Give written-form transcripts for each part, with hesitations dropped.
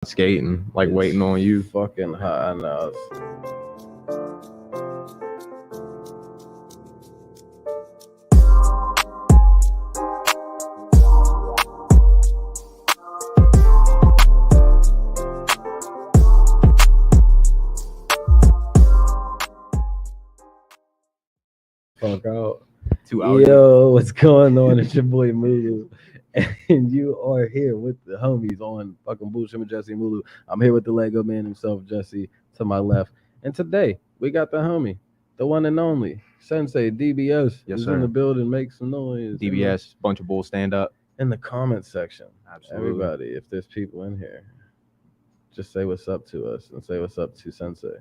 skating, like It's waiting on you. Fucking hot. I know. Fuck out. 2 hours. Yo, what's going on? It's your boy Mulu, and you are here with the homies on fucking Bullshit with Jesse and Mulu. I'm here with the Lego man himself, Jesse, to my left. And today we got the homie, the one and only Sensei DBS. Yes, who's sir. in the building. Make some noise. DBS, bunch of bulls stand up. In the comment section. Absolutely. Everybody, if there's people in here, just say what's up to us and say what's up to Sensei.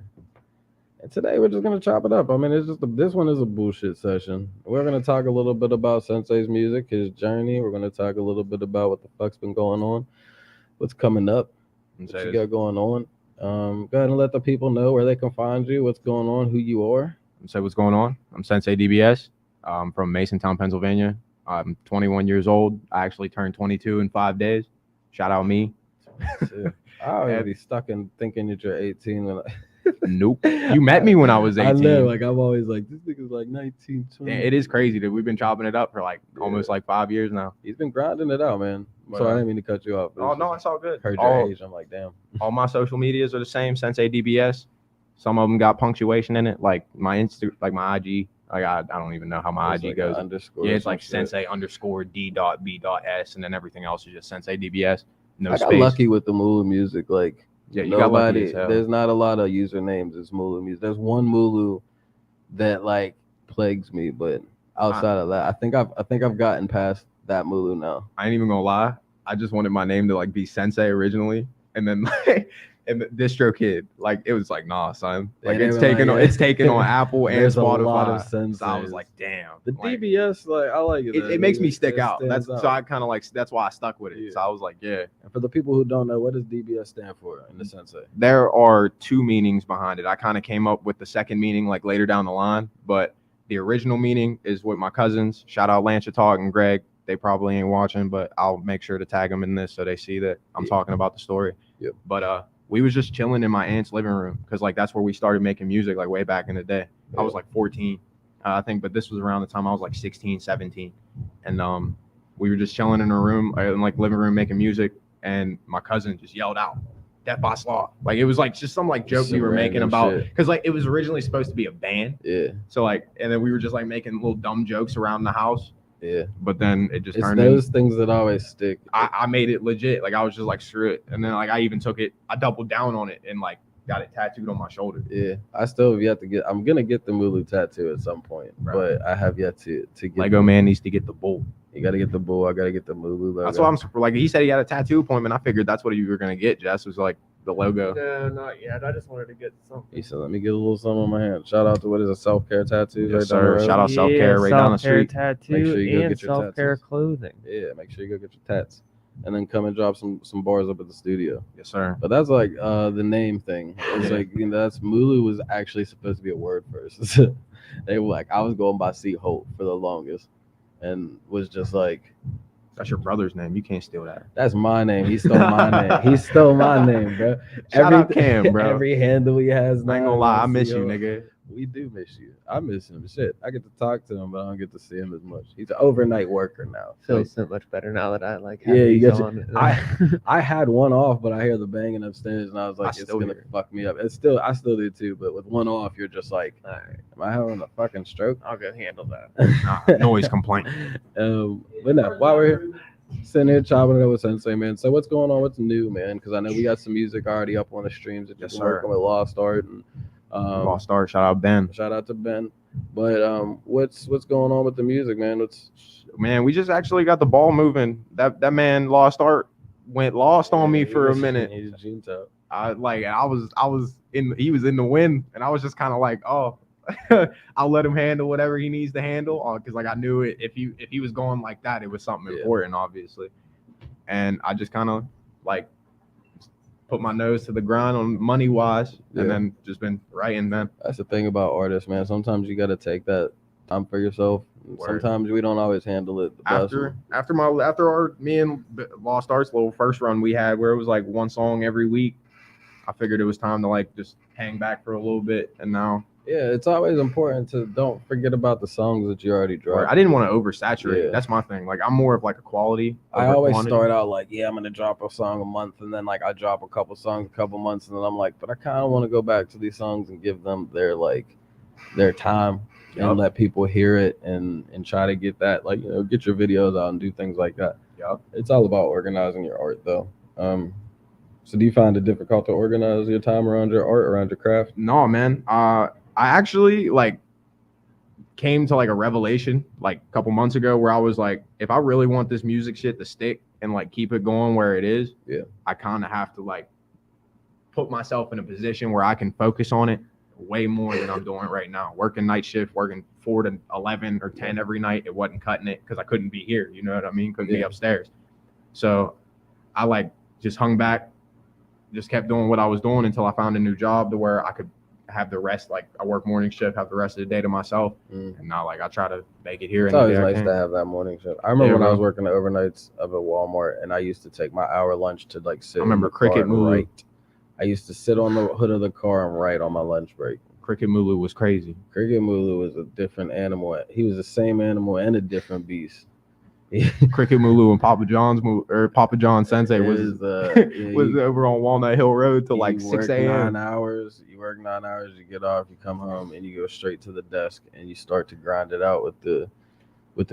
And today we're just gonna chop it up. I mean, it's just this one is a bullshit session. We're gonna talk a little bit about Sensei's music, his journey. We're gonna talk a little bit about what the fuck's been going on, what's coming up, what you got going on. Go ahead and let the people know where they can find you, what's going on, who you are. Say what's going on. I'm SenseiDBS. I'm from Masontown, Pennsylvania. I'm 21 years old. I actually turned 22 in 5 days. Shout out me. I already stuck in thinking that you're 18 when Nope. You met me when I was 18. I know, like I'm always like, this nigga's like 19, 20. It is crazy that we've been chopping it up for like almost like 5 years now. He's been grinding it out, man. So I didn't mean to cut you off. Oh no, it's all good. Heard your age. I'm like, damn. All my social medias are the same, SenseiDBS. Some of them got punctuation in it, like my my IG. Like I don't even know how my IG goes. Yeah, it's like Sensei_D.B.S, and then everything else is just SenseiDBS. No space. I got lucky with the Mulu music. Like, yeah, you got lucky as hell. There's not a lot of usernames. It's Mulu music. There's one Mulu that like plagues me, but outside of that, I think I've gotten past that Mulu now. I ain't even gonna lie. I just wanted my name to like be Sensei originally, and then like. And the Distro Kid, like it was like, nah, son. Like it's taken on Apple and Spotify. A lot of sense. So I was like, damn. The DBS, like I like it. It makes me stick out. So I kind of like that's why I stuck with it. Yeah. So I was like, yeah. And for the people who don't know, what does DBS stand for in the Sensei? There are two meanings behind it. I kind of came up with the second meaning like later down the line, but the original meaning is with my cousins. Shout out Lance Talk and Greg. They probably ain't watching, but I'll make sure to tag them in this so they see that I'm talking about the story. Yep. But we was just chilling in my aunt's living room because like that's where we started making music like way back in the day. I was like 14, I think, but this was around the time I was like 16, 17. And we were just chilling in her room, in like living room making music, and my cousin just yelled out, "Death by Slaw." Like it was like just some like joke we were making about, because like it was originally supposed to be a band. Yeah. So like, and then we were just like making little dumb jokes around the house. Yeah, but then it just turned. Those things that always stick. I made it legit. Like I was just like, screw it, and then like I even took it. I doubled down on it and like got it tattooed on my shoulder. Yeah, I still have yet to get. I'm gonna get the Mulu tattoo at some point, but I have yet to get. Lego man needs to get the bull. You gotta get the bull. I gotta get the Mulu logo. That's why I'm like. He said he had a tattoo appointment. I figured that's what you were gonna get. Jess was like the logo. No, not yet. I just wanted to get something. He said, "Let me get a little something on my hand." Shout out to what is a self-care tattoo. Yes, sir. Shout out self-care right down the street. Tattoo make sure you go and get your self-care clothing. Yeah, make sure you go get your tats, and then come and drop some bars up at the studio. Yes, sir. But that's like the name thing. It's like that's Mulu was actually supposed to be a word first. They were like, I was going by C Holt for the longest, and was just like. That's your brother's name. You can't steal that. That's my name. He stole my name. He stole my name, bro. Shout out Cam, bro. Every handle he has now. I ain't gonna lie. I miss you, nigga. We do miss you. I miss him. Shit. I get to talk to him, but I don't get to see him as much. He's an overnight worker now. Feels so much better now that I like have you get on. I had one off, but I hear the banging upstairs, and I was like, it's gonna fuck me up. I still do too, but with one off, you're just like, all right, am I having a fucking stroke? I'll go handle that. Noise complaint. But no, while we're here, sitting here chopping it up with Sensei, man. So what's going on? What's new, man? Because I know we got some music already up on the streams that you're working with Lost Art and Lost Art. Shout out Ben. Shout out to Ben. But what's going on with the music, man? Man, we just actually got the ball moving. That man Lost Art went lost on me for a minute. He's Gene Top. He was in the wind, and I was just kind of like, oh. I'll let him handle whatever he needs to handle, because like I knew it. If he was going like that, it was something important, obviously. And I just kind of like put my nose to the grind on money wise, and then just been writing. Then that's the thing about artists, man. Sometimes you got to take that time for yourself Word. Sometimes we don't always handle it the best. After me and Lost Arts little first run we had where it was like one song every week, I figured it was time to like just hang back for a little bit. And now Yeah, it's always important to don't forget about the songs that you already dropped. I didn't want to oversaturate. Yeah. That's my thing. Like I'm more of like a quality. I over always quantity. start out like, yeah, I'm gonna drop a song a month, and then like I drop a couple songs a couple months, and then I'm like, but I kind of want to go back to these songs and give them their time and let people hear it and try to get that, like, you know, get your videos out and do things like that. Yep. It's all about organizing your art though. So do you find it difficult to organize your time around your art, around your craft? No, man. I actually like came to like a revelation like a couple months ago where I was like, if I really want this music shit to stick and like keep it going where it is, yeah, I kind of have to like put myself in a position where I can focus on it way more than I'm doing right now. Working night shift, working 4 to 11 or 10 every night. It wasn't cutting it because I couldn't be here. You know what I mean? Couldn't be upstairs. So I like just hung back, just kept doing what I was doing until I found a new job to where I could have the rest. Like I work morning shift, have the rest of the day to myself. And now like I try to make it here. It's always nice to have that morning shift. I remember when I was working the overnights of a Walmart and I used to take my hour lunch to like sit. I remember Cricket Mulu. I used to sit on the hood of the car and write on my lunch break. Cricket Mulu was crazy. Cricket Mulu was a different animal. He was the same animal and a different beast. Cricket Mulu and Papa John Sensei was over on Walnut Hill Road till like 6 a.m. 9 hours. You work 9 hours, you get off, you come home, and you go straight to the desk and you start to grind it out with the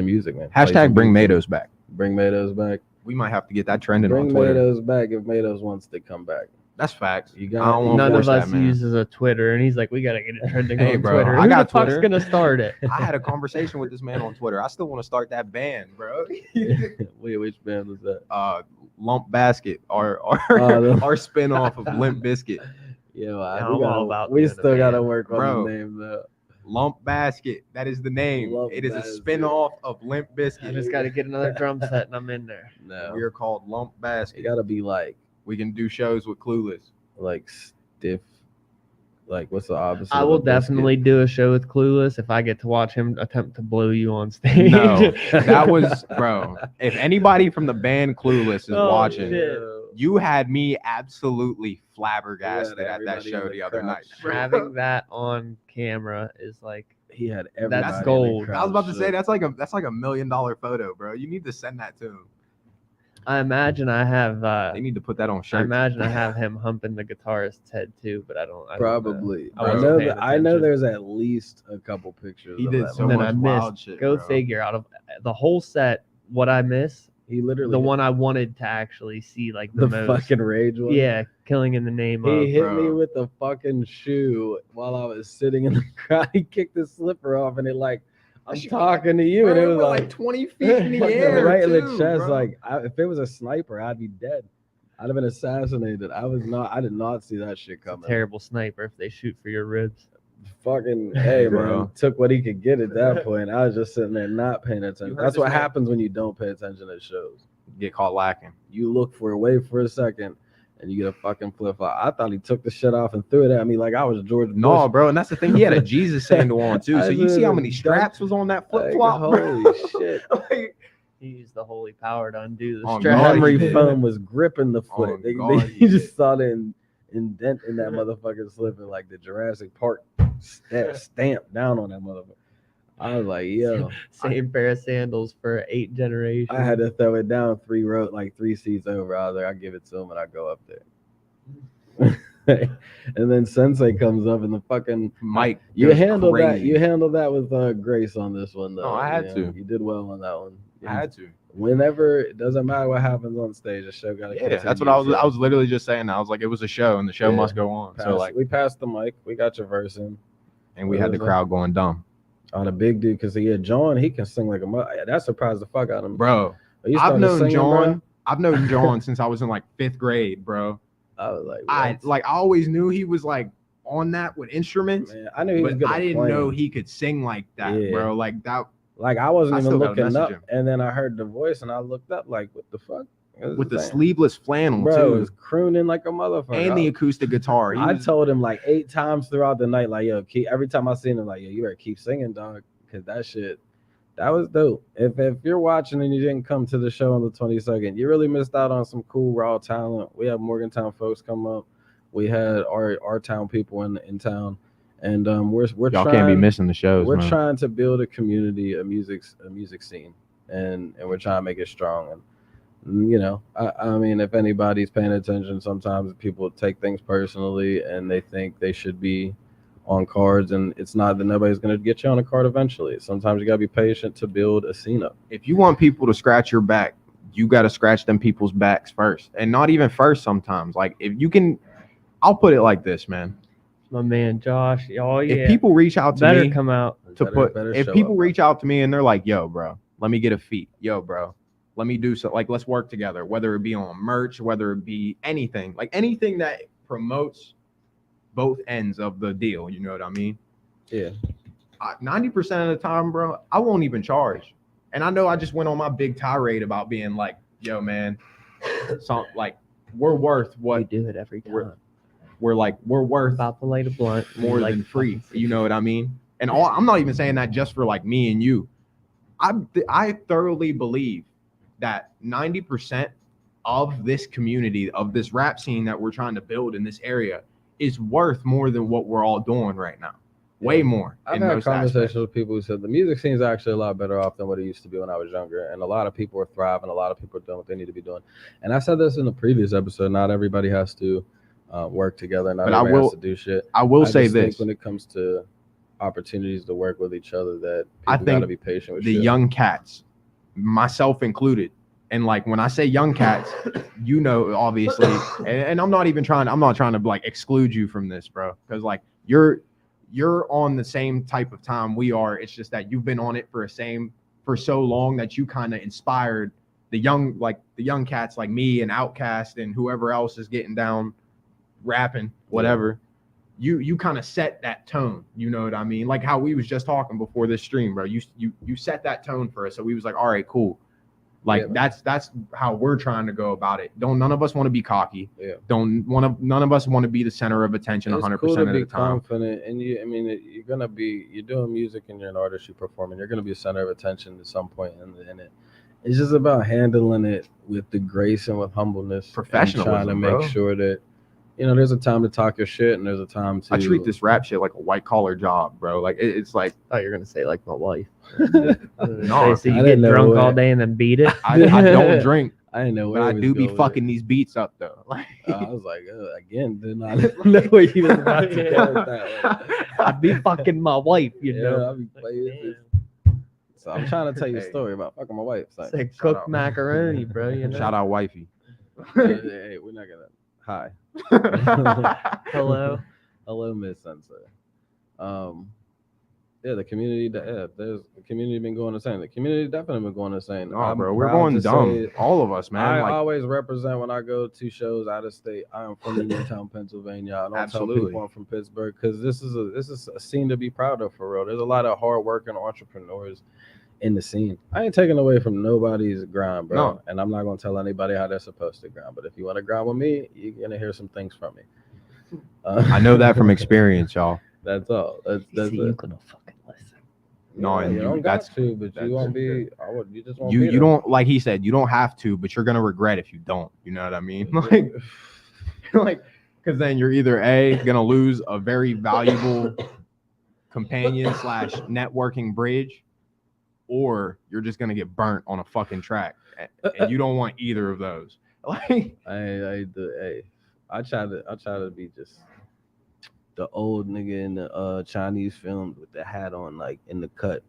music, man. Hashtag bring Matos back. Bring Matos back. We might have to get that trending on Bring Twitter. Matos back if Matos wants to come back. That's facts. None of us uses a Twitter, and he's like, "We gotta get it trending on bro, Twitter." I got Who the fuck's Twitter. gonna start it? I had a conversation with this man on Twitter. I still want to start that band, bro. Wait, which band was that? Lump Basket, our spinoff of Limp Bizkit. Yeah, we still gotta work on the name though. Lump Basket, that is the name. It is a spinoff of Limp Bizkit. I just gotta get another drum set, and I'm in there. No, we are called Lump Basket. It gotta be like. We can do shows with Clueless. Like stiff. Like what's the opposite? I will definitely do a show with Clueless if I get to watch him attempt to blow you on stage. No, that was, bro. If anybody from the band Clueless is watching, you had me absolutely flabbergasted at that show the other night. Having that on camera is like he had everybody. That's gold. I was about to say that's like a $1 million photo, bro. You need to send that to him. I imagine I have. They need to put that on shirt. I imagine I have him humping the guitarist's head too, but I don't. Probably. Don't I know there's at least a couple pictures. He of did that so much wild shit. Go bro. figure. Out of the whole set, what I miss. He literally the one I wanted to actually see, like the most. fucking rage one. Yeah, killing in the name of. He hit me with the fucking shoe while I was sitting in the crowd. He kicked the slipper off, and it like. I'm talking to you, bro, and it was like 20 feet in the air, right in the too, chest. bro. Like, if it was a sniper, I'd be dead. I'd have been assassinated. I did not see that shit coming. Terrible sniper if they shoot for your ribs. Fucking hey, bro. Took what he could get at that point. I was just sitting there not paying attention. That's what happens when you don't pay attention at shows. Get caught lacking. You look for a wait for a second. And you get a fucking flip flop. I thought he took the shit off and threw it at me like I was George Bush. No, bro, and that's the thing. He had a Jesus sandal on too. So you see how many straps was on that flip flop? Holy shit! He used the holy power to undo the strap. strap. Memory foam was gripping the foot. You just saw the indent in that motherfucking slipper, like the Jurassic Park stamp down on that motherfucker. I was like, yo. Same pair of sandals for 8 generations. I had to throw it down 3 seats over. I was like, I give it to him and I go up there. And then Sensei comes up and the fucking Mike. You handle that. You handle that with grace on this one, though. No, I had to. You did well on that one. I had to. Whenever, it doesn't matter what happens on stage, the show got to continue. Yeah, that's what I was literally just saying. I was like, it was a show and the show must go on. So like, we passed the mic. We got your verse in. And we had the crowd going dumb. On a big dude, because John, he can sing like a mother. That surprised the fuck out of me, bro. I've known John. I've known John since I was in like 5th grade, bro. I was like, what? I always knew he was like on that with instruments. Man, I knew he was good. I didn't know he could sing like that, bro. Like that. Like I wasn't even looking up, and then I heard the voice, and I looked up, like, what the fuck? With the sleeveless flannel, bro, too. He was crooning like a motherfucker. And the acoustic guitar. I told him like 8 times throughout the night, like, yo, every time I seen him, like, yo, you better keep singing, dog, because that shit That was dope. If you're watching and you didn't come to the show on the 22nd, you really missed out on some cool raw talent. We have Morgantown folks come up. We had our town people in town, and we're Y'all trying, can't be missing the shows, we're man. trying to build a community, a music scene, and we're trying to make it strong. And you know, I mean, if anybody's paying attention, sometimes people take things personally and they think they should be on cards, and it's not that nobody's going to get you on a card eventually. Sometimes you got to be patient to build a scene up. If you want people to scratch your back, you got to scratch them people's backs first, and not even first sometimes. Like if you can, I'll put it like this, man. My man Josh. Oh yeah. If people reach out to better me come out. if people reach out to me and they're like, yo, bro, let me get a feat. Yo, bro, let me do so. Like, let's work together, whether it be on merch, whether it be anything, like anything that promotes both ends of the deal. You know what I mean? Yeah. 90% of the time, bro, I won't even charge. And I know I just went on my big tirade about being like, yo, man, like we're worth what We do it every time. we're worth About to light a blunt. more like than free. fucking You know what I mean? And I'm not even saying that just for like me and you. I thoroughly believe that 90% of this community, of this rap scene that we're trying to build in this area, is worth more than what we're all doing right now. Way more. I've had conversations with people who said the music scene is actually a lot better off than what it used to be when I was younger. And a lot of people are thriving. A lot of people are doing what they need to be doing. And I said this in the previous episode. Not everybody has to work together. Not everybody has to do shit. I will say just think this. when it comes to opportunities to work with each other, that I people think got to be patient with the shit. young cats, myself included. And like when I say young cats, you know, obviously, and I'm not trying to like exclude you from this, bro. Because like you're on the same type of time we are. It's just that you've been on it for so long that you kind of inspired the young cats like me and Outkast and whoever else is getting down rapping, whatever. You kind of set that tone, you know what I mean? Like how we was just talking before this stream, bro. You set that tone for us. So we was like, all right, cool. Like that's how we're trying to go about it. None of us want to be cocky. Yeah. None of us want to be the center of attention 100% of the time. Be confident, and you're doing music and you're an artist, you're performing. You're gonna be a center of attention at some point in it. It's just about handling it with the grace and with humbleness, professionalism, trying to make sure that there's a time to talk your shit and there's a time to. I treat this rap shit like a white collar job, bro. Like it's like. I thought you were gonna say like my wife. No, so you get drunk all day and then beat it. I don't drink. I didn't know, but I do be fucking these beats up though. Like I was like, again, did not know what you was about to go with that. I'd be fucking my wife, you know. I'd be playing. So I'm trying to tell you a story about fucking my wife. Say cooked macaroni, bro. You know? Shout out wifey. Hey, we're not gonna. Hi. Hello, Miss Sensei. The community. There's the community been going insane. The community definitely been going insane. Oh, bro, we're going dumb. All of us, man. I always represent when I go to shows out of state. I am from Uniontown, Pennsylvania. I don't tell people I'm from Pittsburgh because this is a scene to be proud of for real. There's a lot of hardworking entrepreneurs in the scene. I ain't taking away from nobody's grind, bro. No. And I'm not gonna tell anybody how they're supposed to grind. But if you want to grind with me, you're gonna hear some things from me. I know that from experience, y'all. That's all. That's you gonna fucking listen. No, you don't got to, but you won't be. You just won't. You don't, like he said, you don't have to, but you're gonna regret if you don't. You know what I mean? Like, because then you're either gonna lose a very valuable companion / networking bridge, or you're just gonna get burnt on a fucking track, and you don't want either of those. Like, I try to be just the old nigga in the Chinese films with the hat on, like in the cut.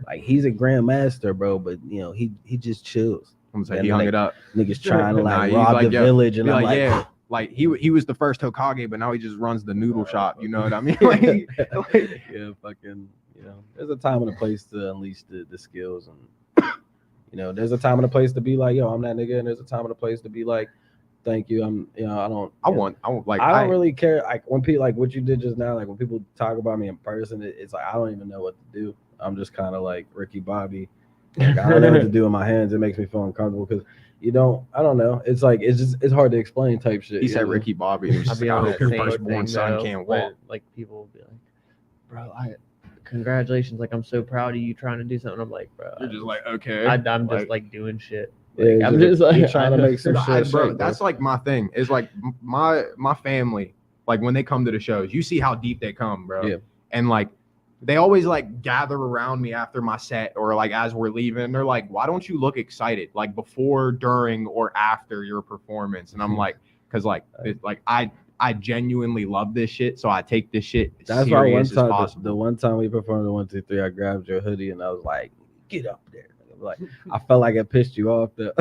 Like he's a grandmaster, bro, but he just chills. I'm saying he hung it up. Niggas trying to rob the village, and I'm like, like he was the first Hokage, but now he just runs the noodle shop. You know what I mean? Yeah, fucking. There's a time and a place to unleash the skills, and there's a time and a place to be like, yo, I'm that nigga, and there's a time and a place to be like, thank you. I don't really care. Like when people, like what you did just now, like when people talk about me in person, it's like I don't even know what to do. I'm just kind of like Ricky Bobby. Like, I don't know what to do with my hands. It makes me feel uncomfortable because I don't know. It's like it's hard to explain type shit. He said Ricky Bobby. I hope your firstborn son can't walk. Like people will be like, bro, congratulations, like I'm so proud of you trying to do something. I'm like, bro, You're just like, okay. I'm just like doing shit. Yeah, Like, I'm you're just like trying to make some shit. bro, shake, that's like my thing. Is like my family, like when they come to the shows, you see how deep they come, bro. Yeah. And like they always like gather around me after my set or like as we're leaving. They're like, why don't you look excited like before, during, or after your performance? And I'm like, because like I genuinely love this shit, so I take this shit That's why one serious as time, possible. the one time we performed the 1, 2, 3, I grabbed your hoodie and I was like, "Get up there!" Like I felt like it pissed you off. Though.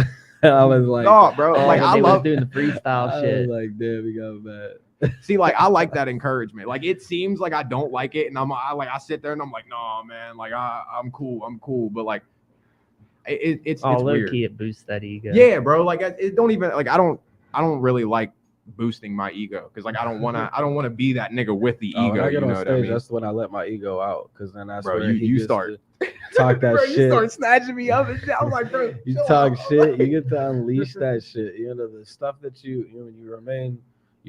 I was like, no, bro, like when I they love was doing the freestyle I shit. was like, damn, we got mad. See, like I like that encouragement. Like it seems like I don't like it, and I sit there and I'm like, no, man, like I'm cool, but like it's low weird. key, it boosts that ego. Yeah, bro. Like it don't even like I don't really like boosting my ego because like I don't want to be that nigga with the ego. When I get you know on what stage, I mean? that's when I let my ego out because then that's Bro, where you start to talk that bro, shit. You start snatching me up and shit. I'm like, bro, You chill talk out. shit. You get to unleash that shit. You know the stuff that you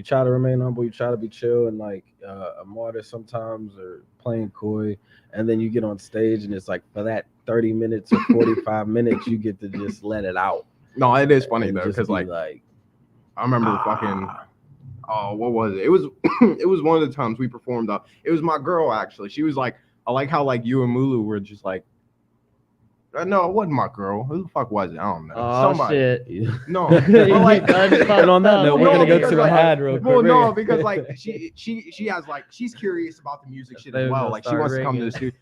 try to remain humble. You try to be chill and like a martyr sometimes or playing coy, and then you get on stage and it's like for that 30 minutes or 45 minutes you get to just let it out. No, it is funny and though just because be like I remember fucking. Oh, what was it? It was it was one of the times we performed. It was my girl actually. She was like, I like how like you and Mulu were just like. No, it wasn't my girl. Who the fuck was it? I don't know. Oh Somebody. shit! No, but like, and on that note, we're gonna go to the ad real quick. Well, no, because like she has like she's curious about the music shit as well. Like she wants to come to the studio.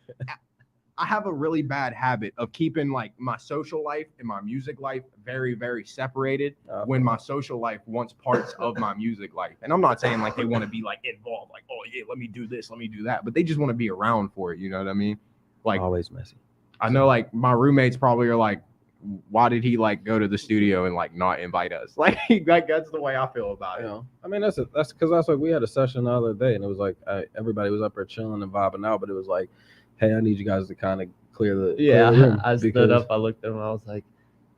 I have a really bad habit of keeping like my social life and my music life very, very separated when my social life wants parts of my music life. And I'm not saying like they want to be like involved, like, oh yeah, let me do this, let me do that. But they just want to be around for it. You know what I mean? Like always messy. I know like my roommates probably are like, why did he like go to the studio and like not invite us? Like that's the way I feel about it. You know, I mean that's because that's like we had a session the other day and it was like everybody was up there chilling and vibing out, but it was like, hey, I need you guys to kind of clear the room. I stood up, I looked at him, I was like,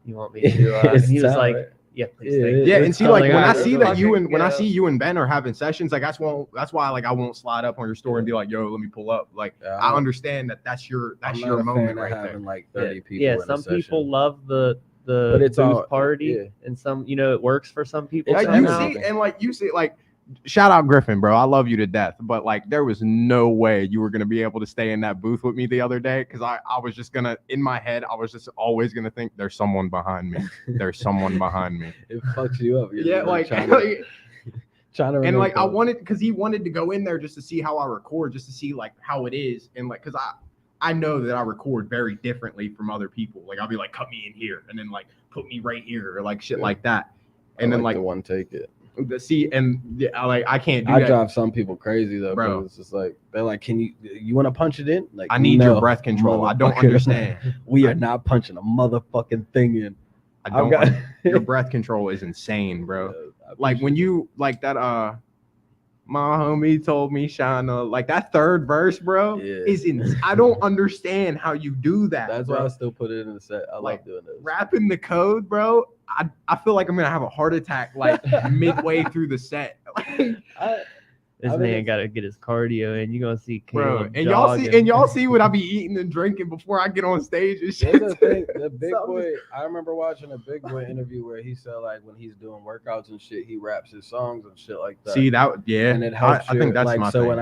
you want me to? And he was like, yeah, please. Yeah, and see, like when I see that you and when I see you and Ben are having sessions, like that's why like I won't slide up on your story and be like, yo, let me pull up. Like I understand that that's your moment right there. Like 30 people. Yeah, some people love the booze party, and some it works for some people. Like you see, like shout out Griffin, bro. I love you to death, but like there was no way you were gonna be able to stay in that booth with me the other day because I was just gonna in my head I was just always gonna think there's someone behind me. There's someone behind me. It fucks you up. Yeah, like trying to and like I wanted because he wanted to go in there just to see how I record, just to see like how it is, and like because I know that I record very differently from other people. Like I'll be like, cut me in here, and then like put me right here, or like shit like that, and then like the one take it. I can't do that. I drive some people crazy though, bro. It's just like they're like, "Can you want to punch it in?" Like, I need your breath control. I don't understand. We are not punching a motherfucking thing in. I don't. Your breath control is insane, bro. Like when you like that. My homie told me, Shana, like that third verse, bro, is I don't understand how you do that. That's why I still put it in the set. I love doing this. Rapping the code, bro. I feel like I'm gonna have a heart attack like midway through the set. This man gotta get his cardio in. You gonna see Caleb, bro, and y'all see what I be eating and drinking before I get on stage and shit. The big boy. I remember watching a Big Boy interview where he said like when he's doing workouts and shit, he raps his songs and shit like that. See that? Yeah, and it helps. I think that's like my so thing. when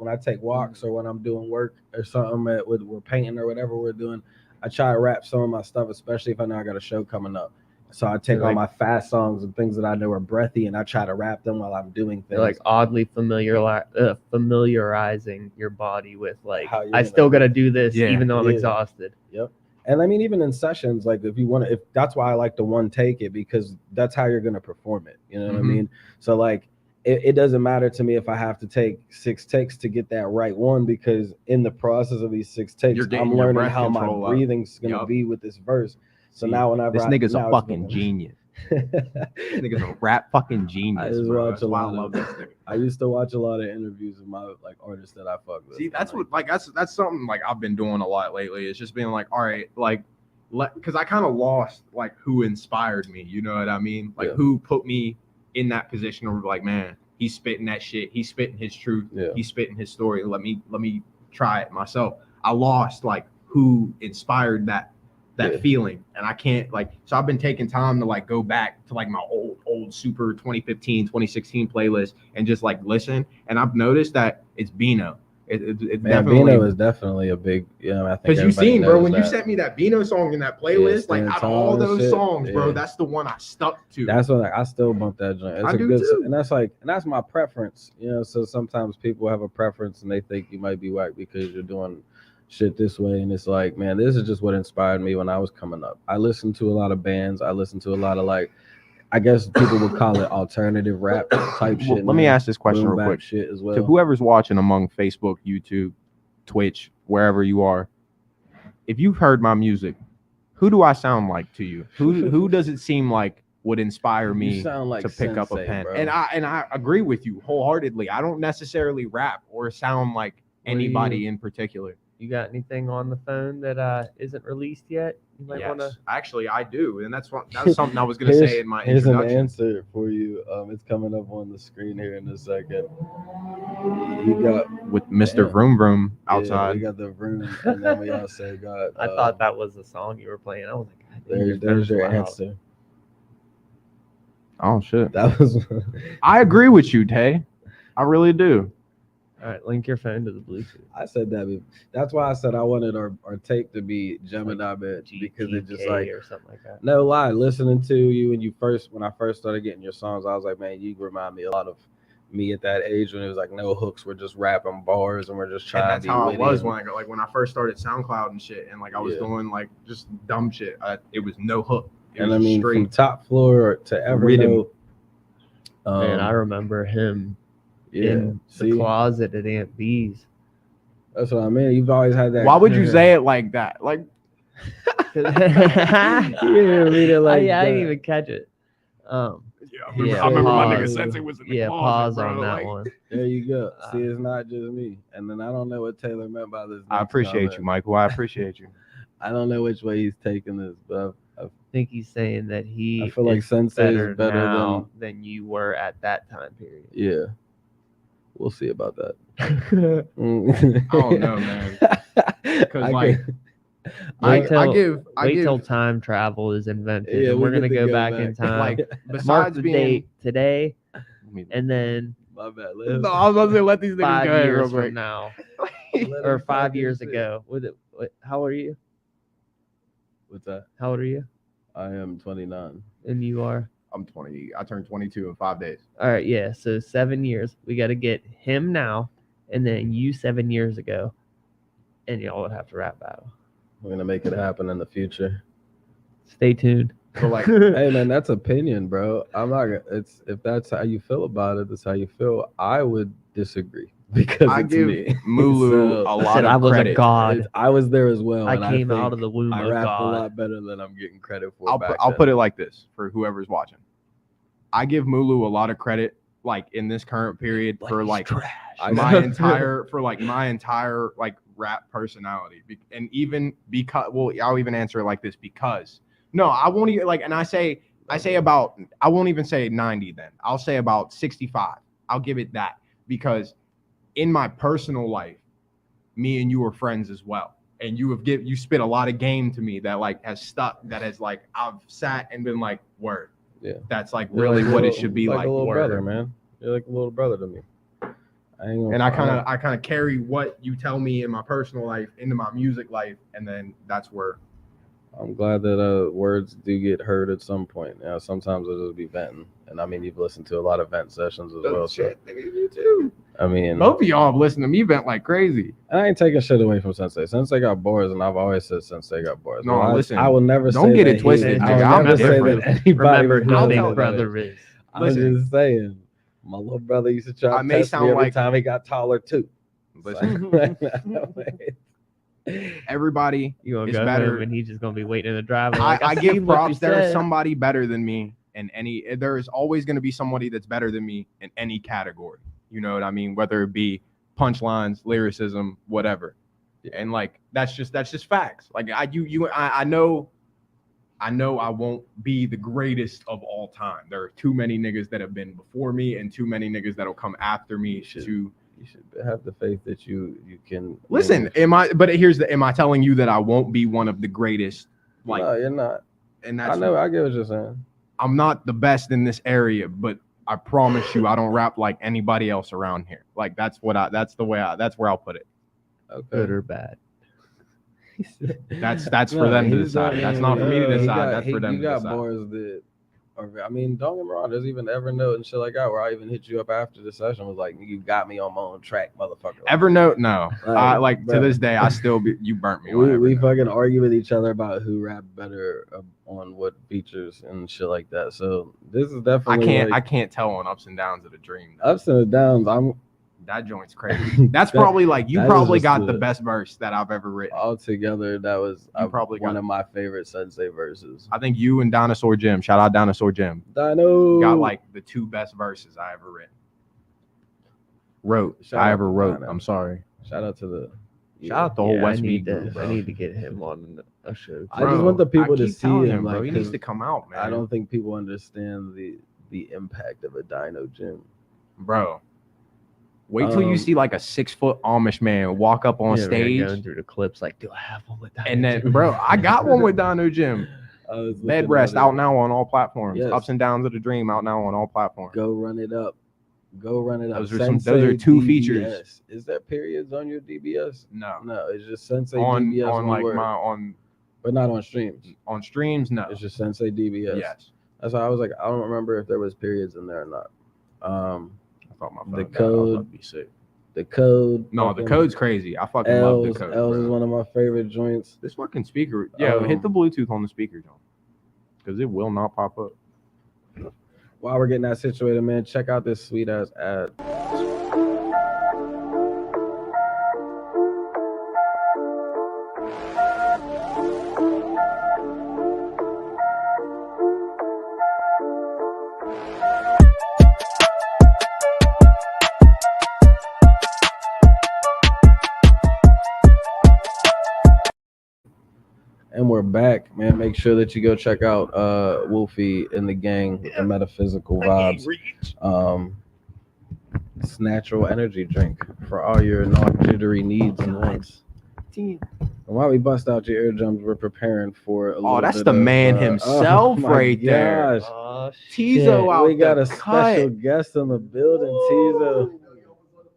I take walks or when I'm doing work or something we're painting or whatever we're doing, I try to rap some of my stuff, especially if I know I got a show coming up. So I take all my fast songs and things that I know are breathy, and I try to rap them while I'm doing things. Like oddly familiarizing your body with like, I still got to do this even though I'm exhausted. Yep. And I mean, even in sessions, like if you want to, if that's why I like to one take it, because that's how you're going to perform it. You know what I mean? So like, it doesn't matter to me if I have to take 6 takes to get that right one, because in the process of these 6 takes, I'm learning how my breathing's going to be with this verse. So now when this nigga's a fucking genius. This nigga's a rap fucking genius. I just watch a lot. I love this nigga. I used to watch a lot of interviews of my like artists that I fuck with. See, that's what like that's something like I've been doing a lot lately. It's just being like, all right, like because I kind of lost like who inspired me. You know what I mean? Like who put me in that position where like, man, he's spitting that shit. He's spitting his truth. He's spitting his story. Let me try it myself. I lost like who inspired that feeling, and I can't like. So I've been taking time to like go back to like my old super 2015, 2016 playlist and just like listen. And I've noticed that it's Bino. It's definitely Bino is definitely a big, I think because you seen, bro, when you sent me that Bino song in that playlist, like out of all those songs, bro, that's the one I stuck to. That's what I still bump that joint. It's I do too. And that's my preference, So sometimes people have a preference and they think you might be whack because you're doing shit this way, and it's like, man, this is just what inspired me when I was coming up. I listened to a lot of bands. I listened to a lot of like, I guess people would call it alternative rap type shit. Let me ask this question real quick. Shit as well. To whoever's watching among Facebook, YouTube, Twitch, wherever you are, if you've heard my music, who do I sound like to you? Who does it seem like would inspire me like to pick up a pen? Bro. And I agree with you wholeheartedly. I don't necessarily rap or sound like anybody in particular. You got anything on the phone that isn't released yet? You might want to. Actually, I do, and that's something I was going to say in my introduction. Here's an answer for you. It's coming up on the screen here in a second. You got with Mr. Vroom Vroom outside. We got the Vroom, and then we also got. I thought that was the song you were playing. I was like, there's your answer. Oh shit! That was. I agree with you, Tay. I really do. All right, link your phone to the Bluetooth. I said that. That's why I said I wanted our tape to be Gemini bit because it just like or something like that. No lie, listening to you when I first started getting your songs, I was like, man, you remind me a lot of me at that age when it was like no hooks, we're just rapping bars and we're just trying. And that's to be how witty. I was when I first started SoundCloud and shit, and like I was doing like just dumb shit. It was no hook. And I mean, from Top Floor to Evernote. Man, I remember him. In the closet at Aunt B's. That's what I mean. You've always had that. Why would you say it like that? Like, you didn't read it like that. I didn't even catch it. I remember my nigga Sensei was in the closet. Pause on that one. There you go. See, it's not just me. And then I don't know what Taylor meant by this. I appreciate you, Michael. I appreciate you. I don't know which way he's taking this, but I think he's saying that I feel like Sensei is better now than you were at that time period. Yeah. We'll see about that. I don't know, man. Because like, wait till time travel is invented. Yeah, and we're gonna go back in time. Like, mark the date today, and then my bad. No, I was about to say let these niggas 5 go years from now, or 5 years ago. How old are you? What's that? How old are you? I am 29. And you are? I'm 20. I turned 22 in 5 days. All right, yeah. So 7 years. We got to get him now, and then you 7 years ago, and y'all would have to rap battle. We're gonna make it happen in the future. Stay tuned. So like, hey man, that's opinion, bro. I'm not. It's if that's how you feel about it, that's how you feel. I would disagree because I it's give me. Mulu a lot of I was credit. a god. I was there as well. I came out of the womb I of rapped God. a lot better than I'm getting credit for. I'll put it like this for whoever's watching. I give Mulu a lot of credit, like in this current period, for like my entire like rap personality, and even because I'll even answer it like this because I won't even like, and I say about, I won't even say 90 then. I'll say about 65. I'll give it that because in my personal life, me and you are friends as well. And you spit a lot of game to me that like has stuck, that has like, I've sat and been like, word. Yeah. That's like really what it should be like. A little brother, man. You're like a little brother to me. I kind of carry what you tell me in my personal life into my music life, and then that's where. I'm glad that words do get heard at some point. Now, sometimes it'll just be venting, and I mean you've listened to a lot of vent sessions as well. Shit, so. You too. I mean, both of y'all have listened to me vent like crazy. And I ain't taking shit away from Sensei. Sensei got bars, and I've always said Sensei got bars. No, listen. I will never don't say get that it twisted. I'll never say that anybody. Remember who big brother is. I'm just saying. My little brother used to try to test me every time he got taller too. Listen. Everybody is better, and he's just gonna be waiting in the driveway. I give props. There is somebody better than me in any. There is always going to be somebody that's better than me in any category. You know what I mean? Whether it be punchlines, lyricism, whatever. And like that's just facts. Like I know I won't be the greatest of all time. There are too many niggas that have been before me and too many niggas that'll come after me to You should have the faith that you can Listen, am I telling you that I won't be one of the greatest? Like, no, you're not. And I know. I get what you're saying. I'm not the best in this area, but I promise you, I don't rap like anybody else around here. Like that's where I'll put it. Okay. Good or bad. That's for them to decide. That's not for me to decide. That's for them to decide. You got bars that. I mean, don't get me wrong. There's even Evernote and shit like that where I even hit you up after the session. Was like, you got me on my own track, motherfucker. Evernote, no. To this day, I still you burnt me. We fucking argue with each other about who rap better on what features and shit like that. So this is definitely. I can't tell on Ups and Downs of the Dream. Ups and Downs. That joint's crazy. That's probably like you probably got the best verse that I've ever written. Altogether, that was probably one of my favorite Sensei verses. I think you and Dinosaur Jim, shout out Dinosaur Jim. Dino got like the two best verses I ever wrote. I'm sorry. Shout out to the whole West Mead. I need to get him on a show. I just want the people to see him. Bro. He needs to come out, man. I don't think people understand the impact of a Dino Jim, bro. Wait till you see like a 6-foot Amish man walk up on stage. Going through the clips, like, do I have one with Dino? And then, bro, I got one with Dino Jim. Bed Rest out now on all platforms. Yes. Ups and Downs of the Dream out now on all platforms. Go run it up. Those are two features. Is there periods on your DBS? No, it's just SenseiDBS on like word. But not on streams. On streams, no. It's just SenseiDBS. Yes. That's why I was like, I don't remember if there was periods in there or not. The code. No, the code's crazy. I fucking love the code. L's is one of my favorite joints. This fucking speaker. Yeah, hit the Bluetooth on the speaker, John, because it will not pop up. While we're getting that situated, man, check out this sweet ass ad. And we're back, man. Make sure that you go check out Wolfie and the Gang, the Metaphysical Vibes. It's natural energy drink for all your non-jittery needs and wants. And while we bust out your eardrums, we're preparing for a little that's bit the of, man himself right there. Tizo out. We got a special guest in the building, Tizo.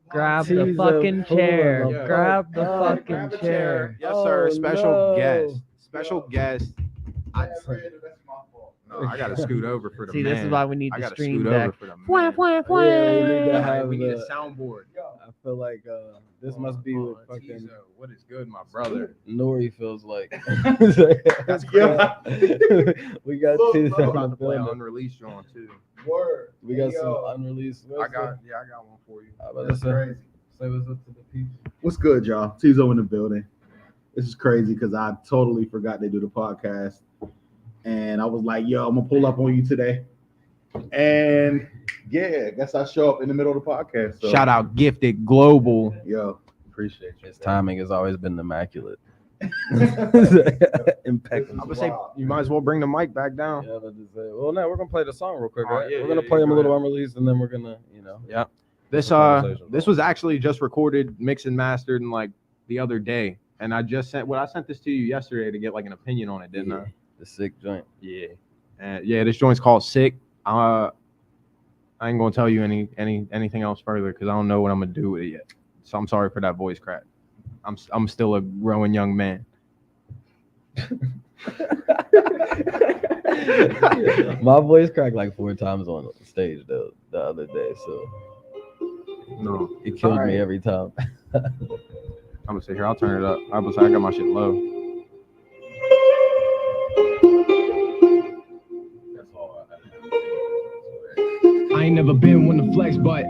Grab the fucking chair. Grab the fucking chair. Yes, sir. Special guest. I gotta scoot over for the man. See, this is why we need the stream deck. We need a soundboard. I feel like this must be what fucking what is good, my brother. Nori feels like. That's good. We got two about to play unreleased John too. Word. We got some unreleased. I got one for you. That's crazy. Say what's up to the people. What's good, y'all? Tizo in the building. This is crazy because I totally forgot they do the podcast. And I was like, yo, I'm going to pull up on you today. And yeah, I guess I show up in the middle of the podcast. So. Shout out Gifted Global. Yo, appreciate you. His timing has always been immaculate. Impeccable. I would say you might as well bring the mic back down. Yeah, well, no, we're going to play the song real quick, right? Yeah, we're going to play them a little unreleased and then we're going to, Yeah. This was actually just recorded, mixed and mastered in like the other day. And I sent this to you yesterday to get like an opinion on it, didn't I? The sick joint. Yeah. And this joint's called Sick. I ain't gonna tell you anything else further because I don't know what I'm gonna do with it yet. So I'm sorry for that voice crack. I'm still a growing young man. My voice cracked like 4 times on stage the other day, so no, it killed me every time. I'm gonna sit here. I'll turn it up. I got my shit low. I ain't never been one to flex, but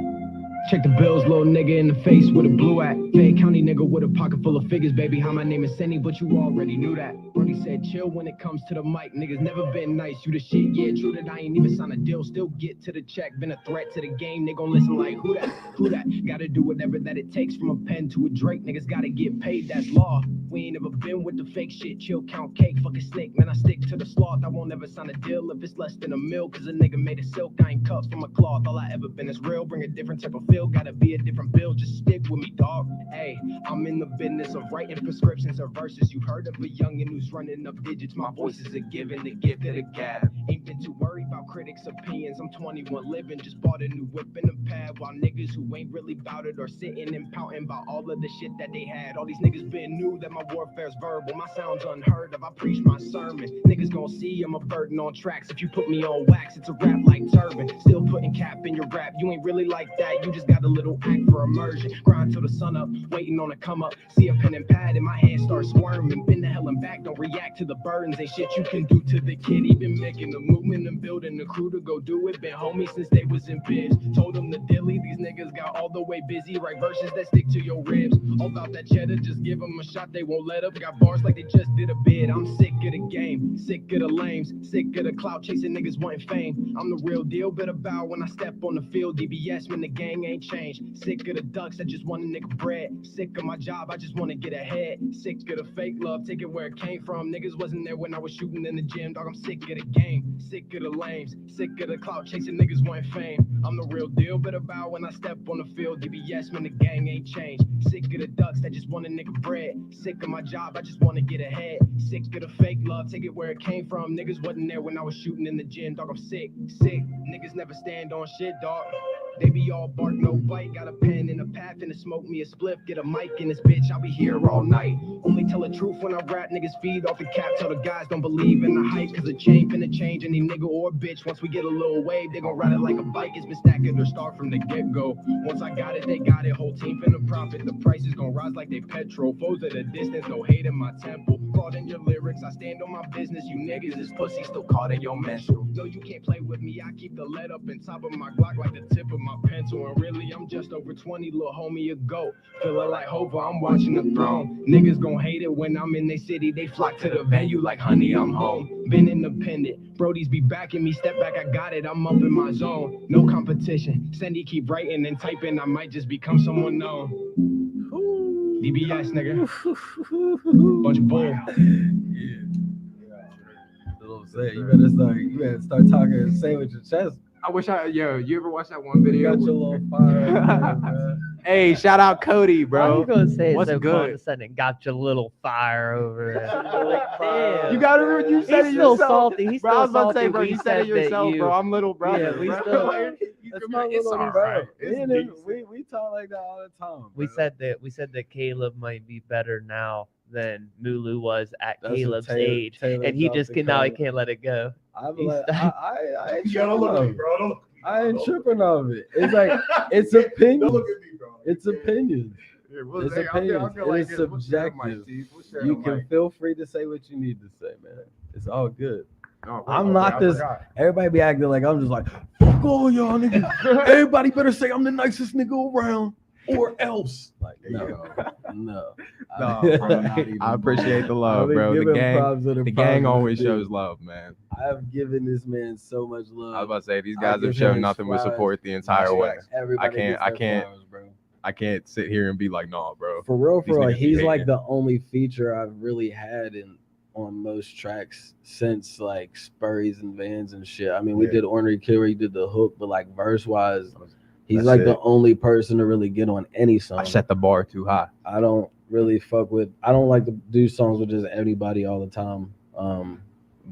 check the bills, little nigga in the face with a blue at. Fayette County nigga with a pocket full of figures, baby. How my name is Senny, but you already knew that. Brody said chill when it comes to the mic. Niggas never been nice, you the shit. Yeah, true that I ain't even signed a deal. Still get to the check. Been a threat to the game. They gon' listen like, who that? Who that? Gotta do whatever that it takes from a pen to a Drake. Niggas gotta get paid, that's law. We ain't never been with the fake shit. Chill, count cake, fuck a snake. Man, I stick to the sloth. I won't ever sign a deal if it's less than $1 million. Cause a nigga made a silk. I ain't cuffed from a cloth. All I ever been is real. Bring a different type of feel. still gotta be a different build. Just stick with me, dog. Hey, I'm in the business of writing prescriptions or verses. You've heard of a youngin' who's running up digits. My voice is a given, the gift of the gab. Ain't been too worried about critics' opinions. I'm 21 living, just bought a new whip and a pad. While niggas who ain't really bout it are sitting and pouting about all of the shit that they had. All these niggas been new that my warfare's verbal. My sound's unheard of. I preach my sermon. Niggas gon' see I'm a burden on tracks. If you put me on wax, it's a rap like turban. Still putting cap in your rap. You ain't really like that. You just got a little act for immersion. Grind till the sun up, waiting on a come up. See a pen and pad in my hand start squirming. Been the hell and back, don't react to the burdens. Ain't shit you can do to the kid. He been making the movement and building the crew to go do it. Been homies since they was in biz. Told them the dilly, these niggas got all the way busy. Write verses that stick to your ribs. All about that cheddar, just give them a shot, they won't let up. Got bars like they just did a bid. I'm sick of the game, sick of the lames, sick of the clout chasing niggas wanting fame. I'm the real deal, better bow when I step on the field. DBS when the gang ain't changed. Sick of the ducks that just want a nigga bread. Sick of my job, I just want to get ahead. Sick of the fake love, take it where it came from. Niggas wasn't there when I was shooting in the gym, dog. I'm sick of the game, sick of the lames, sick of the clout chasing niggas wanting fame. I'm the real deal, better bow when I step on the field. DBS when the gang ain't changed. Sick of the ducks that just want a nigga bread. Sick of my job, I just want to get ahead. Sick of the fake love, take it where it came from. Niggas wasn't there when I was shooting in the gym, dog. I'm sick. Niggas never stand on shit, dog. They be all bark, no bite. Got a pen and a path and to smoke me a spliff. Get a mic in this bitch, I'll be here all night. Only tell the truth when I rap, niggas feed off the cap. Tell the guys don't believe in the hype, cause the chain finna change any nigga or bitch. Once we get a little wave, they gon' ride it like a bike. It's been stacking their start from the get-go. Once I got it, they got it. Whole team finna profit. The price is gon' rise like they petrol. Foes at a distance, no hate in my temple. Caught in your lyrics, I stand on my business. You niggas is pussy, still caught in your mental. No, you can't play with me, I keep the lead up in top of my Glock like the tip of my pencil. And really, I'm just over 20, little homie, a goat. Feeling like Hova, I'm watching the throne. Niggas gon' hate it when I'm in they city. They flock to the venue like, honey, I'm home. Been independent, Brodies be backing me. Step back, I got it, I'm up in my zone. No competition, Sendy keep writing and typing. I might just become someone known. DBS, nigga. Bunch of bull. Yeah. That's what I'm saying. You better start talking and say with your chest. I wish you ever watched that one video? You got your little fire up there, man. Hey, shout out Cody, Why bro. you gonna say What's it so good? condescending? Got your little fire over it. Like, damn. You gotta, you said He's it still yourself. salty. He's Bro, I still was about to say, salty. bro, you said it yourself, bro. I'm little brother. Yeah, we bro. still- That's my little bro. We talk like that all the time. We bro. said that Caleb might be better now than Mulu was at That's what Caleb's Taylor- age, Taylor and he dropped just the can now he comment. can't let it go. I'm He's like, stuck. I ain't You gotta look at me, tripping bro. Don't look at me. I ain't tripping of it. It's like it's opinion. Don't look at me, bro. It's opinion. Here, It's hey, I'll opinions. feel like It is this. We'll share the mic, subjective. Steve. We'll share You the can mic. feel free to say what you need to say, man. It's all good. Oh, I'm okay, not I this. forgot. Everybody be acting like I'm just like, fuck all y'all niggas. Everybody better say I'm the nicest nigga around, or else. Like, There you no, go. no. No, bro, not even I appreciate the love, I've been bro. The giving gang, props to the props gang to always dude. shows love, man. I've given this man so much love. I was about to say these I'll guys give have shown him nothing but flowers. support the entire way. Everybody I gets their can't- flowers, bro. I can't sit here and be like, nah, bro. For real, These for real, niggas be he's like hating. the only feature I've really had on most tracks since like Spurries and Vans and shit. I mean, we Yeah. did Ornery Killer, he did the hook, but like verse wise, he's That's like it. the only person to really get on any song. I set the bar too high. I don't really fuck with. I don't like to do songs with just anybody all the time.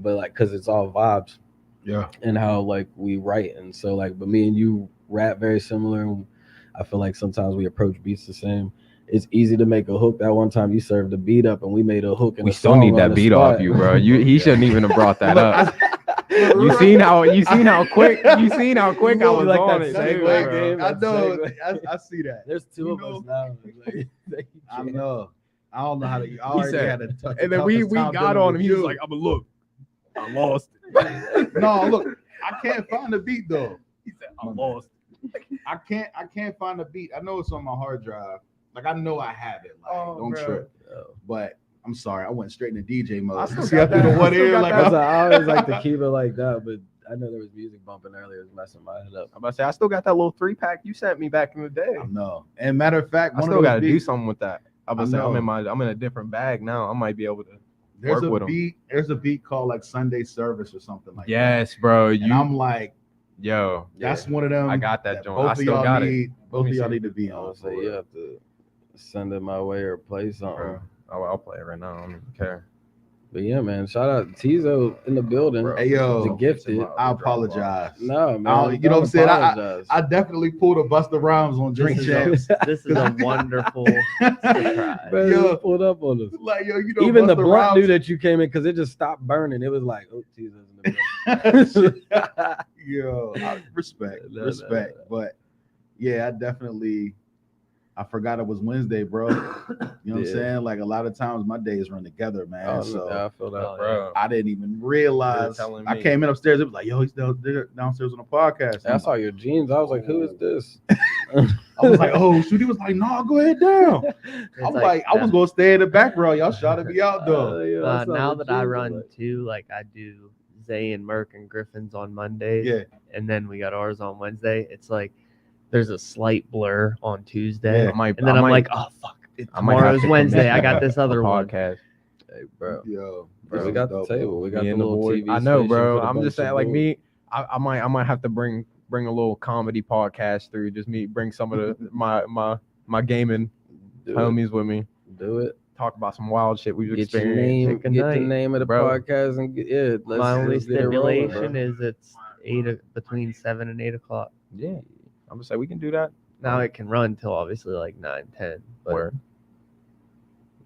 But like, cause it's all vibes Yeah. and how like we write, and so like, but me and you rap very similar. And I feel like sometimes we approach beats the same. It's easy to make a hook. That one time you served the beat up, and we made a hook. And We a still song need on that the beat spot. off you, bro. He shouldn't even have brought that up. You seen how quick I was like on that it, segue too, bro. game. I know. Segue. I see that. There's two You of know- us now. Like, I know. I don't know how to. I already said- had a touch. And then we got on him. He was like, "I'm gonna look. I lost it." "No, look, I can't find the beat though. He said, "I lost." I can't find the beat. I know it's on my hard drive. Like I know I have it. Like Oh, don't bro. trip. Oh. But I'm sorry, I went straight into DJ I mode. still See, got I threw that. the one I still ear got like that. That's why I always like to keep it like that, but I know there was music bumping earlier. It was messing my head up. I'm about to say I still got that little 3-pack you sent me back in the day. I know. And matter of fact, I one still of got to those do beats, something with that. I'm I about to say know. I'm in a different bag now. I might be able to. there's work with a 'em. beat. There's a beat called like Sunday Service or something like Yes, bro. that. And I'm like, yo. that's one of them. I got that joint. Both I of still y'all got it. need. Both me of y'all see. need to be I on. would say you have to send it my way or play something. Bro, I'll play it right now. I don't even care. But yeah, man, shout out Tizo in the building. Bro, Hey, yo, the gifted. I apologize. No, man. You know what I'm saying? Apologize. I definitely pulled a Busta Rhymes on Drink Champs. This is a wonderful surprise. Bro, Yo. you pulled up on us. Like, yo, you know, Even the Busta blunt knew Rhymes. that you came in because it just stopped burning. It was like, oh, Tizo's in the building. Yo, respect. No. But yeah, I forgot it was Wednesday, bro. You know what I'm Yeah. saying? Like a lot of times my days run together, man. Oh, So yeah, I feel that. Oh, Bro, I didn't even realize. telling I me. came in upstairs. It was like, yo, he's downstairs on a podcast. I saw your jeans. I was like, who is this? I was like, oh, shoot. He was like, no, go ahead down. I'm like, I was gonna stay in the back row. Y'all shouted me out though. Now that I run too, like I do Zay and Merck and Griffin's on Mondays, Yeah. and then we got ours on Wednesday. It's like there's a slight blur on Tuesday, Yeah. and then I'm like, oh fuck, tomorrow's Wednesday. I got this other one. podcast. Hey, bro. Yo, Bro, we got the table. We got Me the and the little boys. TV I know, station bro. for the I'm bunch just saying, of like boys. me, I might have to bring a little comedy podcast through. Just bring some of the my gaming Do homies with me. it. Do it. Talk about some wild shit we've Get your experienced. name. Pick a Get the night, name of the bro. podcast and let's. My only let's get it rolling, stipulation bro. is it's between 7 and 8 o'clock. Yeah, I'm gonna say we can do that. Now it can run till obviously like 9, 10. But Word.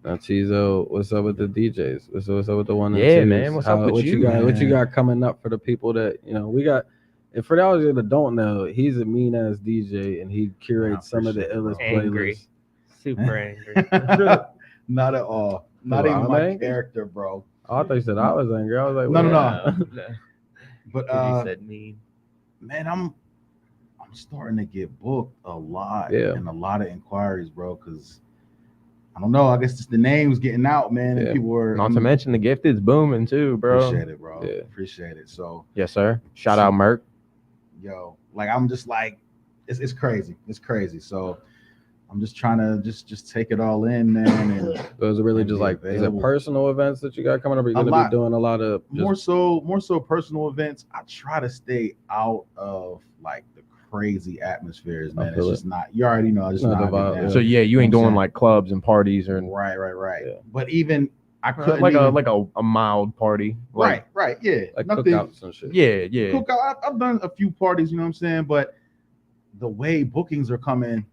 Now, Tizo, what's up with the DJs? What's up with the one? And Yeah, twos? man, what's up with what you, got? What you man? got coming up for the people that we got? And for those that don't know, he's a mean ass DJ, and he curates some of the appreciate it, illest bro. Angry. playlists. super angry. Not at all. Not Who, even I'm my angry? character, bro. Oh, I thought you said I was angry. I was like, No, what? no. No. But He said mean. man, I'm starting to get booked a lot, Yeah. and a lot of inquiries, bro. Because I don't know. I guess it's the names getting out, man, and Yeah. people were. Not to mention the gifted's booming too, bro. Appreciate it, bro. Yeah. Appreciate it. So, Yes, sir. Shout out Merc. yo, like I'm just like, it's crazy. It's crazy. So, I'm just trying to just take it all in, man, and So is it really And just be like is it available. personal events that you got coming up? Or are you A gonna lot. be doing a lot of just, more so personal events. I try to stay out of like the crazy atmospheres, man. It's feel just not. You already know. I just Not not the vibe, down. yeah. So yeah, you ain't You know what I'm doing like clubs and parties or Right. Yeah. But even I couldn't like even, a mild party. Like, right, yeah, like nothing. cookouts and shit? Yeah. Cookout. I've done a few parties, you know what I'm saying, but the way bookings are coming,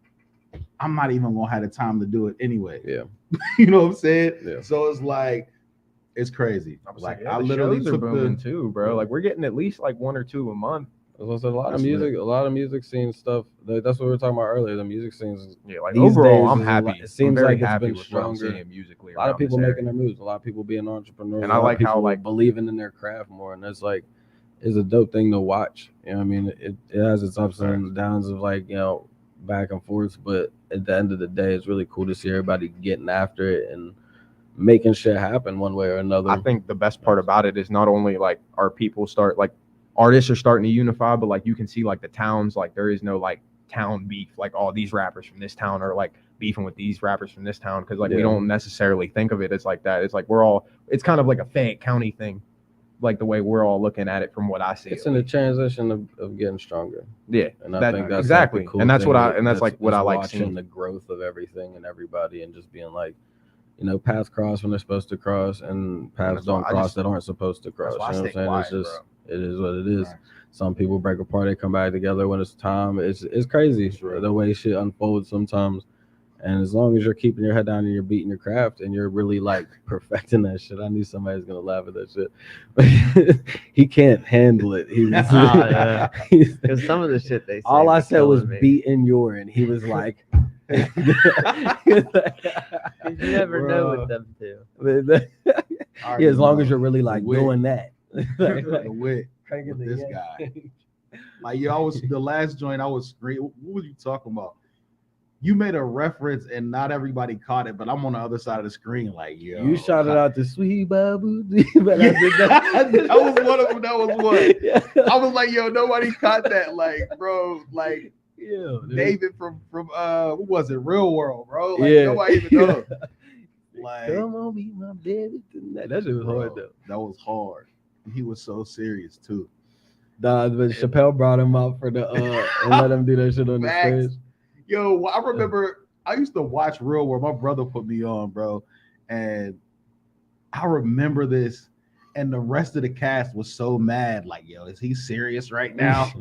I'm not even gonna have the time to do it anyway. Yeah. You know what I'm saying? Yeah. So it's like, it's crazy. Like I literally took booming the. too, bro. Like we're getting at least like 1 or 2 a month. There's a lot That's of music scene stuff. That's what we were talking about earlier. The music scenes. Yeah, like These overall, days I'm is a happy. lot- it I'm seems very like it's happy been with what I'm stronger. seeing musically. A lot of around this people making area. their moves. A lot of people being entrepreneurs. And a I lot like of people how, like- believing in their craft more, and that's like is a dope thing to watch. You know what I mean? It has its ups and downs of like back and forth, but at the end of the day, it's really cool to see everybody getting after it and making shit happen one way or another. I think the best part about it is not only like our people start like artists are starting to unify, but like you can see like the towns, like there is no like town beef, like all these rappers from this town are like beefing with these rappers from this town, because like we Yeah. don't necessarily think of it as like that. It's like it's kind of like a Fayette County thing, like the way we're all looking at it from what I see. it's in the transition of getting stronger. Yeah, And I that- think that's exactly. like the cool And that's thing what I- is- and that's like what is I like watching seeing. the growth of everything and everybody, and just being like, paths cross when they're supposed to cross, and paths that's why don't I cross just- that aren't supposed to cross. why I You know what stay I'm saying? quiet, It's just bro. it is what it is. Right. Some people break apart, they come back together when it's time. It's crazy Sure. the way shit unfolds sometimes. And as long as you're keeping your head down and you're beating your craft and you're really like perfecting that shit, I knew somebody's gonna laugh at that shit. But he can't handle it. He was, yeah. he's- Because some of the shit they say. all I said was killing me. beating urine. He was like, You never know with them two. yeah, as long as you're really like wit. doing that. the wit Cranking with the this yank. guy. Like, I was the last joint I was screaming. What was you talking about? You made a reference and not everybody caught it, but I'm on the other side of the screen, like, yo. You shouted out the sweet babu. But Yeah, I did that. that was one of them. That was one. Yeah. I was like, yo, nobody caught that. Like, bro, like Yeah, dude. David from what was it? Real World, bro. Like, Yeah. nobody even knows. Like, Come on, be my baby tonight. That shit was hard bro, though. that was hard. He was so serious too. Nah, but Chappelle brought him out for the and let him do that shit on the Facts. stage. Yo, I remember I used to watch Real World. My brother put me on, bro, and I remember this. And the rest of the cast was so mad. Like, yo, is he serious right now?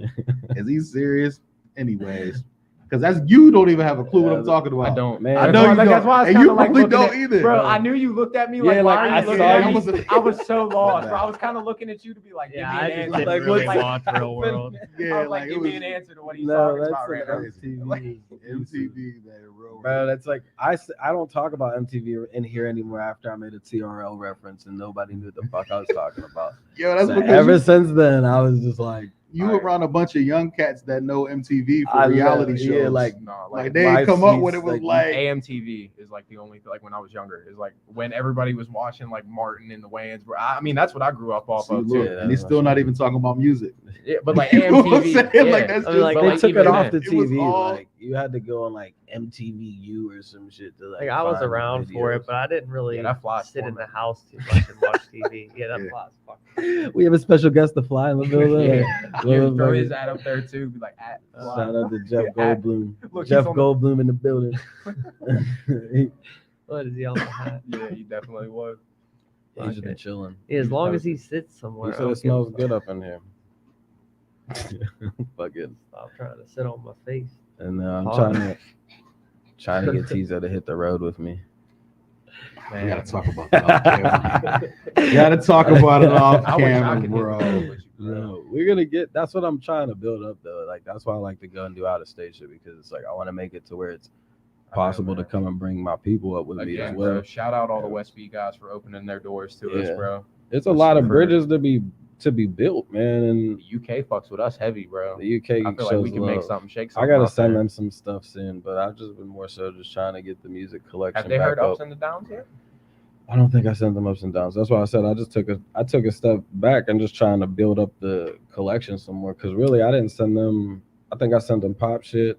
Is he serious? Anyways, because that's you don't even have a clue what I'm talking about. I don't. Man, I know you That's don't. why I was And kinda you like probably looking don't at- either. Bro, I knew you looked at me like, Yeah, why like, are I you looking saw at you. me? I was so lost, bro. bad. I was kind of looking at you to be like, give Yeah, me I an just answer. didn't Like, really what's watch Real World. Yeah, I was like, it give was me an answer to what he's No, talking that's about right now. MTV. MTV, man. Real Bro, World. that's like I don't talk about MTV in here anymore after I made a TRL reference and nobody knew the fuck I was talking about. Yo, that's So because ever since then, I was just like, you all right. around a bunch of young cats that know MTV for I reality love- shows. yeah, like No, like they live come up feeds, when it was like, like AMTV is like the only like when I was younger is like when everybody was watching like Martin and the Wayans. I mean that's what I grew up off see, of look, too. and he's still not even talking about music. Yeah, but like You know what I'm AMTV, saying? yeah. Like, that's I mean, like, But, they like, took even it off then, the it was TV. all- Like you had to go on like MTVU or some shit to Like I was find the around for it, videos. but I didn't really Yeah, that flies sit in format. the house too much and watch TV. Yeah, that Yeah. flies. Fuck. We have a special guest to fly in the building. Yeah, throw his ad up there too. Be like, at Shout out to Jeff Goldblum. Look, he's Jeff on the- Goldblum in the building. What is he on the hat? Yeah, he definitely was. He's just been chilling. Yeah, as long as he sits somewhere. He I said don't it give a smells fuck. good up in here. Fuck it. Stop trying to sit on my face. And I'm Pause. trying to get Tizo to hit the road with me. We gotta talk about that off camera. We gotta talk about it off I wish I camera, could hit the road bro. with you, bro. No, we're gonna get. That's what I'm trying to build up though. Like that's why I like to go and do out of state shit because it's like I want to make it to where it's possible to come and bring my people up with me Again, as well. bro, shout out all the West Beat guys for opening their doors to us, Yeah. bro. It's a lot of For- bridges to be built, man. And The UK fucks with us heavy, bro. the UK I feel like shows we can make love. something shake. I Something gotta out send there. them some stuff soon, but I've just been more so just trying to get the music collection. Have they back heard up. ups and the downs yet? I don't think I sent them ups and downs. That's why I said I took a step back and just trying to build up the collection some more. Because really, I didn't send them. I think I sent them pop shit,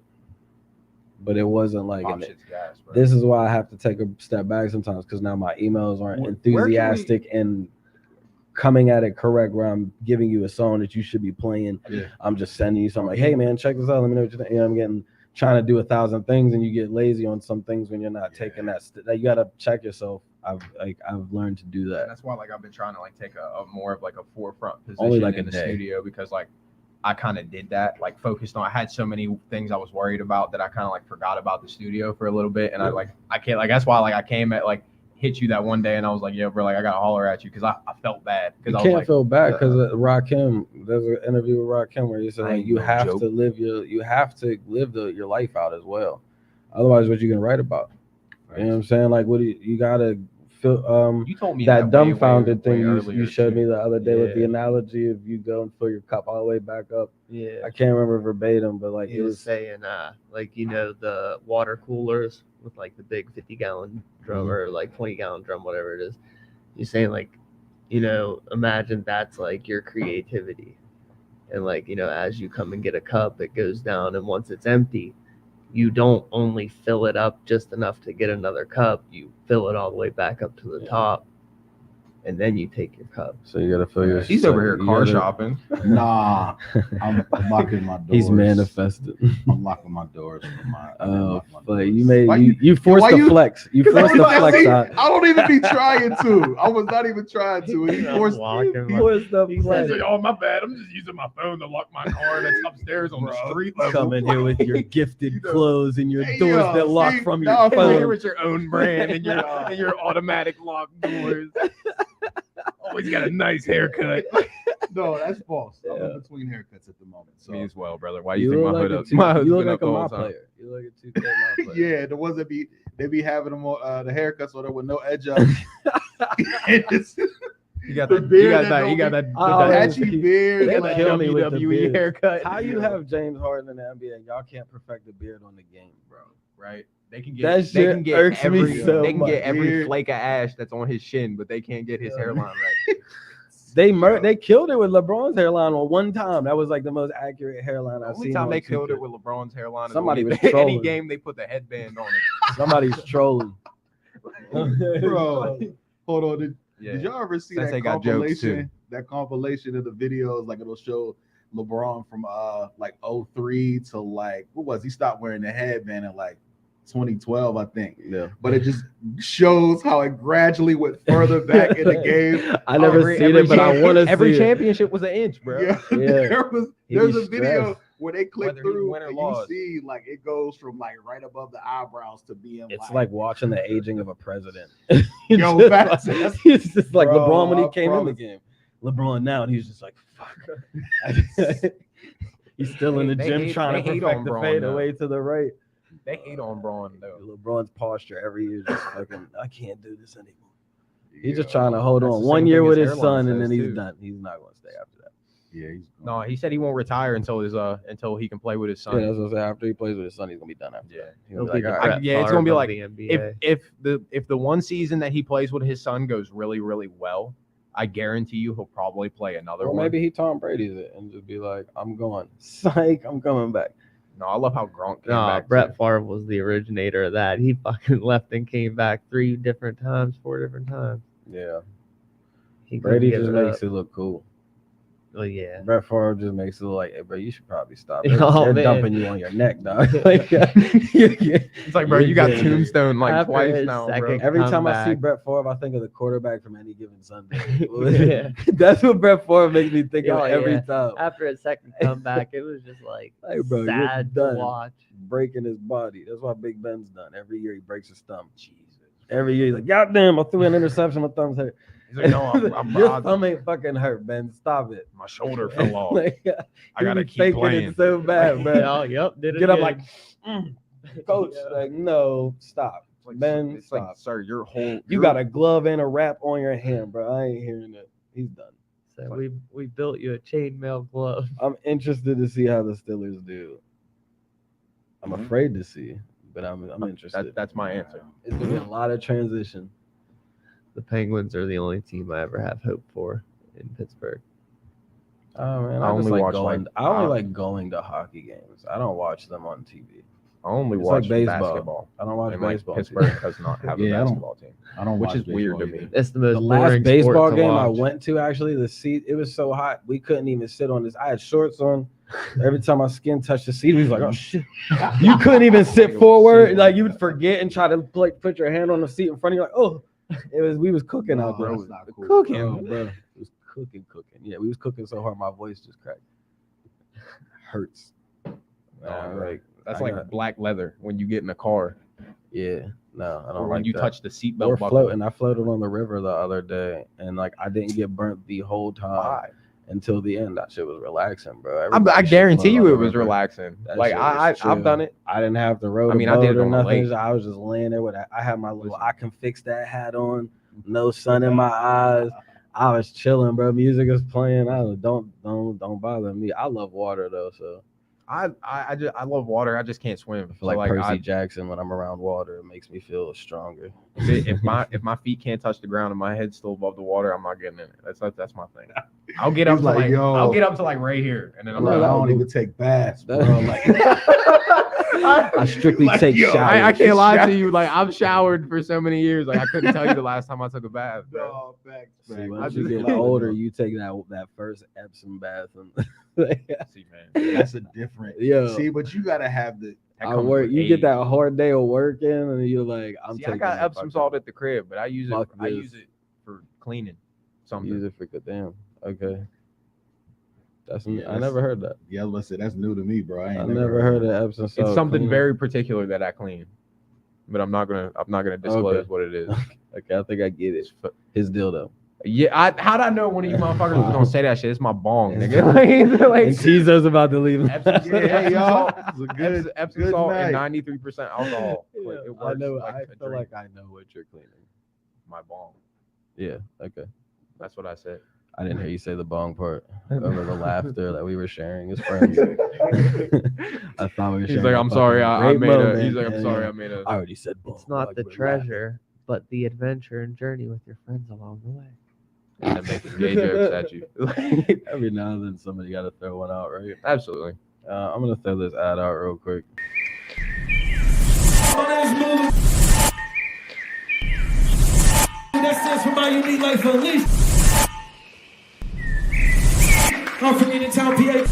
but it wasn't like. Pop shit's gas, bro. This is why I have to take a step back sometimes because now my emails aren't Where can we- enthusiastic and coming at it correct. Where I'm giving you a song that you should be playing. Yeah. I'm just sending you something like, hey man, check this out. Let me know what you think. You know, I'm getting trying to do 1,000 things and you get lazy on some things when you're not taking that. You gotta check yourself. I've learned to do And that. that's why like I've been trying to like take a more of like a forefront position Only like in a the day. studio because like I kind of did that, like focused on. I had so many things I was worried about that I kind of like forgot about the studio for a little bit, and I can't like that's why like I came at like hit you that one day and I was like, yo, bro, like I gotta holler at you because I felt bad You because I was can't like, feel bad because Rakim. There's an interview with Rakim where he said I like ain't you no have joke. to live your life out as well. Otherwise, what you gonna write about? You know what I'm saying? Like, what do you gotta feel? you told me That way, dumbfounded way thing you earlier, showed too. me the other day with the Yeah. analogy of you go and fill your cup all the way back up. Yeah. I can't remember verbatim, but like He it was was saying, like, you know, the water coolers with like the big 50-gallon drum Mhm. or like 20-gallon drum, whatever it is. He's saying, like, you know, imagine that's like your creativity. And like, you know, as you come and get a cup, it goes down. And once it's empty, you don't only fill it up just enough to get another cup, you fill it all the way back up to the top. And then you take your cup. so you gotta fill your. He's so over here you car gotta- shopping. Nah, I'm locking my doors. He's manifested. I'm locking my doors for my. Oh, my but doors. you made Why you forced why the you- flex. You 'Cause I forced was the like, flex see, out. I don't even be trying to. I was not even trying to. And he I'm forced. walking You my- forced the He flex. said, oh my bad, I'm just using my phone to lock my car that's upstairs on the Bro. street Come in here with your gifted You know, clothes and your hey, doors yo, that lock see, from nah, your for Come real. here phone. with your own brand and your automatic lock doors. Always got a nice haircut. No, that's false. I'm Yeah. in between haircuts at the moment. So Me as well, brother. Why You you think look my like hood a up? two- My hood's you look been like up a the my whole time. player. You look like a 2K my player. yeah, the ones that they be having them the haircuts on there with no edge up. It's You got The that. You beard got that that. don't You got be- that. Oh, that that's- patchy beard. They like, kill me with the WWE beard. haircut. How you have James Harden in the NBA? Y'all can't perfect the beard on the game, bro. Right? They can get. That They shit can get irks me every. so They can get much. every Beard. flake of ash that's on his shin, but they can't get his Yeah. hairline right. They killed it with LeBron's hairline on one time. That was like the most accurate hairline The I've only seen. time on they killed 2K. it with LeBron's hairline. is Somebody when was any trolling. game they put the headband on it. Somebody's trolling. Bro, hold on. Did Yeah. y'all ever see Sensei that got jokes, compilation? That compilation of the videos, like it'll show LeBron from like 03 to like what was he stopped wearing the headband in like 2012, I think. Yeah. But it just shows how it gradually went further back in the game. I never seen it, but I want to see every it. championship was an inch, bro. Yeah. Yeah. There's He a video stressed. where they click Whether he through win or and lost. you see like it goes from like right above the eyebrows to being It's like watching the aging of a president. Yo, Just facts. like- he's just like Bro, LeBron when he I came in the promise. game. LeBron now, and he's just like, fuck. He's still in the They gym hate- trying they to hate perfect on the Braun, fade though. away to the right. They hate on Braun though. LeBron's posture every year is just fucking, I can't do this anymore. He's just Yeah. trying to hold That's on the 1 same year thing with his his airline son, and then says, he's too. done. He's not going to stay after that. Yeah, he's No, he said he won't retire until he can play with his son. Yeah, that's what I say. After he plays with his son, he's going to be done after Yeah. that. He'll He'll be be like, the all right. Brett Yeah, it's gonna be Favre of like, the NBA. If the one season that he plays with his son goes really, really well, I guarantee you he'll probably play another Or one. maybe he Tom Brady's it and just be like, I'm going. Psych, I'm coming back. No, I love how Gronk came No, back. Brett too. Favre was the originator of that. He fucking left and came back 4 different times. Yeah. He couldn't Brady give just it makes up. it look cool. Well, yeah. Brett Favre just makes it look like, hey, bro, you should probably stop. Oh, They're man. dumping you on your neck, dog. Like, it's It's like, bro, you got Yeah. tombstone like After twice his now, bro. second- Every time I see comeback. Brett Favre, I think of the quarterback from any given Sunday. Yeah. That's what Brett Favre makes me think Oh, of every yeah. time. After his second comeback, it was just like Hey, bro, you're sad to done. watch. Breaking his body. That's why Big Ben's done. Every year he breaks his thumb. Jesus. Every year he's like, God damn, I threw an interception. My thumb's hurt. He's like, no, I'm Your bothered. thumb ain't fucking hurt, Ben. Stop it. My shoulder fell off. Like, I gotta he be keep faking playing. it so bad, bro. Oh, yep. Did it Get up again. like, coach, like, no, stop. It's like, Ben, it's stop. like, sir, your whole You got a glove and a wrap on your hand, bro. I ain't hearing it. He's done. So we built you a chainmail glove. I'm interested to see how the Steelers do. I'm afraid to see, but I'm interested. That's my answer. It's gonna be a lot of transition. The Penguins are the only team I ever have hope for in Pittsburgh. Oh man, I I, just only like watch, going. like, I only like going to hockey games. I don't watch them on TV. I only It's watch like baseball. basketball. I don't watch And like baseball. Pittsburgh does not have Yeah, I a don't- basketball team. I don't Which watch is weird to baseball me. either. It's the most The last boring baseball sport to game I watch. went to, actually, the seat, it was so hot we couldn't even sit on this. I had shorts on. Every time my skin touched the seat, he was like, "Oh shit!" You couldn't even sit forward. Like you would forget and try to like put your hand on the seat in front of you. Like, oh, it was we was cooking out there. That's not cool. Cooking, bro. It was cooking. Yeah, we was cooking so hard my voice just cracked. Hurts. Like That's I like got- black leather when you get in a car yeah. No, I or don't when like you that. touch the seatbelt Or buckle. floating. I floated on the river the other day, and like I didn't get burnt the whole time Why? until the end. That shit was relaxing, bro. I Everybody should guarantee float you on it the was river. relaxing. That Like shit was I've chill. done it. I didn't have to row. I mean, I did it or on a nothing. lake. I was just laying there with. I had my little. Listen. I can fix that hat on. No sun in my eyes. I was chilling, bro. Music is playing. Don't bother me. I love water though, so I love water. I just can't swim. I feel like, So, Percy Jackson when I'm around water. It makes me feel stronger. if my feet can't touch the ground and my head's still above the water, I'm not getting in it. That's my thing. I'll get up He's to like, like yo. I'll get up to like right here, and then I'm No, I like, don't even take baths, bro. Like, I strictly Like, take yo, showers. I can't lie to you. Like I've showered for so many years. Like I couldn't tell you the last time I took a bath. Bro. no, facts, See, facts. once I you just- get older, you take that first Epsom bath and See, man, That's a different. Yeah. See, but you gotta have the. that I comes work. with You age. get that hard day of working, and you're like, I'm See, taking. I got the Epsom fucking- salt at the crib, but I use it. Fuck I this. use it for cleaning something. Use it for good. Damn. Okay. That's. Yeah, I that's- never heard that. Yeah, listen, that's new to me, bro. I I ain't never heard of Epsom salt. It's something cleaning. very particular that I clean, but I'm not gonna disclose Okay. what it is. Okay, I think I get it. His dildo. Yeah, how'd I know one of you motherfuckers was gonna say that shit? It's my bong, It's- nigga. like, And Tizo's about to leave. Epsom, Yeah, Epsom y'all. salt, It's a good, Epsom good salt and night. 93% alcohol. Like, Yeah, it I works know. like I a feel drink. like I know what you're cleaning. My bong. Yeah. Okay. That's what I said. I didn't hear you say the bong part over the laughter that we were sharing as friends. I thought we were He's sharing. like, a I'm sorry, fucking I great made a. moment, He's like, I'm and sorry, I made a. I already said bong. It's not like the we're treasure, but the adventure and journey with your friends along the way. And then making gay jokes at you. laughing. Every now and then somebody got to throw one out, right? Absolutely. I'm gonna throw this ad out real quick. That stands for my unique life unleashed. I'm from Uniontown, PA.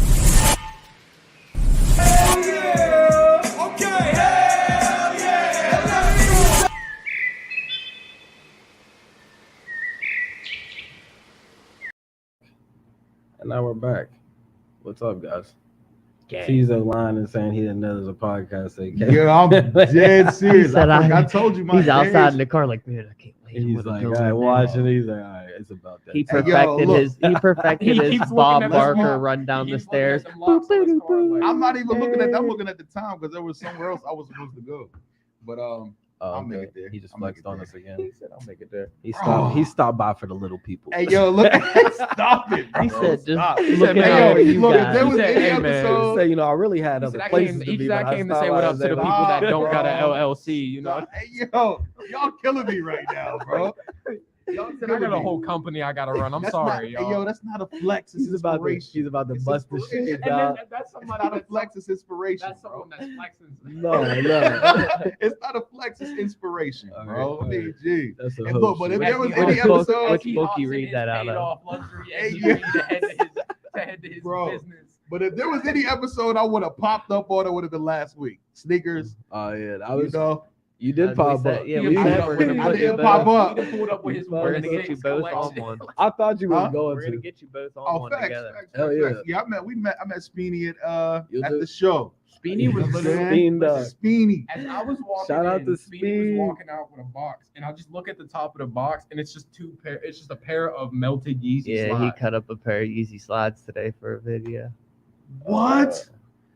Hell yeah! Okay, hell yeah! And now we're back. What's up, guys? Tizo lying and saying he didn't know there's a podcast. So Yeah, I'm dead serious. I told you my He's outside days- in the car like, man, I can't wait. He's I'm gonna like, go all in right, there." watching. He's like, all right, it's about that. He Hey, perfected yo, look. his He his keeps looking Bob at the Barker small- run down he the keeps looking stairs. at them locks on his car, like, I'm not even looking at that. I'm looking at the time because there was somewhere else I was supposed to go. But I'll make it there. He just I'll make flexed it on there. us again. He said, "I'll make it there." He stopped. He stopped by for the little people. Hey yo, look! Stop it. He bro. said, "Just Stop. looking Hey, out yo, for you look, if guys." there was He said, any "Hey, man." episode, So, you know, I really had He other said, I places came, to he be. said, but I came to stopped say by what up and to the say, people that "Nah, don't got a bro." LLC, you know? Hey yo, y'all killing me right now, bro. Y'all I got a whole company I got to run. I'm That's sorry, not, y'all. Hey, yo, that's not a flex. It's He's about to. inspiration. He's about to It's bust the inspiration. shades and out. then that's It's somebody not a that's flex. It's inspiration, That's bro. someone that's flexing. No, It's not a flex. It's inspiration, All bro. right, all right. Gee. That's a And whole look, but if shit. there was Which any book- episode, which book you read that out of? Off luxury Hey, SUV yeah. to head to his Bro. business. but if there was any episode I would have popped up on, it would have been last week. Sneakers, Oh yeah, that you was. know. You did As we pop said, up. yeah, He we pulled said up we're with gonna his- put I you didn't both. pop up. He pulled up with his We're gonna Six get you both on collection. one. I thought you were Huh? going We're gonna to. get you both on Oh, one facts, together. facts, Hell facts, yeah. facts. Yeah, I met Speeny You'll at do- the show. Speedy was You know what I'm literally saying? listen, Speeny. as I was walking Shout out in, to Speedy was Speed. walking out with a box, and I just look at the top of the box, and it's just it's just a pair of melted Yeezy Yeah, he slides. cut up a pair of Yeezy slides today for a video. What?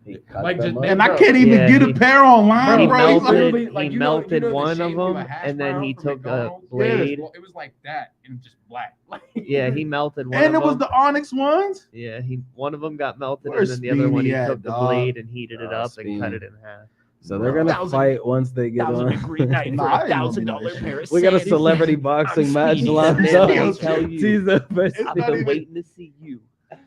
He cut Like, them just- up. And I bro. can't even Yeah, get he- a pair online, he bro. He's He's like, literally, melted, like, he you know melted the one shape of to a them, hash and then brown he from took a McDonald's? blade. It was like that and just black. Yeah, he melted one and of it was them. the Onyx ones. Yeah, one of them got melted, Where's and then the other one he Speedy at, took the dog? blade and heated it Oh, up and cut Speedy. it in half. So they're gonna Thousand- fight once they get That was a on. great night Nah, for I ain't gonna do that $1,000 pair of We got a Sandys. celebrity boxing match Speedy. lined Man, up. let me tell you, Tizo versus- It's I've not been even- waiting to see you.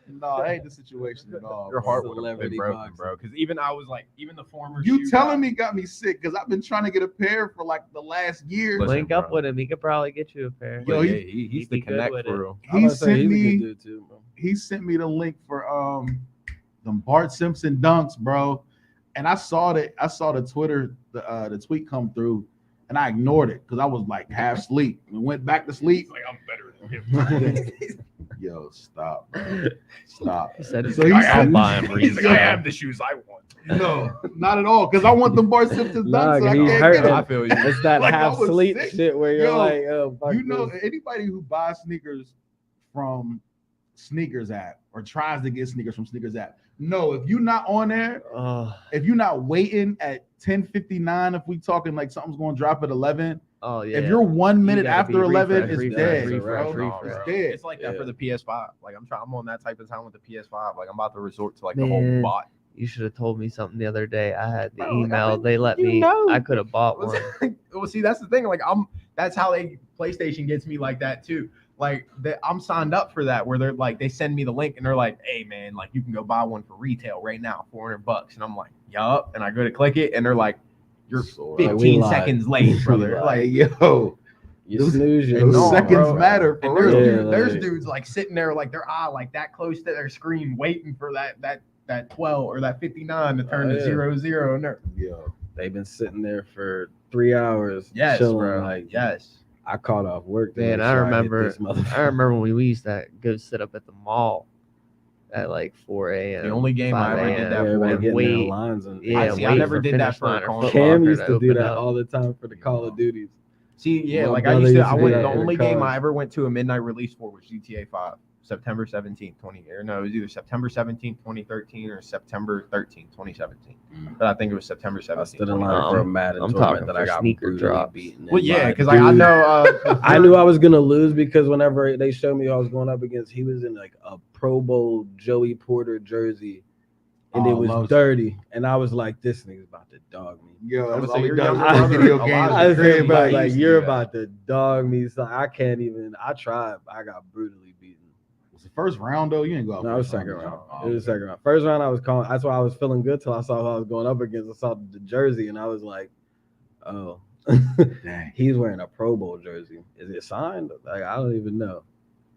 No, that ain't the situation at all. Your bro. heart would have Celebrity been broken, boxing. bro. Because even I was like, even the former. You shoe telling guy- me got me sick because I've been trying to get a pair for like the last year. Listen, Link up bro. with him. He could probably get you a pair. Yo, But he- yeah, he's he'd the be good connect with for it. real. I'm He about to say, sent he's a me good dude too, bro. he sent me the link for them Bart Simpson dunks, bro. And I saw the Twitter the tweet come through, and I ignored it because I was like half asleep and went back to sleep. Like I'm better than him. Yo, stop, bro. Stop. He said, So he "I'll said- buy him." He's like, I resale." have the shoes I want. No, not at all. Because I want them Bart Simpson Nah, dunks. So I he's can't hurting. get I them. feel you. It's that Like, I half was sleep sick. shit where you're Yo, like, oh, fuck You know, this. anybody who buys sneakers from Sneakers app or tries to get sneakers from Sneakers app. No, if you're not on there, if you're not waiting at 10:59, if we talking like something's going to drop at 11, Oh yeah. if you're 1 minute gotta be after 11, refresh, it's refresh, dead, refresh, bro. refresh. It's dead. It's like that Yeah. for the PS5. Like I'm on that type of time with the PS5. Like I'm about to resort to like the whole Man. bot. You should have told me something the other day. I had the Bro, like, email. I've been- They let you me. know. I could have bought one. Well, see, that's the thing. Like that's how PlayStation gets me like that too. Like I'm signed up for that where they're like they send me the link and they're like, hey man, like you can go buy one for retail right now, $400. And I'm like, yup. And I go to click it and they're like, you're Like, we 15 lied. seconds late, brother. lied. Like yo, You those- snooze, you those No, lose. seconds bro. matter for and there's, real. Yeah, there's like- dudes like sitting there like their eye like that close to their screen waiting for that 12 or that 59 to turn Oh, to yeah. 0-0 and they're Yo, They've been sitting there for 3 hours. yes, chilling, bro. Like, Yes. I called off work. to Man, make I sure get remember. this motherfucker. I remember when we used to go sit up at the mall at like 4 a.m. The only game I 5 ever did a.m. that Everybody for. getting wait. their lines and Yeah, I see, I wait never for did that finish for a line or Call of Foot Cam Locker used to do open that up. all the time for the Call of Duties. See, yeah, My like I brother used to. used to I do went. that The for only game college. I ever went to a midnight release for was GTA 5, September 17th, it was either September 17th, 2013, or September 13th, 2017. But I think it was September 17th. I stood in line for a Madden I'm tournament talking that I for got sneaker brutally drops. beaten. Well, in yeah, by because like I dude. know. I knew I was gonna lose because whenever they showed me who I was going up against, he was in like a Pro Bowl Joey Porter jersey, and Oh, it was loves- dirty. And I was like, "This nigga's about to dog me." yo, I would that's say all he your does. younger is brother, video a lot games. of I was saying, Crazy. bro, I like used to you're do that. about to dog me. So I can't even. I tried. I got brutally beaten. Was the first round though? You ain't go out. No, it was first second did you? round. Oh, It was okay. second round. First round, I was calling. That's why I was feeling good till I saw who I was going up against. I saw the jersey, and I was like, "Oh, Dang. he's wearing a Pro Bowl jersey. Is it signed? Like I don't even know."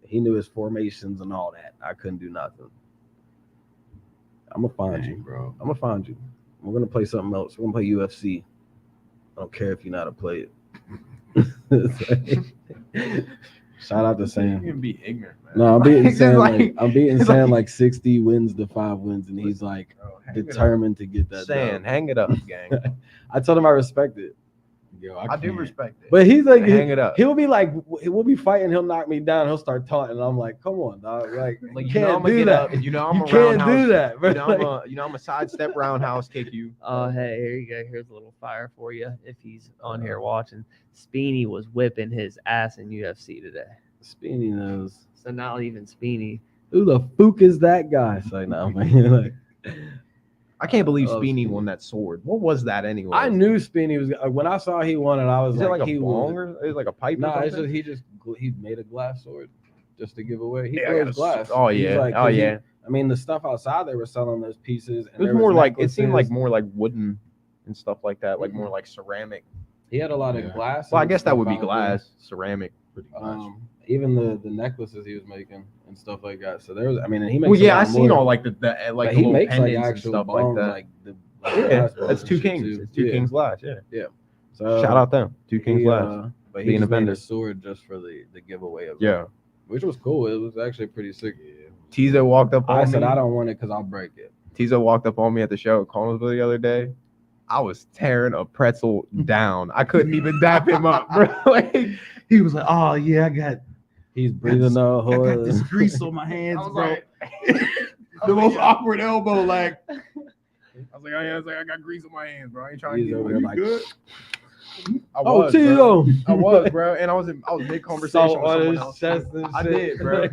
He knew his formations and all that. I couldn't do nothing. I'm gonna find Dang, you. bro. I'm gonna find you. We're gonna play something else. We're gonna play UFC. I don't care if you know how to play it. Shout out to You Sam. can be ignorant, man. No, I'm beating It's Sam just like I'm beating it's Sam like 60 wins to 5 wins, and he's like Bro, hang it up. determined to get that Saying, done. hang it up, gang. I told him I respect it. Yo, I do can't. respect it. But he's like, Hang it up. He'll be like, we'll be fighting. He'll knock me down. He'll start taunting. And I'm like, come on, dog. Like Like, you you know, can't I'm gonna do get that. up. You know, I'm You a can't roundhouse. do that, bro. You know, I'm a sidestep roundhouse kick you. Oh, hey, here you go. Here's a little fire for you if he's on here watching. Speeny was whipping his ass in UFC today. Speedy knows. So now even Speeny. Who the fuck is that guy? It's like, no, man. Like, I can't believe Oh, Speeny Speedy. won that sword. What was that anyway? I knew Speedy was. When I saw he won it, I was Is it like a he bong was. or is it like a pipe? No, or it's something? just he made a glass sword just to give away. He Yeah, I blows got a glass. Oh He's yeah. like, Oh 'cause he- yeah. I mean, the stuff outside they were selling those pieces. And It was there more like it seemed like necklaces. more like wooden and stuff like that, like more like ceramic. He had a lot Yeah. of glass. Well, I and guess that stuff would be out there. glass, ceramic, pretty much. Even the necklaces he was making and stuff like that. So there was, I mean, and he makes. Well, a yeah, lot I seen more. all like the But like the he little makes like pendants and actual stuff bongs, like that. like the Yeah, glass bongs that's and Two shit, Kings. too. It's Two Yeah. Kings Glass. Yeah. So Shout out them. Two Kings he, Glass. but he being a just made vendor. a sword just for the giveaway of it, Yeah. which was cool. It was actually pretty sick. Tizo walked up on I me. said I don't want it because I'll break it. Tizo walked up on me at the show at Connellsville the other day. I was tearing a pretzel down. I couldn't even dap him up, bro. Like, He was like, "Oh yeah, I got He's breathing the I whole. got this grease on my hands, I was bro." like, The most awkward elbow, like, I was like, I got grease on my hands, bro. I ain't trying He's to get over it. there "You like, good?" I oh, was, bro. Tizo. I was, bro, and I was mid conversation Salt with on someone his else. chest and I shit. did, bro.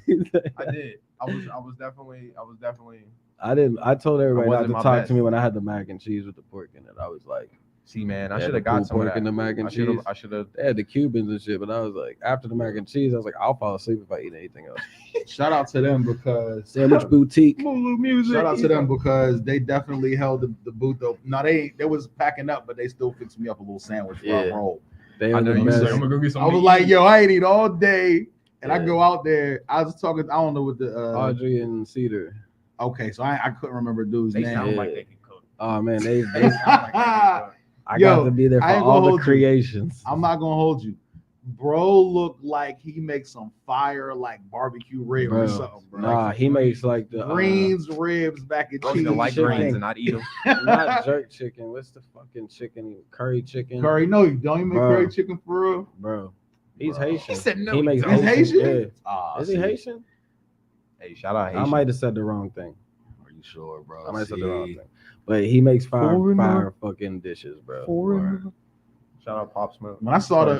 He's like- I did. I was definitely. I didn't. I told everybody not wasn't to my talk best. to me when I had the mac and cheese with the pork in it. I was like, see, man, I Yeah, should the have got pulled some of pork that. and the mac and cheese. I should have. they had the Cubans and shit, but I was like, after the mac and cheese, I was like, I'll fall asleep if I eat anything else. Shout out to them because Sandwich Boutique. shout out to them because they definitely held the booth open. No, they was packing up, but they still fixed me up a little sandwich for Yeah. a roll. They I are know the you best. said, I'm gonna go get some. I was meat. like, "Yo, I ain't eat all day," and I Yeah. go out there. I was talking. I don't know what the. Audrey and Cedar. Okay, so I couldn't remember dude's They name. sound Yeah. like they can cook. Oh man, they They sound like they can cook. I Yo, got to be there for I ain't all gonna the hold you. creations. I'm not gonna hold you. Bro looked like he makes some fire like barbecue ribs or Bro, something, bro. Nah, he makes like the Greens, ribs, back and I was cheese. gonna like chicken. greens and not eat them. not jerk chicken. What's the fucking chicken? Curry chicken. Curry, no, you don't even make Bro. curry chicken for real. Bro. He's Bro. Haitian. He said no. He makes don't. He's Haitian? Yeah. Ah, Is he see. Haitian? Hey, shout out I Haitian. might have said the wrong thing. Are you sure, bro? I might have said the wrong See. thing. But he makes Foreigner. fire fucking dishes, bro. Shout out Pop Smoke. When I saw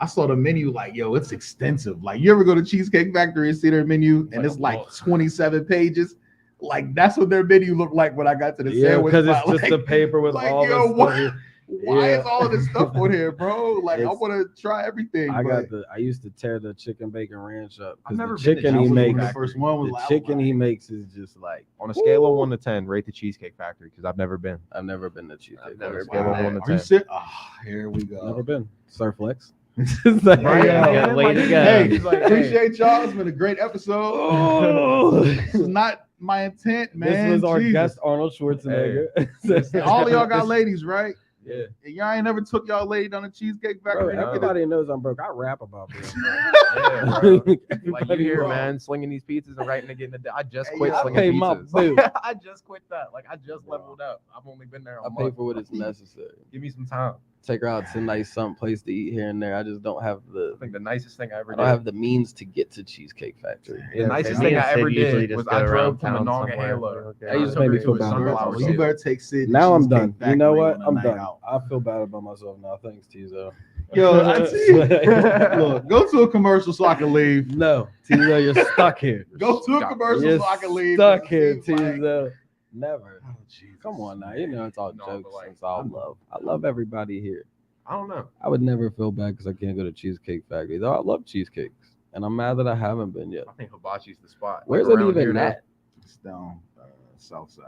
I saw the menu, like, yo, it's extensive. Like, you ever go to Cheesecake Factory and see their menu, and like it's a like book. 27 pages? Like, that's what their menu looked like when I got to the Yeah, sandwich. because it's spot. just the paper with like, all yo, the what? stuff. Why Yeah. is all of this stuff on here, bro? Like, I It's- want to try everything. I but used to tear the chicken bacon ranch up I've because never the been to chicken that he was Cheesecake when makes, the first one was the like, chicken he makes is just like On a scale of 1 to 10, rate the Cheesecake Factory because I've never been. I've never been to Cheesecake. I've never Factory. been Scale of there. 1 to Are you 10. serious? Oh, here we go. Never been. Surflex. It's like, Right? yo, Yeah, way to go. Hey, He's like, hey. appreciate y'all. It's been a great episode. Oh. This is not my intent, man. This was our Jesus. guest Arnold Schwarzenegger. And all of y'all got ladies, right? Yeah. And y'all ain't never took y'all lady down the Cheesecake Bro, Factory. to get it? everybody knows I'm broke. I rap about being Yeah, broke. bro. Like you Everybody here, knows. man, slinging these pizzas and writing and getting a. I just Hey, quit yo, I slinging paid my pizzas. dues. I just quit that. Like I just leveled up. I've only been there a I pay month. for what is necessary. Give me some time. Take her out to nice some place to eat here and there. I just don't have I think the nicest thing I ever I did. don't have the means to get to Cheesecake Factory. The nicest Me thing and I Sid ever usually did just was go I around drove to town Monongahela. somewhere. That used to make me feel bad. Sunflower Well, you City. better take Sid. to Now I'm Cheesecake done. You Factory know what? on a I'm night done. out. I feel bad about myself now. Thanks, Tizo. Yo, I see. Look, go to a commercial so I can leave. No, Tizo, you're stuck here. Go to a Stop. commercial You're so I can leave. stuck It here, seems like- Tizo. Never. Oh, Jesus. Come on now. You know it's all No, but jokes. like, It's all love. I love everybody here. I don't know. I would never feel bad because I can't go to Cheesecake Factory. Though I love cheesecakes, and I'm mad that I haven't been yet. I think Hibachi's the spot. Where's Like, it around even here, at? It's down south side.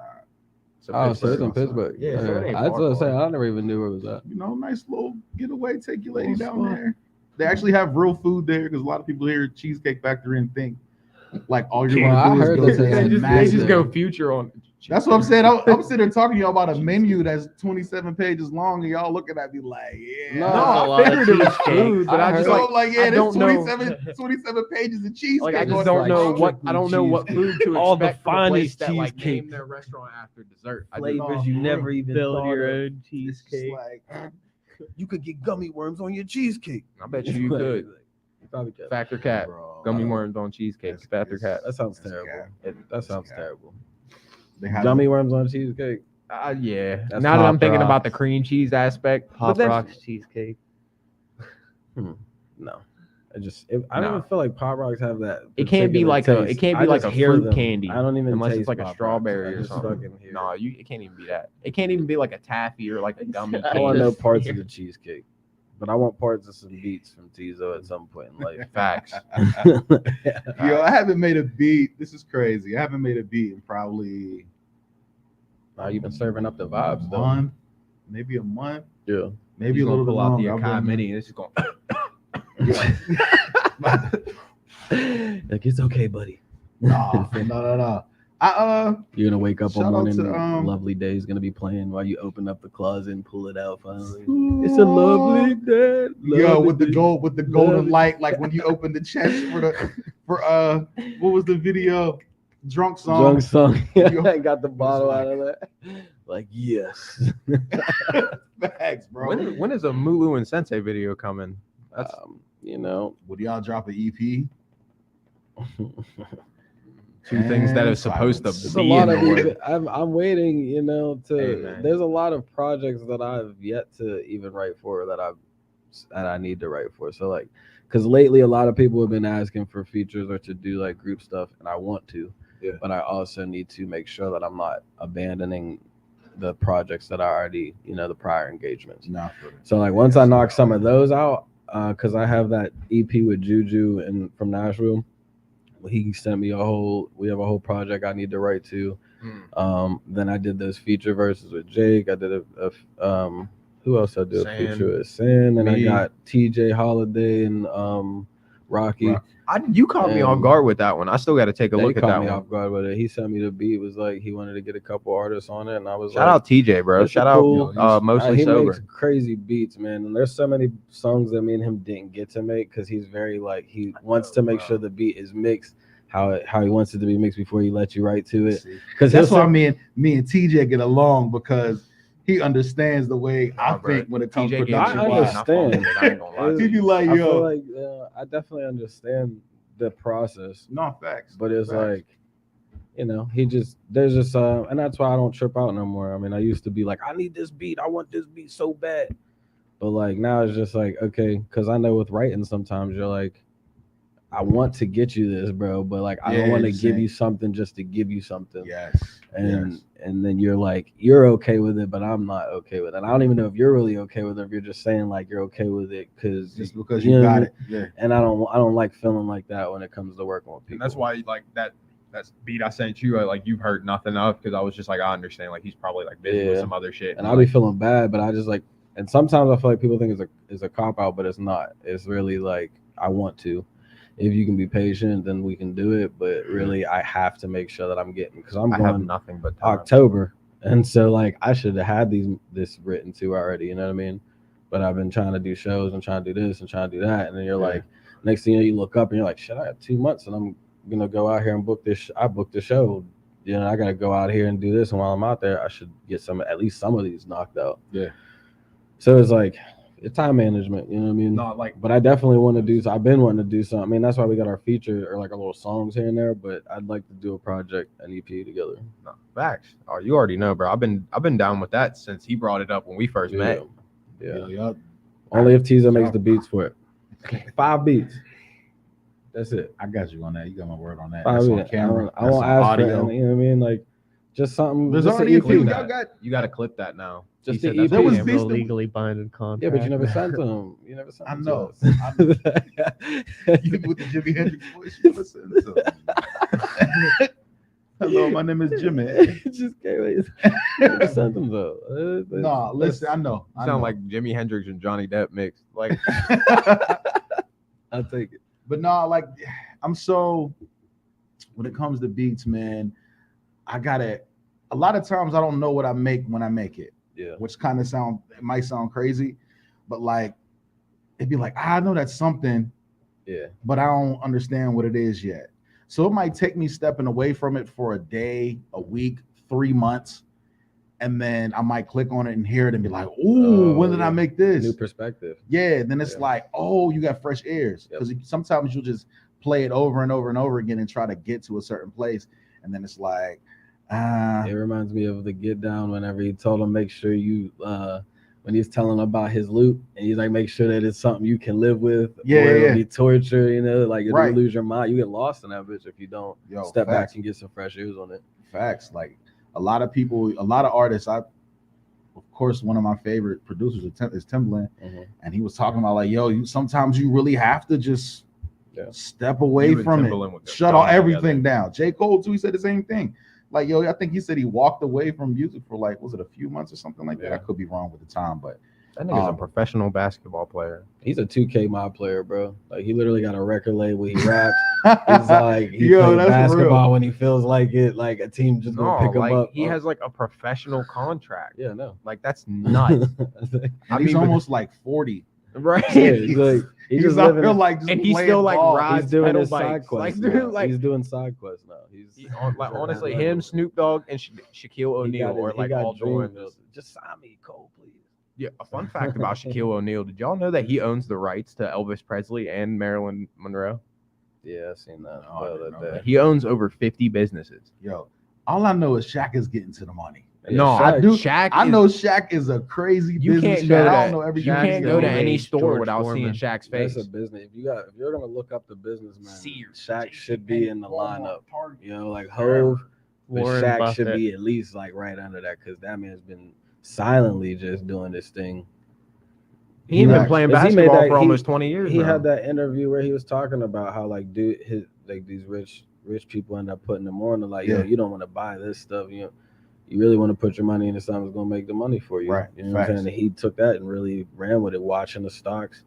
So Oh, so it's in Pittsburgh. Pittsburgh. Yeah, so it ain't I was far, gonna say far. I never even knew where it was at. You know, nice little getaway. Take your lady Little down spot. there. They actually have real food there because a lot of people hear Cheesecake Factory and think Like all you're Well, I gonna do heard is that go they to had They just massive- go future on. That's what I'm saying. I'm sitting there talking to y'all about a menu that's 27 pages long, and y'all looking at me like, yeah. No, No, That's a I lot of figured it was cheesecake. food, but I I just heard- So like I'm like, yeah, I there's don't know. 27 pages of cheesecake. Like I just going don't on. know what strictly I don't know what food to All the expect from a place finest that like cheesecake. name their restaurant after dessert. I just, Flavors you never even build your own It's just cheesecake. like, You could get gummy worms on your cheesecake. I bet you could. Probably could. Factor cat, bro, gummy I don't- worms on cheesecake. That's- Factor it's- cat. That sounds That's terrible. cat. That sounds cat. terrible. they have Gummy worms on cheesecake. Yeah. That's Now that I'm Pop thinking about Rocks. the cream cheese aspect, but Pop then- Rocks cheesecake. No. I don't No. even feel like Pop Rocks have that. It can't be particular like a. taste. It can't I be like just a hear fruit them. candy. I don't even unless taste it's like a Pop Rocks. strawberry I or just something. fucking hear No, it. it can't even be that. It can't even be like a taffy or like a gummy. I want no candy. parts of the cheesecake, but I want parts of some beats from Tizo at some point in life. Facts. Yo, I haven't made a beat. This is crazy. I haven't made a beat in probably Now you've been serving up the a vibes, though. month, maybe a month, Yeah. maybe He's a little gonna bit pull out longer. the I've Akai been- Mini. This is going. Like, it's okay, buddy. No. You're gonna wake up Shout one out morning, to, lovely day is gonna be playing while you open up the closet and pull it out finally. It's a lovely day. Yo, lovely with the day. gold, with the golden Lovely. light, like when you open the chest for what was the video? Drunk song. Drunk song. Yo, I got the bottle like- out of that. Like, yes. Facts, bro. when is a Mulu and Sensei video coming? That's You know, Would y'all drop an EP? two things that are And supposed to silence. There's a be lot in of the even, world. I'm waiting, you know, to Hey, man. there's a lot of projects that I've yet to even write for that I need to write for. So like, because lately a lot of people have been asking for features or to do like group stuff, and I want to, Yeah. but I also need to make sure that I'm not abandoning the projects that I already, you know, the prior engagements. Nah, So like once I knock some of those out, because I have that EP with Juju and from Nashville, he sent me we have a whole project I need to write to. Then I did those feature verses with Jake. I did who else I did a Sin. feature with? Sin, and I Me. got TJ Holiday and Rocky. You caught me off And guard with that one. I still got to take a They look at caught that me one. off guard with it. He sent me the beat. Was like he wanted to get a couple artists on it, and I was Shout like, out TJ, bro. It's a Shout cool- out mostly he sober. makes crazy beats, man. And there's so many songs that me and him didn't get to make because he's very like he wants to make sure the beat is mixed how he wants it to be mixed before he lets you write to it. Because That's why me and TJ get along, because he understands the way I Nah, bro. think when it comes TJ to gave me I the beat, and I fucked with it. I ain't gonna lie to understand. you. TJ like, I feel yo, like I definitely understand the process, no facts. but it's Facts. like, you know, and that's why I don't trip out no more. I mean, I used to be like, I need this beat, I want this beat so bad, but like now it's just like, okay, because I know with writing sometimes you're like, I want to get you this, bro, but like I don't Yeah, want to you're give saying- you something just to give you something. Yes. And then you're like, you're okay with it, but I'm not okay with it. And I don't even know if you're really okay with it, if you're just saying like you're okay with it Just because you you know got what I it. Yeah. and I don't like feeling like that when it comes to working with people. And that's why like that beat I sent you, like you've heard nothing of, because I was just like, I understand, like he's probably like busy with Yeah. some other shit. and I'll be feeling bad, but I just like, and sometimes I feel like people think it's a cop out, but it's not. It's really like I want to. If you can be patient, then we can do it. But really, I have to make sure that I'm getting, because I'm I have going nothing but time. October, and so like I should have had this written to already. You know what I mean? But I've been trying to do shows and trying to do this and trying to do that, and then you're like, next thing you know, you look up and you're like, shit, I got 2 months, and I'm gonna go out here and book this. I booked the show. You know, I gotta go out here and do this, and while I'm out there, I should get at least some of these knocked out. Yeah. So it's like it's time management. You know what I mean? No, like But I definitely want to do. I've been wanting to do something. I mean, that's why we got our feature or like our little songs here and there. But I'd like to do a project, an EP together. no, facts. Oh, you already know, bro. I've been down with that since he brought it up when we first met. Yeah. Yup. Only if Tizo makes the beats for it. 5 beats. That's it. I got you on that. You got my word on that. 5 That's on beats. camera. I won't That's on ask audio. for it. You know what I mean? Like just something. There's just an already a EP. few. That. You got to clip that now. Just He said the that's EP. There was okay. beats No that- legally binding contract. Yeah, but you never sent them. You never sent I them. know. To us. You with the Jimi Hendrix voice, you listen to. Hello, my name is Jimmy. Just can't wait. Never sent them though. No, listen, I know. You sound like Jimi Hendrix and Johnny Depp mixed. Like I'll take it. But no, like I'm so when it comes to beats, man, I gotta. A lot of times I don't know what I make when I make it. Yeah. Which kind of it might sound crazy, but like it'd be like, I know that's something, Yeah. but I don't understand what it is yet. So it might take me stepping away from it for a day, a week, 3 months, and then I might click on it and hear it and be like, "Ooh, when did I make this?" New perspective. Yeah. Then it's like, "Oh, you got fresh ears," because sometimes you'll just play it over and over and over again and try to get to a certain place, and then it's like, It reminds me of the Get Down whenever he told him make sure you when he's telling him about his loot and he's like make sure that it's something you can live with, or it'll be torture, you know, like if you lose your mind, you get lost in that bitch if you don't step back and get some fresh ears on it. Facts. Like a lot of people, a lot of artists, of course, one of my favorite producers is Timbaland, and he was talking about like, yo, sometimes you really have to just step away from it, shut all everything down. J. Cole too, he said the same thing. Like, yo, I think he said he walked away from music for like, was it a few months or something like that? I could be wrong with the time, but that nigga's a professional basketball player. He's a 2K mob player, bro. Like he literally got a record label. He raps. He's like he plays basketball real. When he feels like it. Like a team just gonna pick him up. He has like a professional contract. Yeah, no, like that's nuts. He's almost like 40. Right. Yeah, he's like he's just living like, and he's still like rides he's doing pedal his bikes. Side quests. He's doing side quests now. He's like honestly, him, Snoop Dogg, and Shaquille O'Neal are like all doing this. Just sign me, Cole, please. Yeah, a fun fact about Shaquille O'Neal. Did y'all know that he owns the rights to Elvis Presley and Marilyn Monroe? Yeah, I've seen that. He owns over 50 businesses. Yo, all I know is Shaq is getting to the money. No, I do. I know Shaq is a crazy businessman. I don't know everything. You can't go to any store without seeing Shaq's face. That's a business. If you're gonna look up the businessman, Shaq should be in the lineup. You know, like Hove, but Shaq should be at least like right under that because that man's been silently just doing this thing. He's been playing basketball for almost 20 years. He had that interview where he was talking about how like these rich people end up putting him on to like, yo, you don't want to buy this stuff, you really want to put your money into something that's going to make the money for you. Right. You know what I'm saying? And he took that and really ran with it, watching the stocks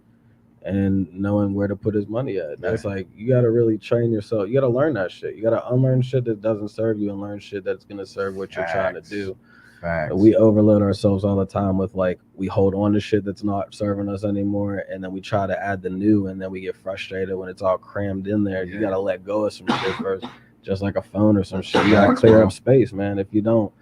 and knowing where to put his money at. That's like, you got to really train yourself. You got to learn that shit. You got to unlearn shit that doesn't serve you and learn shit that's going to serve what you're trying to do. Facts. We overload ourselves all the time with like, we hold on to shit that's not serving us anymore. And then we try to add the new and then we get frustrated when it's all crammed in there. You got to let go of some shit first. Just like a phone or some shit. You gotta clear up space, man. If you don't,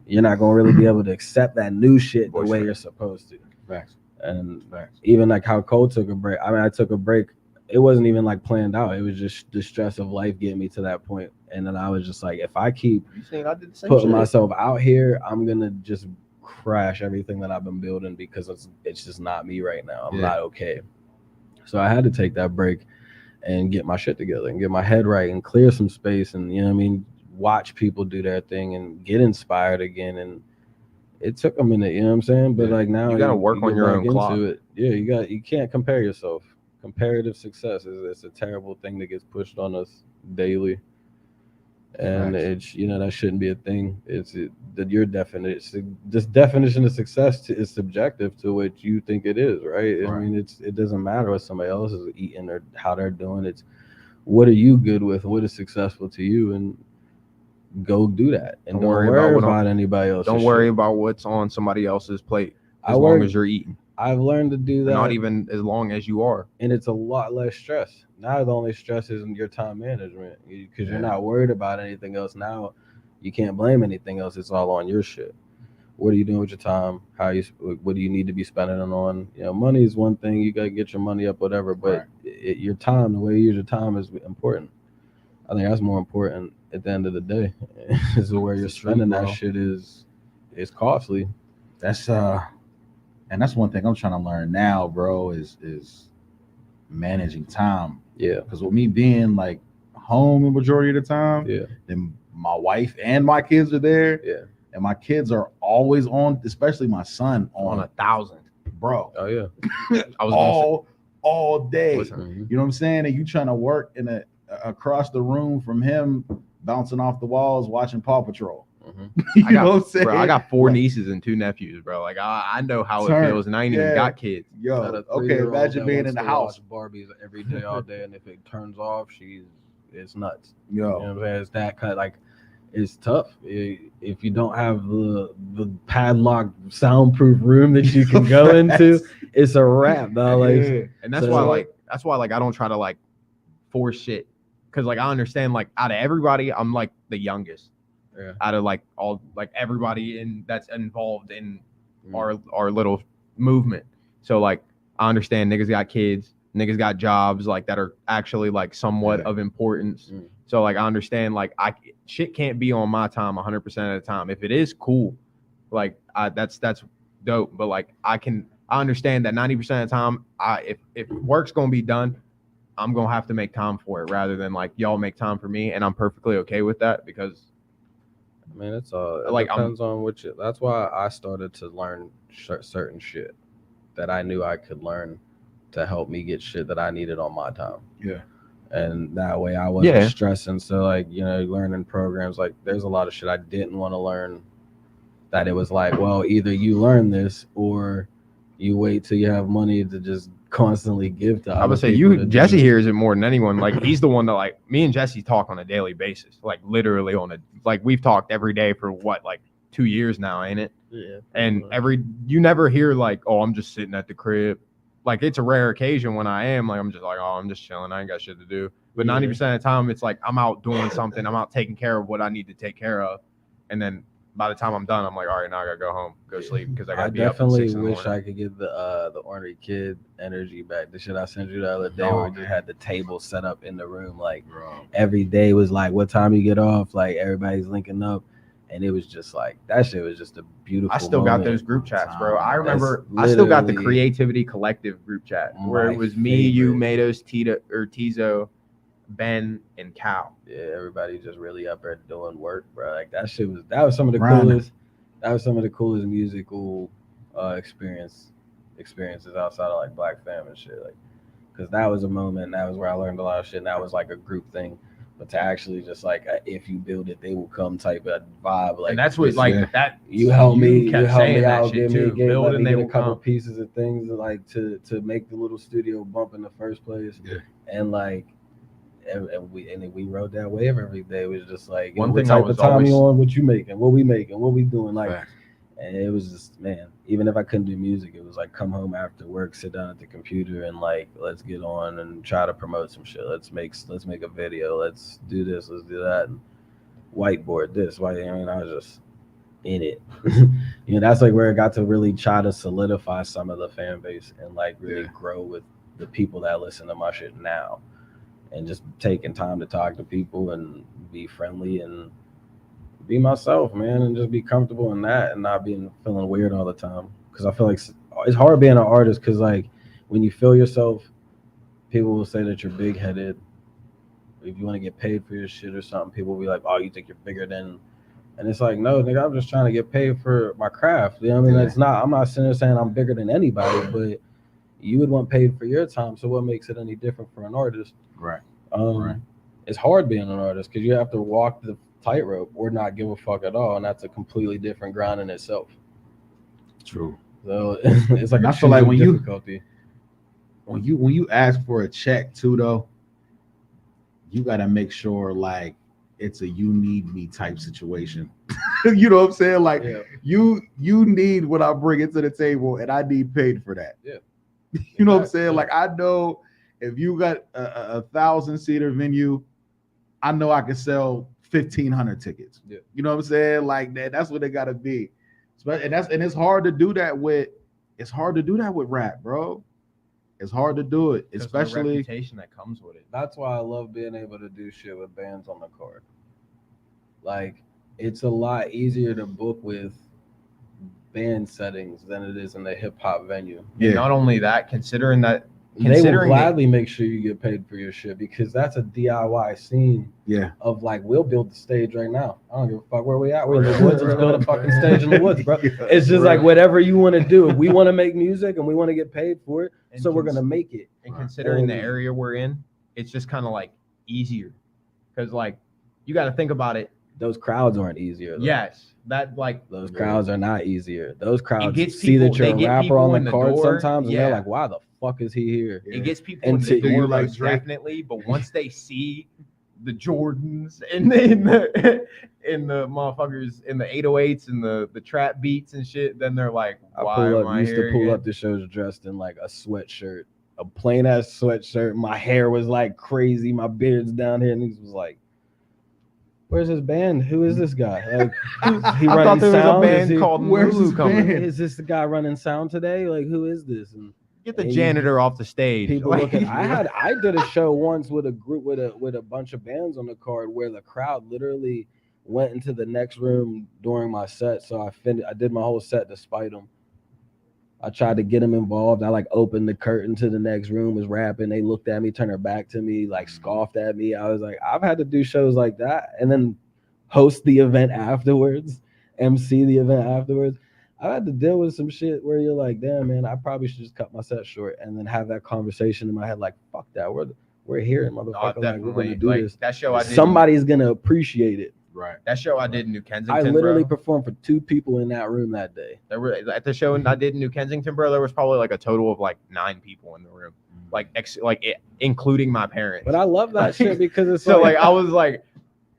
you're not gonna really be able to accept that new shit the way you're supposed to. Facts. And even like how Cole took a break. I mean, I took a break. It wasn't even like planned out. It was just the stress of life getting me to that point. And then I was just like, if I keep putting myself out here, I'm gonna just crash everything that I've been building because it's just not me right now. I'm not okay. So I had to take that break and get my shit together and get my head right and clear some space and, you know what I mean, watch people do their thing and get inspired again. And it took a minute, you know what I'm saying? But like now you got to work on your own clock. Yeah, you can't compare yourself. Comparative success is a terrible thing that gets pushed on us daily. And it's, that shouldn't be a thing. Your definition, this definition of success is subjective to what you think it is, right? I mean, it doesn't matter what somebody else is eating or how they're doing. It's what are you good with? What is successful to you? And go do that. And don't worry about anybody else. Don't worry about what's on somebody else's plate as long as you're eating. I've learned to do that. Not even as long as you are. And it's a lot less stress. Now the only stress is in your time management because you're not worried about anything else. Now you can't blame anything else. It's all on your shit. What are you doing with your time? What do you need to be spending it on? Money is one thing. You got to get your money up, whatever. But your time, the way you use your time is important. I think that's more important at the end of the day. Is where you're spending that shit is costly. And that's one thing I'm trying to learn now, bro, is managing time. Yeah. Because with me being like home the majority of the time, then my wife and my kids are there. Yeah. And my kids are always on, especially my son, on 1,000. Bro. Oh yeah. I was all day. Listen, you know what I'm saying? And you trying to work in across the room from him, bouncing off the walls, watching Paw Patrol. You know what I'm saying? Bro, I got 4 nieces and 2 nephews, bro. Like I know how it feels, and I ain't even got kids. Yo, okay, imagine being in the house. Barbies every day, all day, and if it turns off, she's it's nuts. Yo, You know what I'm saying? It's that kind of like, it's tough. If you don't have the padlocked soundproof room that you can go into, it's a wrap, dog. Like, yeah. And that's So- why like I don't try to like force shit, because like I understand like out of everybody I'm like the youngest. Yeah. Out of like all like everybody in that's involved in Mm. our little movement. So like I understand niggas got kids, niggas got jobs like that are actually like somewhat Yeah. of importance. Mm. So like I understand like shit can't be on my time 100% of the time. If it is, cool. Like that's dope. But like I understand that 90% of the time if work's gonna be done, I'm gonna have to make time for it rather than like y'all make time for me, and I'm perfectly okay with that because I mean, it's all it Like, depends on what you. That's why I started to learn certain shit that I knew I could learn to help me get shit that I needed on my time. Yeah. And that way I wasn't Yeah. stressing. So like, you know, learning programs, like there's a lot of shit I didn't want to learn, that it was like, well, either you learn this or you wait till you have money to just constantly give to I other would say people to do Jesse it. hears it more than anyone. Like he's the one that like me and Jesse talk on a daily basis, like literally like we've talked every day for what, like 2 years now, ain't it? Yeah. And you never hear like, oh, I'm just sitting at the crib. Like it's a rare occasion when I am like, I'm just like, oh, I'm just chilling. I ain't got shit to do. But 90% of the time, it's like I'm out doing something. I'm out taking care of what I need to take care of. And then by the time I'm done, I'm like, all right, now I gotta go home, go sleep, because I gotta I be up at definitely 6 in the wish morning. I could get the ornery kid energy back. The shit I sent you the other day, where we just had the table set up in the room. Like every day was like, what time you get off? Like everybody's linking up, and it was just like that shit was just a beautiful. I still got moment. those group chats, bro. I That's remember I still got the literally Creativity Collective group chat where my it was me, you, favorite. Matos, Tizo, Ben, and Cal. Yeah, everybody just really up there doing work, bro. Like that was some of the Grinding. coolest. That was some of the coolest musical experiences outside of like Black Fam and shit. Like, because that was a moment. And that was where I learned a lot of shit. And that was like a group thing. But to actually just like if you build it, they will come type of vibe. Like, And that's what like yeah. that you help me, you kept help saying me that out, shit give too. me, Build let and me they get a will couple come. pieces of things like to make the little studio bump in the first place. Yeah. And like. And we rode that wave every day. It was just like, One what thing I type was of time always- you on, what you making, what we making, what we doing, like. Facts. And it was just, man, even if I couldn't do music, it was like come home after work, sit down at the computer, and like let's get on and try to promote some shit. Let's make a video. Let's do this. Let's do that. And whiteboard this. I mean, I was just in it. You know, that's like where it got to really try to solidify some of the fan base and like really grow with the people that listen to my shit now. And just taking time to talk to people and be friendly and be myself, man, and just be comfortable in that and not feeling weird all the time. Because I feel like it's hard being an artist, because like when you feel yourself, people will say that you're big-headed. If you want to get paid for your shit or something, people will be like, oh, you think you're bigger than... And it's like, no, nigga, I'm just trying to get paid for my craft. You know what I mean? It's not, I'm not sitting there saying I'm bigger than anybody, but you would want paid for your time. So what makes it any different for an artist? Right. Right. It's hard being an artist because you have to walk the tightrope or not give a fuck at all, and that's a completely different grind in itself. True. So it's like And I I feel like when difficulty. when you ask for a check too, though, you got to make sure like it's a you need me type situation. You know what I'm saying? Like you need what I bring it to the table, and I need paid for that. Yeah. You know what I'm saying? Like I know if you got a 1,000-seater venue, I know I can sell 1,500 tickets. Yeah. You know what I'm saying? Like that's what they got to be. And it's hard to do that with rap, bro. It's hard to do it, especially the reputation that comes with it. That's why I love being able to do shit with bands on the card. Like, it's a lot easier to book with band settings than it is in the hip hop venue. And not only that, considering They will gladly make sure you get paid for your shit, because that's a DIY scene. Yeah. Of like, we'll build the stage right now. I don't give a fuck where we at. We're in the woods. Let's build a fucking stage in the woods, bro. It's just like whatever you want to do. If we want to make music and we want to get paid for it, And so we're gonna make it. And considering the And- area we're in, it's just kind of like easier, because like you got to think about it. Those crowds aren't easier. Though. Yes, that like Those crowds are not easier. Those crowds gets see that people- you're they a get rapper people on in the the card door. sometimes, and they're Yeah. like, "Why the fuck is he here?" it gets people And in the to- door like most Drake? definitely, but once they see the Jordans and in the motherfuckers in the 808s and the trap beats and shit, then they're like, why am I used to here pull again? up to shows dressed in like a sweatshirt, a plain ass sweatshirt. My hair was like crazy, my beard's down here, and he was like, "Where's this band? Who is this guy? Like, he I running thought there was a sound? Is band he- called where's Lulu this coming. band? Is this the guy running sound today? Like, who is this?" And Get the And janitor off the stage. people Like, looking. I did a show once with a group with a bunch of bands on the card where the crowd literally went into the next room during my set. So I did my whole set despite them. I tried to get them involved. I like opened the curtain to the next room, was rapping. They looked at me, turned their back to me, like scoffed at me. I was like, I've had to do shows like that and then host the event afterwards, MC the event afterwards. I had to deal with some shit where you're like, damn, man, I probably should just cut my set short and then have that conversation in my head, like, fuck that. We're here, motherfucker. Like, we're gonna do like, this. that show I did. Somebody's gonna appreciate it. Right. That show I did in New Kensington. I literally bro, performed for 2 people in that room that day. there were at the show I did in New Kensington, bro. There was probably like a total of like 9 people in the room, including my parents. But I love that shit because it's so like I was like,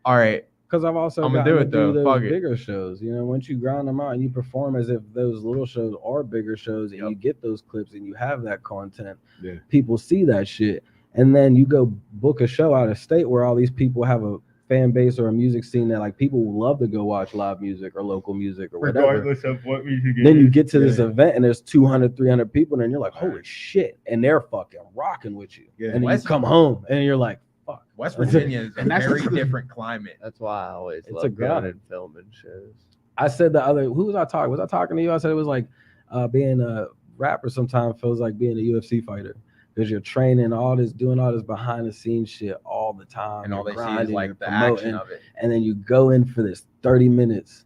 all right, because I've also I'ma gotten do to it, though. those Fuck it. bigger shows. You know, once you ground them out and you perform as if those little shows are bigger shows, and you get those clips and you have that content, Yeah. people see that shit, and then you go book a show out of state where all these people have a fan base or a music scene that like people love to go watch live music or local music or whatever. of what music. Then you get to this event and there's 200, 300 people, and you're like, holy shit, and they're fucking rocking with you. Yeah. And then West- you come home and you're like, fuck. West Virginia is a And that's very the- different climate. That's why I always It's a love going grind. and filming shows. I said the other, who was I talking? Was I talking to you? I said it was like being a rapper sometimes feels like being a UFC fighter because you're training all this, doing all this behind the scenes shit all the time. And all You're they see is grinding, like you're the promoting, action of it. and then you go in for this 30 minutes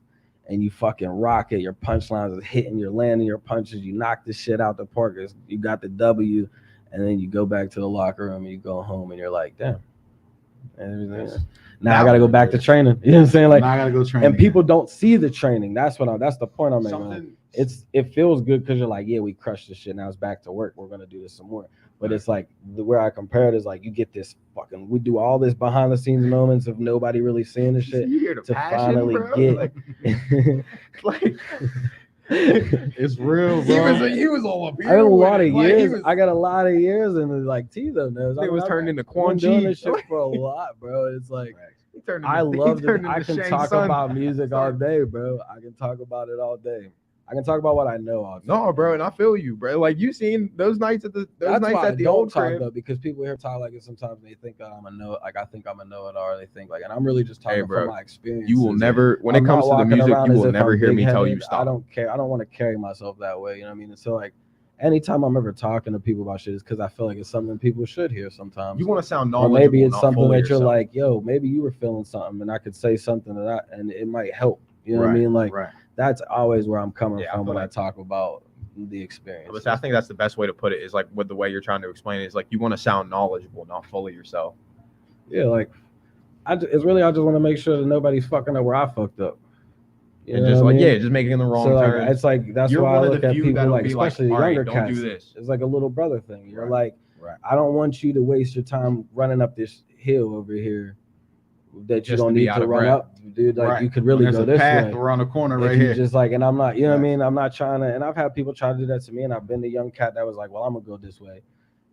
and you fucking rock it. Your punchlines is hitting, you're landing your punches, you knock this shit out the park. You got the W, and then you go back to the locker room and you go home and you're like, damn. And everything. Now I gotta go back to training. You know what I'm saying? Like, Now I gotta go train. and again. people don't see the training. That's the point I'm making. Like, Something it feels good because you're like, yeah, we crushed this shit. Now it's back to work. We're gonna do this some more. But it's like where I compare it is like you get this fucking. We do all this behind the scenes moments of nobody really seeing the shit You hear the to passion, finally bro? get. Like, It's real, he bro. was all up here. I got a lot with of it. Like, he years. was- I got a lot of years, and like Tizo knows. it was turned into I've Quan been doing Chi. this shit for a lot, bro. It's like He turned I into- he love it. turned I into can Shang talk Tsung. about music all day, bro. I can talk about it all day. I can talk about what I know all day. No, bro, and I feel you, bro. Like you seen those nights at the That's nights why I at the don't old talk crib. though, because people hear talk like it sometimes they think that I'm a know, like I think I'm a know-it-all. They think like, and I'm really just talking bro, from my experience. You will never, when I'm it not comes to the walking music, around you as will if never I'm hear me tell you big-headed. stop. I don't care. I don't want to carry myself that way. You know what I mean? And so like, anytime I'm ever talking to people about shit, it's because I feel like it's something people should hear sometimes. You want to sound or knowledgeable, maybe it's not something full of that you're yourself. like, yo, maybe you were feeling something, and I could say something to that, and it might help. You know what I mean? Like right. that's always where I'm coming Yeah, I from feel when I like- talk about the experience. But I think that's the best way to put it. Is like with the way you're trying to explain it. Is like you want to sound knowledgeable, not full of yourself. Yeah, like it's really I just want to make sure that nobody's fucking up where I fucked up. You And know just what I like mean? just making the wrong So like turns. it's like that's You're why I one of look the at few people that'll like, be like, especially the "All right, younger don't cats. do this." It's like a little brother thing. You're Right. like, Right. I don't want you to waste your time running up this hill over here that you Just don't to be need out to of run breath. up, dude. Like Right. you could When really there's go a this path way. around the corner If right you here. just like, and I'm not, you know what I Right. mean? I'm not trying to, and I've had people try to do that to me, and I've been the young cat that was like, well, I'm gonna go this way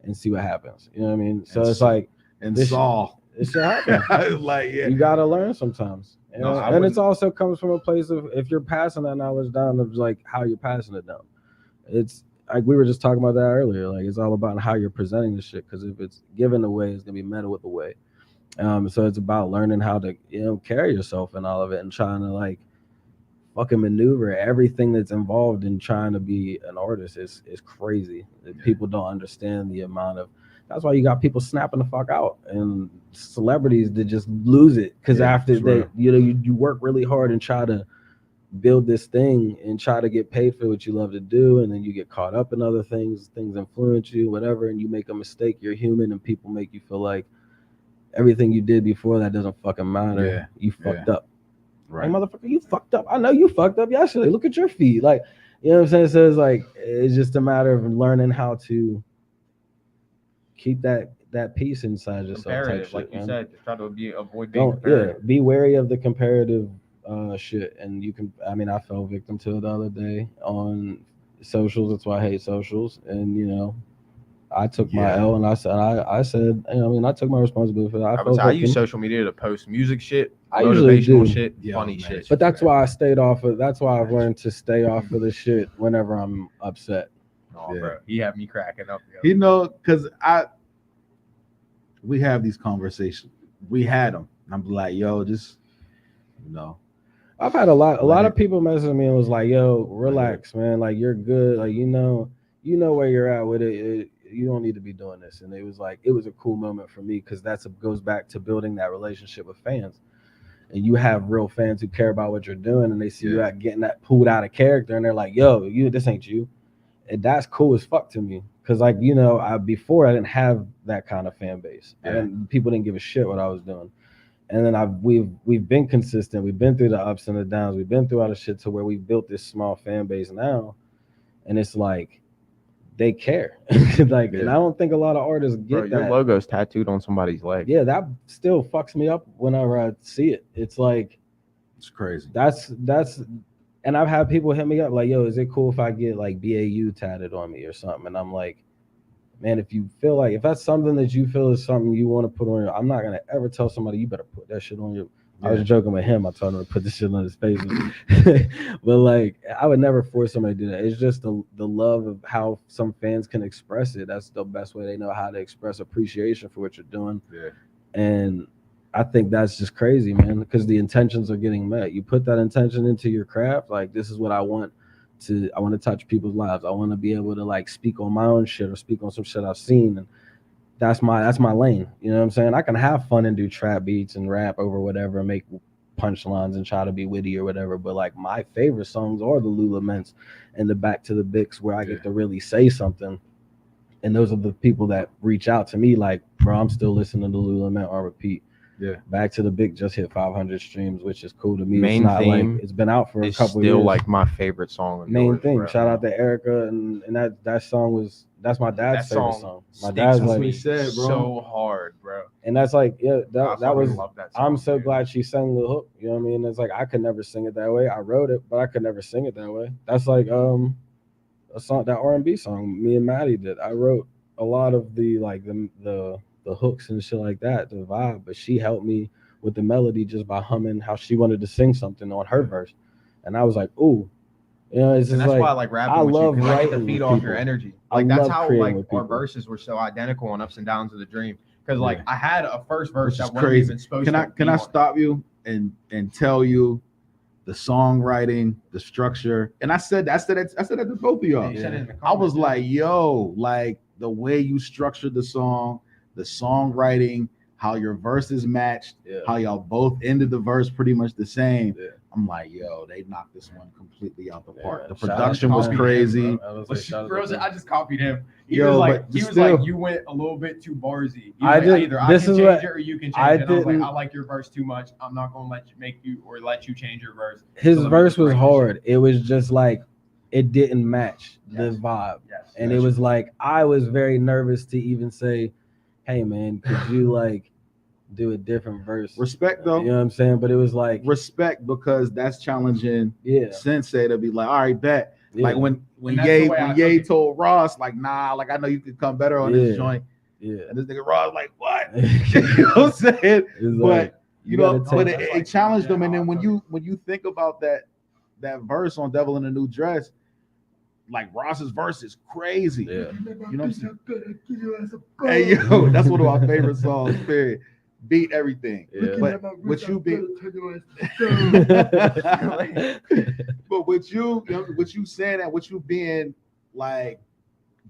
and see what happens. You know what I mean? So And it's so- like and this- Saul. it should happen. Like, yeah. You gotta learn sometimes. You No, know? I And wouldn't- it's also comes from a place of if you're passing that knowledge down of like how you're passing it down. It's like we were just talking about that earlier. Like it's all about how you're presenting the shit. Because if it's given away, it's gonna be met with a way. So it's about learning how to carry yourself and all of it, and trying to like fucking maneuver everything that's involved in trying to be an artist is crazy. People don't understand the amount of. That's why you got people snapping the fuck out and celebrities that just lose it because Yeah, after it's they, real. you work really hard and try to build this thing and try to get paid for what you love to do, and then you get caught up in other things influence you, whatever, and you make a mistake. You're human, and people make you feel like everything you did before that doesn't fucking matter. Yeah, You fucked up. Right. Like, motherfucker, you fucked up. I know you fucked up yesterday. Look at your feet. Like, you know what I'm saying? So it's like, it's just a matter of learning how to keep that that peace inside yourself. Type Comparative, shit, like you man. said, just try to avoid being Don't comparative. be wary of the comparative shit. And you can, I mean, I fell victim to it the other day on socials. That's why I hate socials. And you know, I took my L, and I said, you know, I mean, I took my responsibility for that. I use social media to post music shit, I usually motivational do. shit, Yeah, funny man, shit. But that's why I stayed off of. That's why I've learned to stay off of the shit whenever I'm upset. Oh, Yeah. bro, he had me cracking up. You know, because we have these conversations. We had them. I'm like, yo, just, you know. I've had a lot Let of it- people message me and was like, "Yo, relax, man. Like you're good. Like you know where you're at with it. You don't need to be doing this." And it was like it was a cool moment for me because goes back to building that relationship with fans. And you have real fans who care about what you're doing, and they see you out getting that pulled out of character, and they're like, "Yo, this ain't you." And that's cool as fuck to me because, like, you know, before I didn't have that kind of fan base. People didn't give a shit what I was doing. And then we've been consistent. We've been through the ups and the downs. We've been through all the shit to where we've built this small fan base now, and it's like they care. And I don't think a lot of artists get Bro, that. your logo's tattooed on somebody's leg. Yeah, that still fucks me up whenever I see it. It's like It's crazy. that's and I've had people hit me up like, "Yo, is it cool if I get like BAU tatted on me or something?" And I'm like, man, if you feel like, if that's something that you feel is something you want to put on your, I'm not going to ever tell somebody you better put that shit on your, I was joking with him. I told him to put this shit on his face. But like, I would never force somebody to do that. It's just the love of how some fans can express it. That's the best way they know how to express appreciation for what you're doing. Yeah. And I think that's just crazy, man, because the intentions are getting met. You put that intention into your craft, like this is what I want to touch people's lives. I want to be able to like speak on my own shit or speak on some shit I've seen, and that's my lane. You know what I'm saying? I can have fun and do trap beats and rap over whatever and make punchlines and try to be witty or whatever, but like my favorite songs are the Lou Laments and the Back to the Bics where I get to really say something. And those are the people that reach out to me like, bro, I'm still listening to Lou Lament on repeat. Yeah. Back to the Bic just hit 500 streams, which is cool to me. Main it's not theme like it's been out for a It's couple still years. like my favorite song. of Main yours, thing. bro. Shout out to Erica, and that song that's my dad's That favorite song song. My sticks dad's with like, me said, bro. so hard, bro. and that's like, yeah, I that fucking was. love that song, I'm so dude. glad she sang the hook. You know what I mean? It's like I could never sing it that way. I wrote it, but I could never sing it that way. That's like a song, that R&B song me and Maddie did. I wrote a lot of the like the hooks and shit like that, the vibe, but she helped me with the melody just by humming how she wanted to sing something on her verse, and I was like, ooh, you know, it's And just that's like why I like rapping I with love you, 'cause I get writing to feed with off people. your energy. I Like that's love how creating like with our people. verses were so identical on Ups and Downs of the Dream. Because like I had a first verse Which that is wasn't crazy. even supposed Can to. I stop you and tell you the songwriting, the structure? And I said that to both of y'all. You said it in the I was comments, like, yo, like the way you structured the song, the songwriting, how your verses matched, how y'all both ended the verse pretty much the same. Yeah. I'm like, yo, they knocked this one completely out the park. Yeah, The shout out production to was them. crazy. I was But like, shout out bro, to them. I just copied him. He Yo, was like, but he was still- like, you went a little bit too barsy. He I was like, did- either I this can is change what- it or you can change I it. And I was like, didn't- I like your verse too much. I'm not gonna let you change your verse. His So let me verse just was write this hard. It was just like it didn't match the Yes. vibe. Yes. And it was like I was very nervous to even say, hey man, could you like do a different verse? Respect though. You know what I'm saying? But it was like, Respect, because that's challenging yeah. Sensei to be like, all right, bet. Yeah. Like when And that's the way I Ye took it. told Ross, like, nah, like I know you could come better on this Yeah. joint. Yeah. And this nigga Ross like, what? You know what I'm saying? It's like, But you know, gotta but take- it challenged them. And then when you think about that verse on Devil in a New Dress, like Ross's verse is crazy. yeah. You know what I'm saying? Hey yo, that's one of my favorite songs, period. Beat everything. Yeah. But with you being but with you saying that, with you being like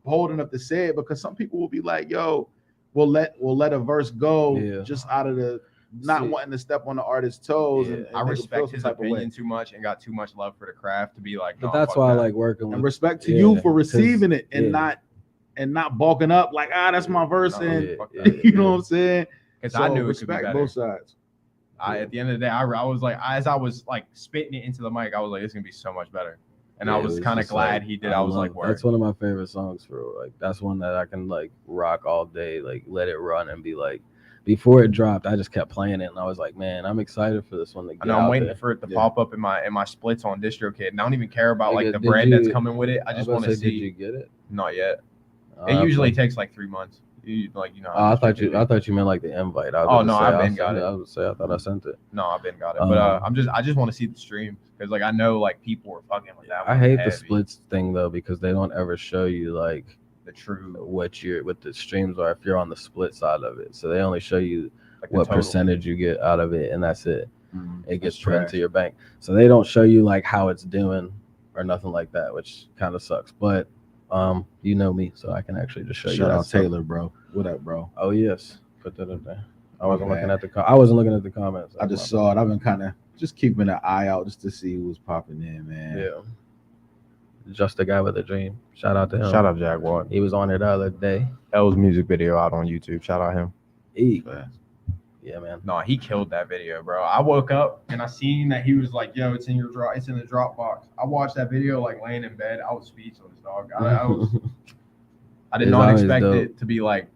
bold enough to say it, because some people will be like, yo, we'll let a verse go just out of the not wanting to step on the artist's toes. Yeah. And I make it feel respect some his type of way. opinion too much and got too much love for the craft to be like, But no, that's fuck why I that. like working with And respect to you for 'cause- receiving it and yeah. not bulking up like, that's my verse. No, And fuck that. you know what I'm saying? Because So I knew it could be respect better. both sides. At the end of the day, I was like, as I was like spitting it into the mic, I was like, it's gonna be so much better. And Yeah, I it was was kind of just glad he did. I was like, that's one of my favorite songs for real. Like that's one that I can like rock all day, like let it run and be like. Before it dropped, I just kept playing it, and I was like, "Man, I'm excited for this one to get I know I'm out waiting there." for it to pop up in my splits on DistroKid. And I don't even care about like Nigga, the did bread that's you- coming with it. I just want to see. Did you get it? Not yet. Oh, It usually okay. takes like 3 months. Oh, I thought you meant like the invite. I was Oh, gonna no, say, I've I'll been got send it. I was gonna say I thought I sent it. No, I've been got it. But I just want to see the streams because like I know like people are fucking with that. I one hate heavy. the splits thing though because they don't ever show you like The true what the streams are if you're on the split side of it. So they only show you like the what total. percentage you get out of it, and that's it. It gets That's put trash. into your bank. So they don't show you like how it's doing or nothing like that, which kind of sucks. But you know me, so I can actually just show you. Shout that out stuff. Taylor, bro. What up, bro? Oh yes, put that up there. I wasn't Okay. looking at I wasn't looking at the comments. I just saw it. I've been kind of just keeping an eye out just to see who's popping in, man. Yeah. Just a guy with a dream. Shout out to him. Shout out Jaguar. He was on it the other day. L's music video out on YouTube. Shout out him. Yeah, man. No, he killed that video, bro. I woke up and I seen that he was like, "Yo, it's in the Dropbox." I watched that video like laying in bed. I was speechless, dog. I did It's not always expect dope. it to be like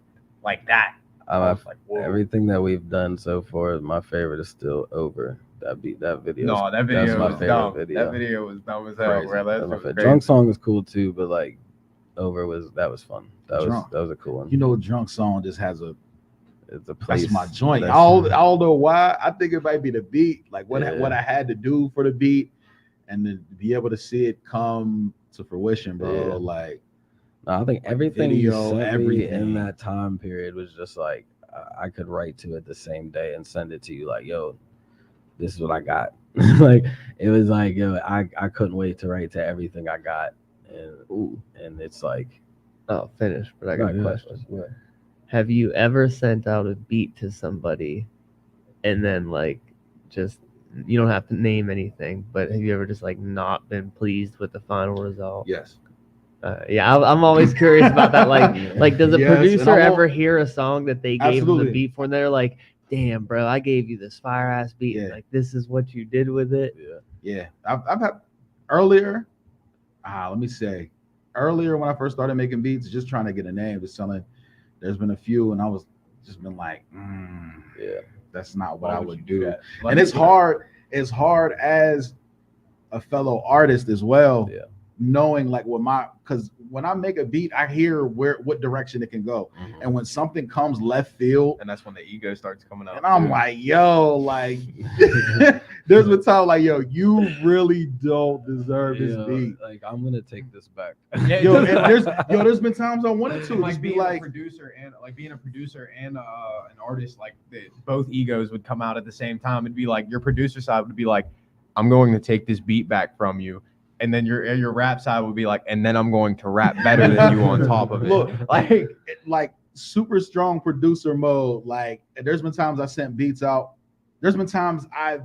that. I was like, whoa. Everything that we've done so far, my favorite is still Over. That video. No, that video that's my was favorite dumb. video. That video was dumb as hell, Crazy. bro. That's That my was favorite. crazy. Drunk song is cool too, but like Over was fun. That Drunk. was a cool one. You know, Drunk Song just has It's a place. that's my joint. I That's- don't know why. I think it might be the beat, like what Yeah. what I had to do for the beat, and then be able to see it come to fruition, bro. Yeah. Like No, I think like everything video, you sent me everything. in that time period was just like I could write to it the same day and send it to you like, yo, this is what I got. Like it was like, yo, I couldn't wait to write to everything I got, and it's like, Oh, finish. But I got yeah. a question. Have you ever sent out a beat to somebody, and then like just you don't have to name anything, but have you ever just like not been pleased with the final result? yes, Yeah, I'm always curious about that. Like does a Yes, and producer I won't- ever hear a song that they gave them Absolutely. the beat for, and they're like, "Damn, bro, I gave you this fire ass beat. Yeah. Like this is what you did with it." yeah. I've had earlier. Let me say, earlier when I first started making beats, just trying to get a name, just selling. There's been a few, and I was just been like, yeah. that's not what Why I would would you do do. that? And it's hard. It's hard as a fellow artist as well. Yeah. Knowing like because when I make a beat, I hear what direction it can go, and when something comes left field, And that's when the ego starts coming out. and I'm like, yo, like, there's been time like, yo, you really don't deserve this beat. Like I'm gonna take this back. Yeah, Yo, it and does. there's been times I wanted to And, like just be being like, a producer and an artist, like both egos would come out at the same time. It'd be like your producer side would be like, "I'm going to take this beat back from you," and then your rap side would be like, "And then I'm going to rap better than you on top of it." look, like super strong producer mode. Like, there's been times I sent beats out. There's been times I've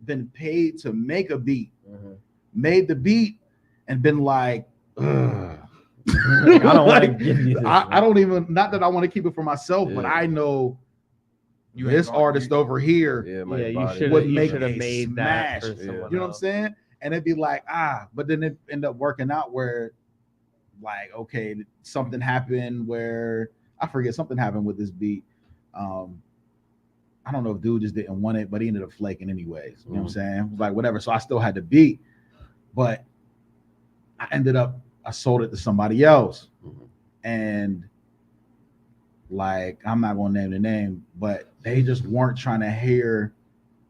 been paid to make a beat, made the beat, and been like, ugh. I don't want to give you this. I don't even, not that I want to keep it for myself, but Yeah. I know You this ain't got- artist over here, Yeah, my Yeah, you body. should would have make a made that for smash. someone you know what I'm else. saying? And it'd be like, but then it end up working out where, like, okay, something happened where I forget something happened with this beat. I don't know if dude just didn't want it, but he ended up flaking anyways. You know what I'm saying? It was like whatever. So I still had the beat, but I sold it to somebody else, and like I'm not gonna name the name, but they just weren't trying to hear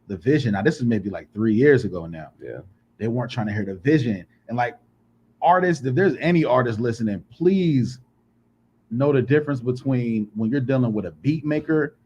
the vision. Now this is maybe like 3 years ago now. Yeah. They weren't trying to hear the vision. And like artists, if there's any artist listening, please know the difference between when you're dealing with a beat maker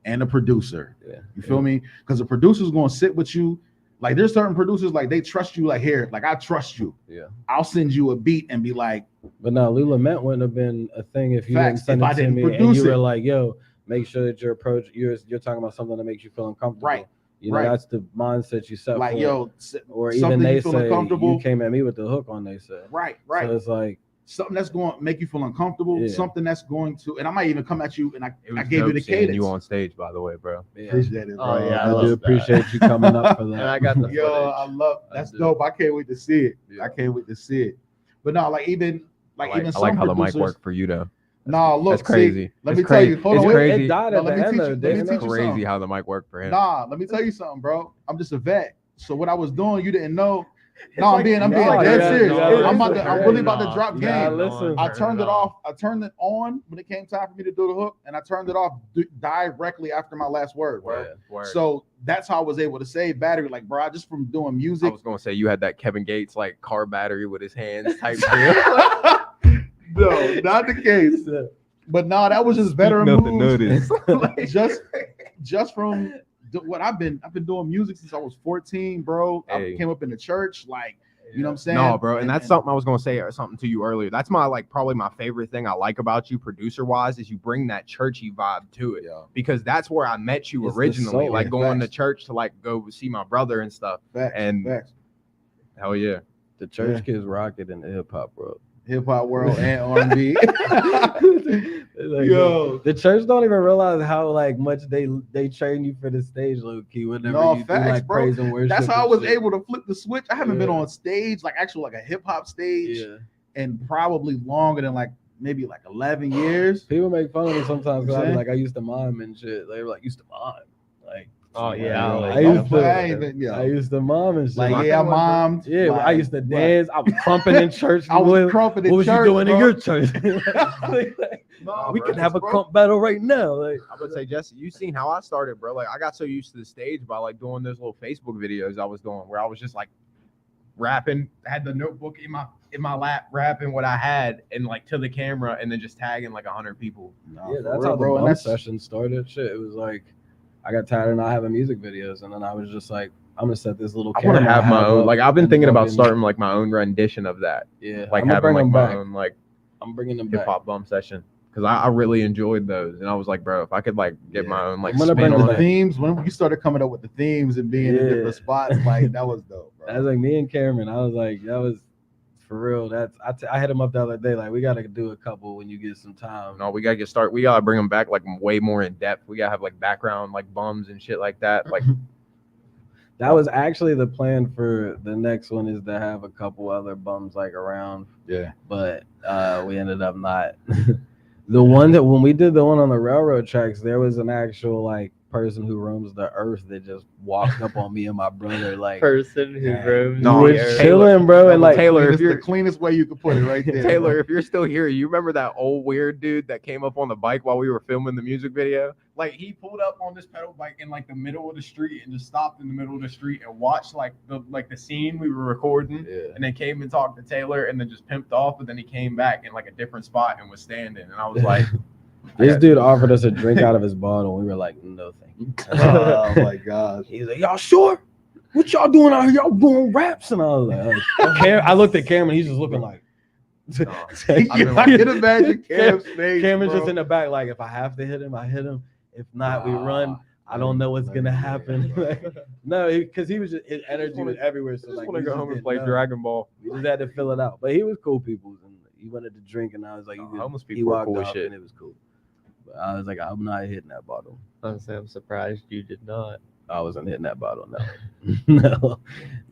and a producer. Yeah. You feel me? Because the producer's gonna sit with you. Like there's certain producers, like they trust you, like here, like I trust you. Yeah. I'll send you a beat and be like, But now Lula Mint wouldn't have been a thing if you Facts, didn't send if it I to didn't me and produce you were it. like, yo, make sure that your approach, you're talking about something that makes you feel uncomfortable. Right. You know, Right. that's the mindset you set like, for. yo, Or something even they you feel say uncomfortable. you came at me with the hook on they said. Right. So it's like something that's going to make you feel uncomfortable, Yeah. something that's going to, and I might even come at you and I It was gave you dope the seeing cadence. you on stage, by the way, bro. Yeah. Appreciate it, bro. Oh, yeah, I love do that. appreciate you coming up for that. And I got the Yo, I footage. love I that's do. dope. I can't wait to see it. Yeah. I can't wait to see it. But no, like even I some like how the mic producers. worked for you though. Nah, look, That's crazy. See, let It's me crazy. tell you. Hold It's on, crazy. It died No, at let the me end teach though. you- let me didn't teach it? you Crazy something. how the mic worked for him. Nah, let me tell you something, bro. I'm just a vet. So what I was doing, you didn't know. No, like- I'm being no, dead yeah, serious. no, I'm really about to drop You gotta game. listen. I turned it off. I turned it on when it came time for me to do the hook, and I turned it off directly after my last word, bro. Word. So that's how I was able to save battery. Like, bro, just from doing I music. was gonna say you had that Kevin Gates like car battery with his hands type deal. No, not the case. But no, that was just veteran Nothing moves. noticed. just from what I've been doing music since I was 14, bro. Hey. I came up in the church, like, you know what I'm saying? No, bro, and that's something I was gonna say something to you earlier. That's my like probably my favorite thing I like about you, producer wise, is you bring that churchy vibe to it. Yeah. Because that's where I met you It's the originally, soul. like going to Facts. church to like go see my brother and stuff. Facts, and- facts. Hell yeah. The church Yeah. kids rock it in the hip hop world. Hip hop world and R&B. Like, Yo. the church don't even realize how like much they train you for the stage, low key. Whenever No, you facts, do like bro. praise and worship. That's how I and was shit. able to flip the switch. I haven't been Yeah. on stage, like actual like a hip hop stage, Yeah. in probably longer than like maybe like 11 years. People make fun of me sometimes because I Saying? be like, I used to mime and shit. They were like, used to mime. Like, Oh yeah, I I like, used to- I ain't even, yo. I used to mime and shit. Like, My yeah, I thing was, mommed. Yeah, I like, used to what? dance. I was crumping in church. I was What- crumping in What was church, you doing bro. in your church? Nah, We bro, can have a bro. crump battle right now. Like, I would say, Jesse, you seen how I started, bro. Like I got so used to the stage by like doing those little Facebook videos I was doing where I was just like rapping, had the notebook in my lap, rapping what I had and like to the camera and then just tagging like 100 people. Nah, yeah, for that's real, how the bro. And bum that's session started. Shit, it was like I got tired of not having music videos, and then I was just like, I'm gonna set this little. I want to camera have my up own. Like I've been and thinking about fucking- starting like my own rendition of that, Yeah, like I'ma having bring like them my back. own like I'm bringing them hip back. hop bum session because I really enjoyed those, and I was like, bro, if I could like get Yeah. my own like I'm gonna spin bring them on the back. it. themes, when you started coming up with the themes and being in Yeah. different spots, like that was dope, bro. That was like me and Cameron. I was like, that was for real. I hit him up the other day. Like, we gotta do a couple when you get some time. No, we gotta get started. We gotta bring them back like way more in depth. We gotta have like background like bums and shit like that. Like That was actually the plan for the next one, is to have a couple other bums like around, Yeah. but we ended up not. The one that when we did the one on the railroad tracks, there was an actual like person who roams the earth that just walked up on me and my brother like person who Yeah. roams No, we the was earth. chilling, bro, and like Taylor, if It's you're the cleanest way you could put it right there. Taylor, bro. if you're still here, you remember that old weird dude that came up on the bike while we were filming the music video? Like he pulled up on this pedal bike in like the middle of the street and just stopped in the middle of the street and watched like the scene we were recording, yeah. and then came and talked to Taylor and then just pimped off. But then he came back in like a different spot and was standing, and I was like, This dude offered us a drink out of his bottle. We were like, no, thank you. Oh my gosh. He's like, y'all sure? What y'all doing out here? Y'all doing raps? And I was like, I looked at Cameron. He's just looking like. I can imagine Cam's face. Cameron's bro. just in the back, like, if I have to hit him, I hit him. If not, we run. I don't know what's gonna happen. No, because he was just, his energy was everywhere. I So just like, want to we go just home and didn't play know. Dragon Ball. We just had to fill it out. But he was cool people, and he wanted to drink, and I was like, you good. Homeless He people are walked cool as off, shit. and it was cool. But I was like, I'm not hitting that bottle. Honestly, I'm surprised you did not. I wasn't hitting that bottle. No, no.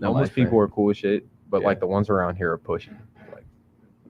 Homeless people are cool as shit, but Yeah. like the ones around here are pushy. Like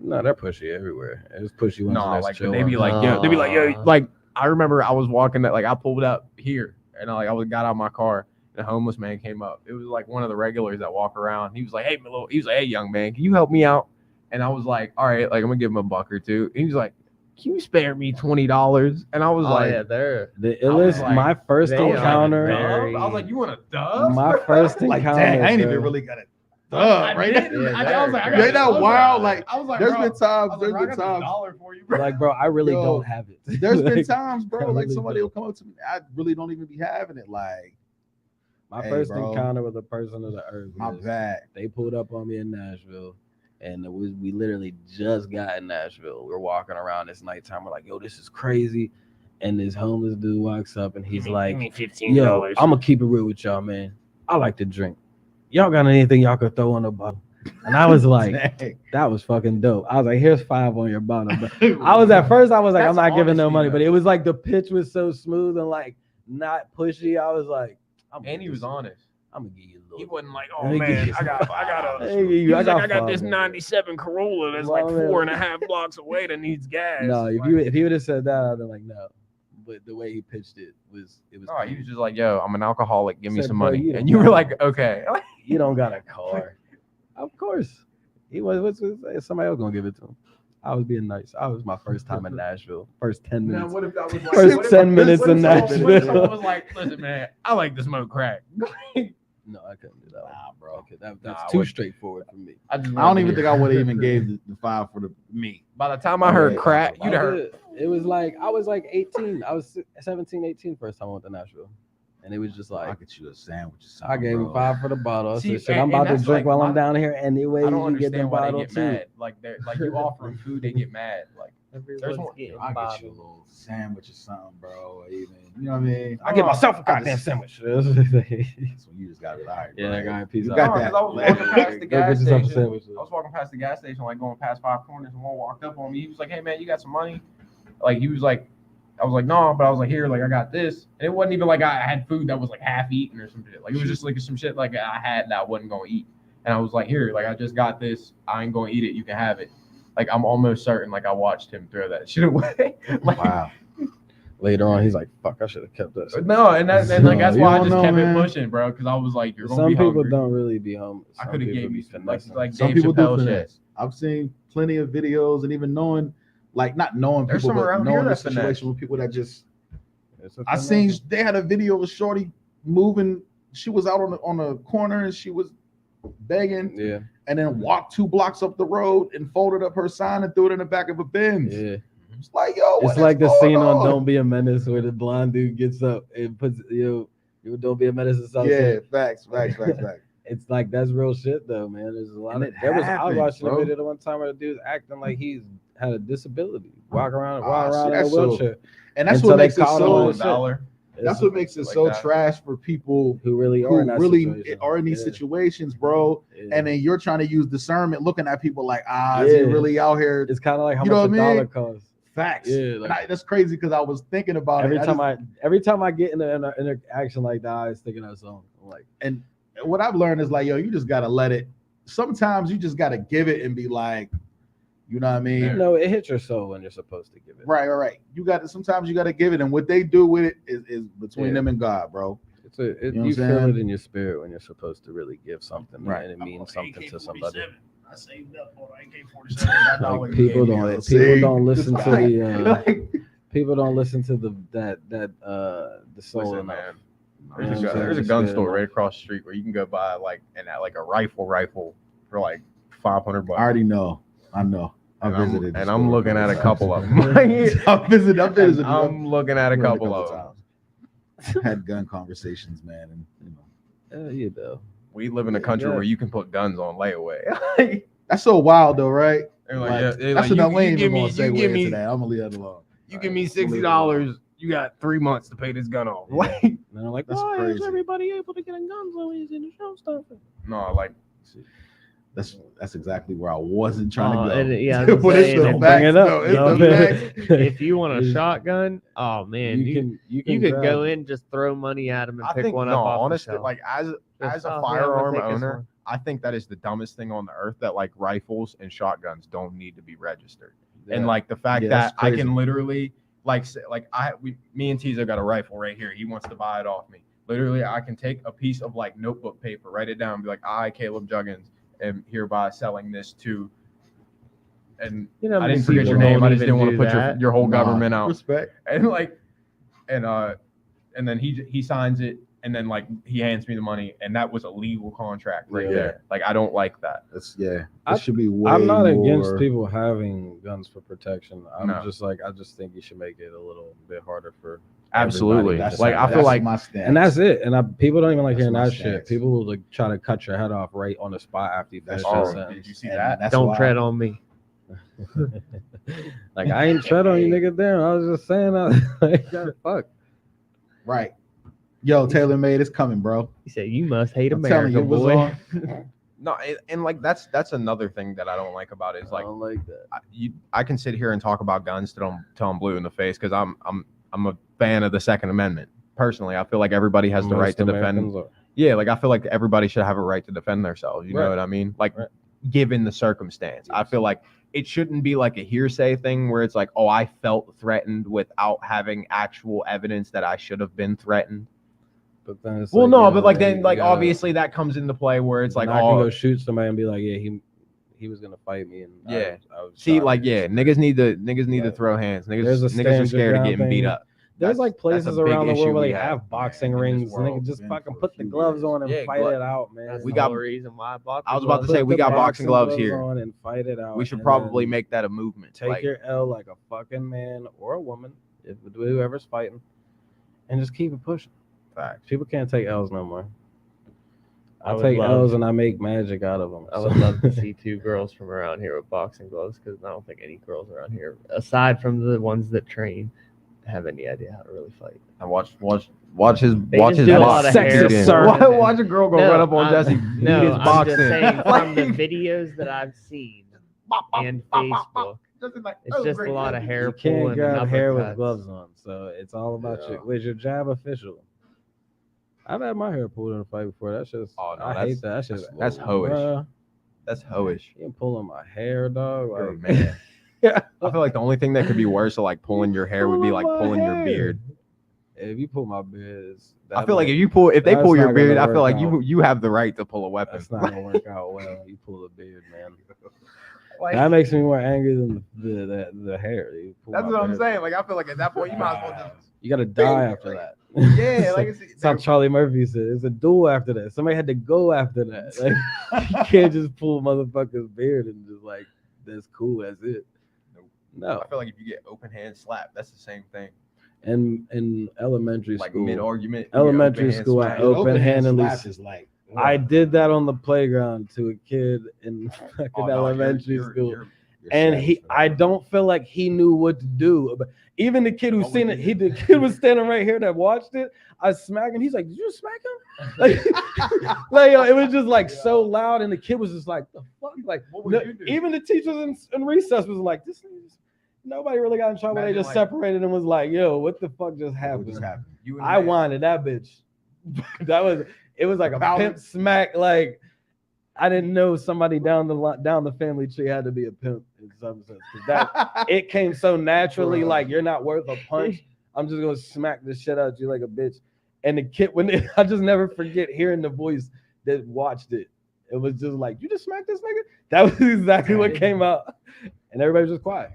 No, they're pushy everywhere. It's pushy ones. no, that's like chill they be ones. like, yo, they be like, yo, Aw. like I remember I was walking that, like I pulled up here and I got out of my car. And a homeless man came up. It was like one of the regulars that walk around. He was like, hey, hey, young man, can you help me out? And I was like, all right, like I'm gonna give him a buck or two. He was like, can you spare me $20? And I was like, yeah, they're The I was illest, like, my first they are encounter. very- I was like, you want a dub? My first Like, encounter. dang, I ain't bro. even really got it. I Right? didn't. Yeah, I was like, I they're- got Ain't that I was wild? Like, Like, I was like, There's bro, been I times. was There's like, bro, I been got times. $1 for you, bro. Like, bro, I really Yo, don't have it. There's been Like, times, bro. I Like really somebody don't. will come up to me. I really don't even be having it. Like, My Hey, first bro. encounter with a person of the earth. my was- bad. They pulled up on me in Nashville, and we literally just got in Nashville. We're walking around this nighttime. We're like, yo, this is crazy. And this homeless dude walks up, and he's like, yo, I'm gonna keep it real with y'all, man. I like to drink. Y'all got anything y'all could throw on the bottle? And I was like, Dang. that was fucking dope. I was like, here's 5 on your bottom. But I was at first, I was like, That's I'm not giving no honesty, money. though. But it was like the pitch was so smooth and like not pushy. I was like, And he was honest. I'm gonna give you a little. He wasn't like, oh Let me man, give you I got Hey, a. He was like, I got 5 this on it. 97 Corolla that's like Well, man. 4.5 blocks away that needs gas. No, if Like, he would have said that, I'd have been like, no. But the way he pitched it was No, he was just like, yo, I'm an alcoholic. Give me Said, some bro, money. you And don't you were got like, okay. you don't got a car. Of course. He was somebody else gonna give it to him. I was being nice. I was my first time in Nashville. First 10 now minutes. what if that was like First what if- 10 minutes what if in someone- What if Nashville. someone was like, listen, man, I like to smoke crack. No, I couldn't do that. Nah, bro. Okay, that's Nah, I too would- straightforward for me. I don't even think I would have even gave the 5 for the me. By the time I heard Yeah, crack, I you'd have heard. did. It was like I was like 18. I was 17, 18 first time I went to Nashville. And it was just I like get you a sandwich. Or I something, gave him bro. 5 for the bottle. I See, said, shit, and- I'm about and to that's drink like while I'm my- down here anyway. I don't you get the understand why they bottle get too. mad. Like they're like you offer them food, they get mad. Like Everyone's one- getting I get you a bothered. little sandwich or something, bro. Or even, you know what I mean? I get myself a I goddamn just- sandwich. That's when you just got retired. Yeah, I got a piece You of got No, that. 'cause I was walking past the Go gas get yourself a station. sandwich. I was walking past the gas station, like going past 5 corners, and one walked up on me. He was like, "Hey man, you got some money?" Like he was like, I was like, "No," but I was like, "Here, like I got this." And it wasn't even like I had food that was like half eaten or some shit. Like it was just like some shit like I had that I wasn't gonna eat. And I was like, "Here, like I just got this. I ain't gonna eat it. You can have it." Like I'm almost certain, like I watched him throw that shit away. Like, Wow. Later on, he's like, "Fuck, I should have kept this." no, and that's and like that's You why I don't just know, kept man. it pushing, bro. Because I was like, "You're gonna Some be people hungry." don't really be home. I Some could have people gave be you some, finessing. like Some Dave people do Chappelle shit. finesse. I've seen plenty of videos and even knowing, like not knowing There's people, some but around knowing here the that finesse. situation with people that just. It's a I finesse. seen they had a video of Shorty moving. She was out on the corner and she was begging, Yeah, and then walked 2 blocks up the road and folded up her sign and threw it in the back of a Benz. yeah. It's like, yo, what It's is like the going scene on "Don't Be a Menace" where the blonde dude gets up and puts you "Don't Be a Menace" or something. Yeah, facts. It's like that's real shit though, man. There's a lot And of it I was happens, watching a bro. video the one time where the dude's acting like he's had a disability, walk around see, in a that's so- wheelchair. And that's Until what they makes it caught him so. on $1 shit. dollar. That's what makes it like so that. trash for people Who really are who in that really situation. are in these Yeah. situations, bro. Yeah. And then you're trying to use discernment, looking at people like, is Yeah. he really out here? It's kind of like how You know much what a I mean? dollar costs. Facts. Yeah, And like- that's crazy because I was thinking about Every it. time I get in an interaction like that, I was thinking of that song. I'm like, And what I've learned is like, yo, you just gotta let it. Sometimes you just gotta give it and be like, you know what I mean? you know, it hits your soul when you're supposed to give it. Right. You got to. Sometimes you gotta give it, and what they do with it is between Yeah. them and God, bro. You know what you I'm feel saying? it in your spirit when you're supposed to really give something, Right. and it means something to somebody. I saved up for AK-47. That dollar Like you people gave me. don't See? listen to the Like, people don't listen to the soul listen, enough. man. You know There's what I'm a saying? gun Just store feel right across the street where you can go buy like a rifle for like $500. I already know. I know. I And I'm- visited, the and I'm store looking at a couple couple of times. them. I visited. And I'm looking at a Went couple of them. times. Had gun conversations, man, and You know. We live in a country Yeah. where you can put guns on layaway. that's so wild, though, right? They're like, Like, yeah, they're that's like, enough. We ain't give even me, gonna segue you give into me, that. I'm gonna leave that alone. you give me We'll leave it $60. You got 3 months to pay this gun off. Yeah. Like, And I'm like, That's why crazy. is everybody able to get a gun so he's in the show stuff? no, like That's exactly where I wasn't trying to go. and, yeah, I was But it's saying, the if- facts, bring it up. though. It's Don't the bring it facts. if you want a You- shotgun, oh man, you you could grab go it. in, just throw money at him and I pick think one no, up off honestly, the shelf. like as Just, a "Oh, here, I'm gonna firearm take this owner, one." I think that is the dumbest thing on the earth. That like rifles and shotguns don't need to be registered. And Yeah. like the fact Yeah, that that's I crazy. can literally me and Tizo got a rifle right here. He wants to buy it off me. Literally, I can take a piece of like notebook paper, write it down, and be like, I, Caleb Juggins, am hereby selling this to. And You know, I didn't forget your name. I just didn't want to put your whole Nah, government out. Respect. And like, and then he signs it, and then like he hands me the money, and that was a legal contract right Yeah. there. Like I don't like that. It I- should be way I'm not more, against people having guns for protection. I'm No. just like, I just think you should make it a little bit harder for Absolutely. That's- Like I feel that's like my stance. and that's it. And people don't even like That's hearing my that shit. stance. People will like try to cut your head off right on the spot after you That's finish your true. sentence. Did you see And that? that's Don't why- tread on me. Like I ain't tread on you, nigga. Damn, I was just saying, like, fuck. Right. Yo, Taylor Made is coming, bro. He said, "You must hate I'm telling America, you, it was boy." on. No, and like that's another thing that I don't like about it is I like don't like that. I can sit here and talk about guns till I'm blue in the face because I'm a fan of the Second Amendment. Personally, I feel like everybody has the right to defend. Yeah, like I feel like everybody should have a right to defend themselves. You know what I mean? Like, given the circumstance, I feel like it shouldn't be like a hearsay thing where it's like, oh, I felt threatened without having actual evidence that I should have been threatened. But then it's Well, like, no, yeah, but like then, you like gotta- obviously that comes into play where it's like, I can oh, go shoot somebody and be like, yeah, he was gonna fight me, and Yeah. I was see, shot like, him. yeah, niggas need to Right. throw hands. There's a Niggas are stand scared your of ground getting beat thing. up. There's like That's a places big around the issue world where we they have boxing Man, in this rings. And they world, can just been fucking for a put the few gloves years. on and Yeah, fight it out, man. That's We the got- whole reason why I bought. I was about to Put say we the got boxing gloves here. on and fight it out. We should and probably then make that a movement. take Like, your L like a fucking man or a woman, if whoever's fighting, and just keep it pushing. facts. People can't take L's no more. I I would take love- L's and I make magic out of them. I would love to see two girls from around here with boxing gloves because I don't think any girls around here, aside from the ones that train, have any idea how to really fight. And watch his They watch just his do a box. lot of Sexist, hair sir. pulling. Watch a girl go No, run up on I'm- Jesse. No, his I'm box just in. saying from the Like- videos that I've seen and Facebook, it's just a lot of hair You can't pulling and grab hair with uppercuts. gloves on, so it's all about Yeah. you. Was your jab official? I've had my hair pulled in a fight before. That's just, Oh, no, I that's- hate that. That's just, that's hoish. bruh, That's hoish. you ain't pulling my hair, dog. You're a Like, man. I feel like the only thing that could be worse than like pulling your hair would be like pulling your beard. If you pull my beard, I feel like if they that's pull your not beard, gonna I feel work like out. you have the right to pull a weapon. that's not gonna work out well. You pull a beard, man. Like, That makes me more angry than the hair. You pull that's my what I'm beard. saying. Like I feel like at that point you might as well just You gotta die after that. yeah, like That's how Charlie Murphy said. It's a duel after that. Somebody had to go after that. Like you can't just pull motherfucker's beard and just like that's cool. That's it. No. I feel like if you get open hand slap, that's the same thing. And in elementary Like school, mid argument. elementary school, I open-handedly slap is like I did that on the playground to a kid in fucking elementary school. And I don't feel like he knew what to do. But even the kid who Oh, seen we it, did. the kid was standing right here that watched it. I smacked him. He's like, "Did you smack him?" Like yo, it was just like so loud, and the kid was just like, "The fuck!" Like What would no- you do? even the teachers in recess was like, "This nigga just-" nobody really got in trouble. Imagine, they just like- separated and was like, "Yo, what the fuck just happened?" You and I man. wanted that bitch. It was like a About pimp it. smack. Like I didn't know somebody down the family tree had to be a pimp in some sense. 'Cause that it came so naturally. Bro. Like you're not worth a punch. I'm just gonna smack the shit out of you like a bitch. And the kid, I just never forget hearing the voice that watched it. It was just like, "You just smacked this nigga." That was exactly what came out, and everybody was just quiet.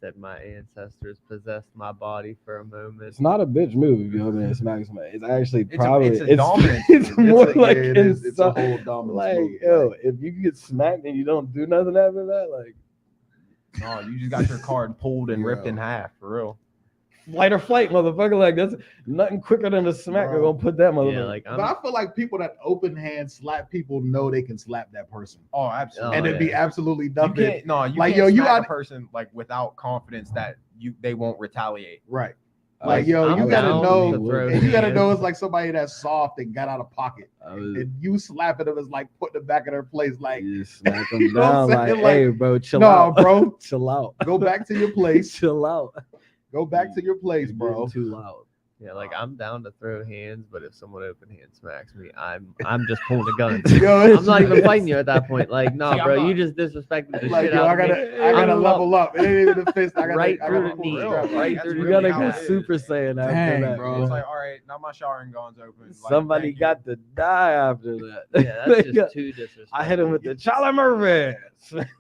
Said my ancestors possessed my body for a moment. It's not a bitch move if you open and smack somebody. It's actually It's a- probably it's a dominance It's move. more It's a- like yeah, it is. It's a insult- whole dominance like move, yo, like- if you get smacked and you don't do nothing after that, like No, you just got your card pulled and ripped Yeah. in half for real. flight or flight, motherfucker. Like that's nothing quicker than a smack. Are Bro. gonna put that motherfucker. Yeah, like But I feel like people that open hand slap people know they can slap that person, Oh, absolutely. and it'd be absolutely You nothing. can't. No, you Like, can't yo, you smack out- a person like without confidence that they won't retaliate. Right. I Like was- yo, I'm you gotta down know, to throw and you gotta know hands. it's like somebody that's soft and got out of pocket, I was and you slapping them is like putting them back in their place. Like, you smack them You know what I'm down. Like, saying? Like, hey, bro, chill no, out, bro, chill out, go back to your place. chill out, Go back to your place, You're bro. getting too loud. Yeah, like I'm down to throw hands, but if someone open hand smacks me, I'm just pulling a gun. Yo, I'm not even fighting you at that point. Like, nah, See, I'm bro, not- you just disrespected the like shit yo, out I of me. gotta level up. It ain't even the fist. I gotta, Right I through gotta the pull knee, strap. right That's through You the gotta really go how it is. Super Saiyan after Dang, that, bro. It's like, all right, now my showering gun's open. Like, Somebody thank you. got to die after that. Yeah, that's just too disrespectful. I hit him with the Charlie Murphy.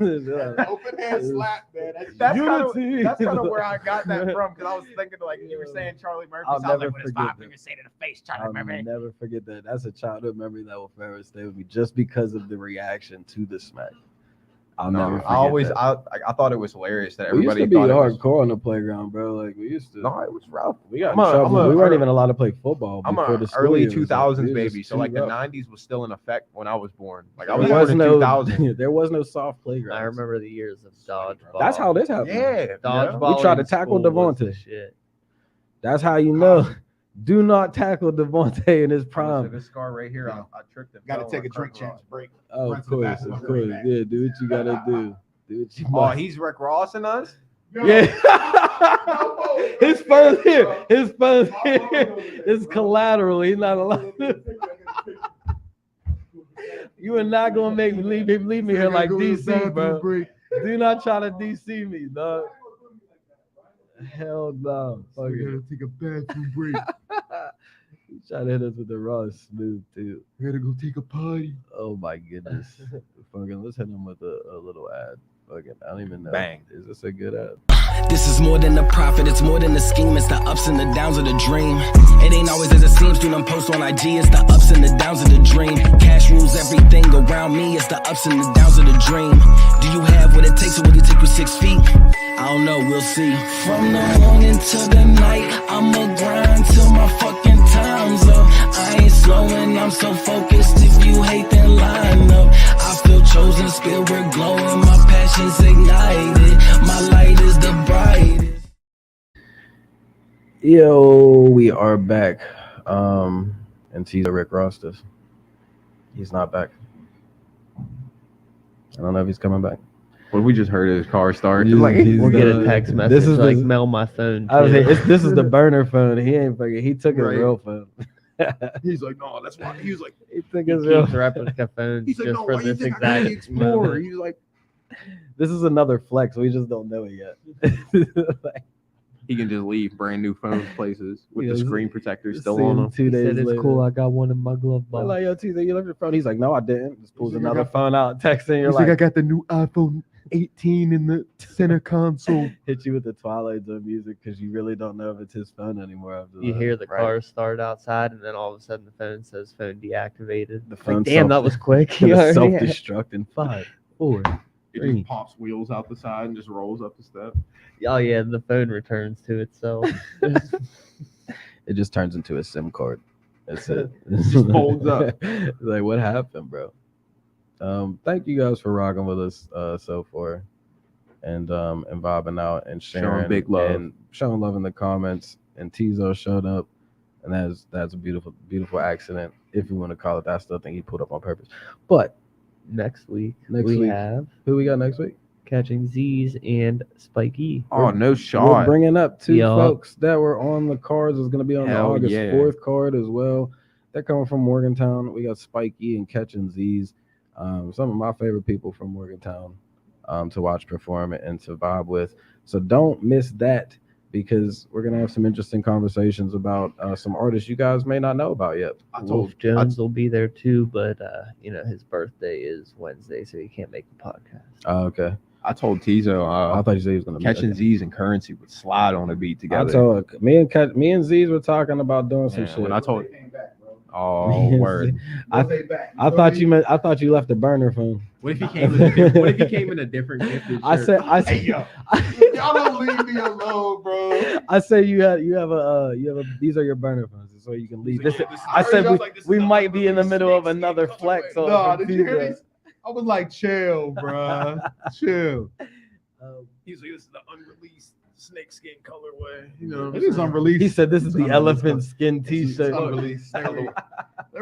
Open hand slap, man. That's Unity. kind of where I got that from because I was thinking like you were saying Charlie Murphy. I'll so I was never like, when it's forget five that. fingers, say to the face, Charlie I'll Murphy. never forget that. That's a childhood memory that will forever stay with me just because of the reaction to the smack. I'll never forget I always that. I thought it was hilarious that We used everybody to be thought it was. hardcore on the playground, bro. Like we used to. No, it was rough. We got I'm in a- trouble. I'm a- We weren't even allowed to play football I'm before a the school early year was up. 2000s We was baby, just so like the too rough. 90s was still in effect when I was born. Like I There was was born in no 2000. there was no soft playground. I remember the years of dodgeball. That's how this happened. Yeah, Dodgeball. We tried to in tackle school was Devontae. the shit. That's how you know Do not tackle Devontae in his prime. This scar right here, Yeah. I tripped it. Got to take a drink champs break. Oh, Run of to the course, bathroom, of I'll be course. back. Yeah, do what you gotta do. Do what you Oh, must. he's Rick Ross and us? Yeah. His phone's here. His phone's here. It's collateral. He's not allowed. You are not gonna make me leave me here like DC, bro. Do not try to DC me, dog. Hell no. Fuck it. take a bathroom break. You try to hit us with the raw smooth too. I gotta go take a potty. Oh my goodness. Fucking let's hit him with a little ad. Fucking I don't even know. Bang. Is this a good ad? This is more than a profit, it's more than a scheme, it's the ups and the downs of the dream. It ain't always as it seems, do them post on IG, it's the ups and the downs of the dream. Cash rules everything around me, it's the ups and the downs of the dream. Do you have what it takes, or will it take you 6 feet? I don't know, we'll see. From the morning till the night, I'ma grind till my fucking time's up. I ain't slowing, I'm so focused, if you hate then line up. I feel chosen, spirit glowing, my passion's ignited. My light is the brightest. Yo, we are back. And teaser Rick Ross does. He's not back. I don't know if he's coming back. What we just heard his car start. He's- Like, he's- We'll get a uh, text message this is like the- mail my phone. I was too. saying, this is the burner phone. He ain't fucking. He took his Right. real phone. he's like, no, that's why. He was like, He took He his real. keeps replica phones he's like, just no, for why you this think I got the exact Explorer? moment. He's like, This is another flex. We just don't know it yet. Like, he can just leave brand new phones places with Yeah, the screen protector see still on him them. 2 He days said it's later. cool. I got one in my glove I'm box. like, yo, TZ, you left your phone. He's like, no, I didn't. Just pulls He's like, I another got- phone out, texting. You're He's like, I like, got the new iPhone 18 in the center console. hit you with the Twilight Zone music because you really don't know if it's his phone anymore. After You that. hear the Right. car start outside, and then all of a sudden the phone says phone deactivated. The Like, phone damn, that self- was quick. Gonna You already- self-destruct in 5, 4. It Three. just pops wheels out the side and just rolls up the step. Oh yeah, the phone returns to itself. It just turns into a SIM card. That's it. Just folds up. It's like, what happened, bro? Thank you guys for rocking with us so far, and vibing out and sharing, big love. and showing love in the comments. And Tizo showed up, and that's a beautiful accident, if you want to call it that. I still think he pulled up on purpose. But Next week Next we week. have who we got next week? Catching Z's and Spikey. Oh, no We're shot. bringing up 2 Yeah. folks that were on the cards. Is going to be on Hell the August yeah. 4th card as well. They're coming from Morgantown. We got Spike E and Catching Z's. Some of my favorite people from Morgantown to watch perform and to vibe with. So don't miss that, because we're going to have some interesting conversations about some artists you guys may not know about yet. I Wolf told Jones will be there too, but his birthday is Wednesday, so he can't make the podcast. Oh, okay. I told Tizo I thought you said he was going to Catching Z's and Currency would slide on a beat I together. told me and Z's were talking about doing some Yeah, shit. when I told, They came back, bro. oh word. I- They back. I thought you left the burner phone. What if he came in a different, what if he came in a different gifted I shirt? said Hey, yo. Y'all don't leave me alone, bro. I said you have a these are your burner phones, so you can leave. He's This, like, this is- I said was like, this is we the might be in the unreleased middle of snakeskin another colorway. flex. On No, the did you hear Tuesday. this? I was like, chill, bro. Chill. He's like, this is the unreleased snakeskin colorway. You know, It is unreleased. He said this is It's the unreleased. elephant skin It's T-shirt. unreleased. That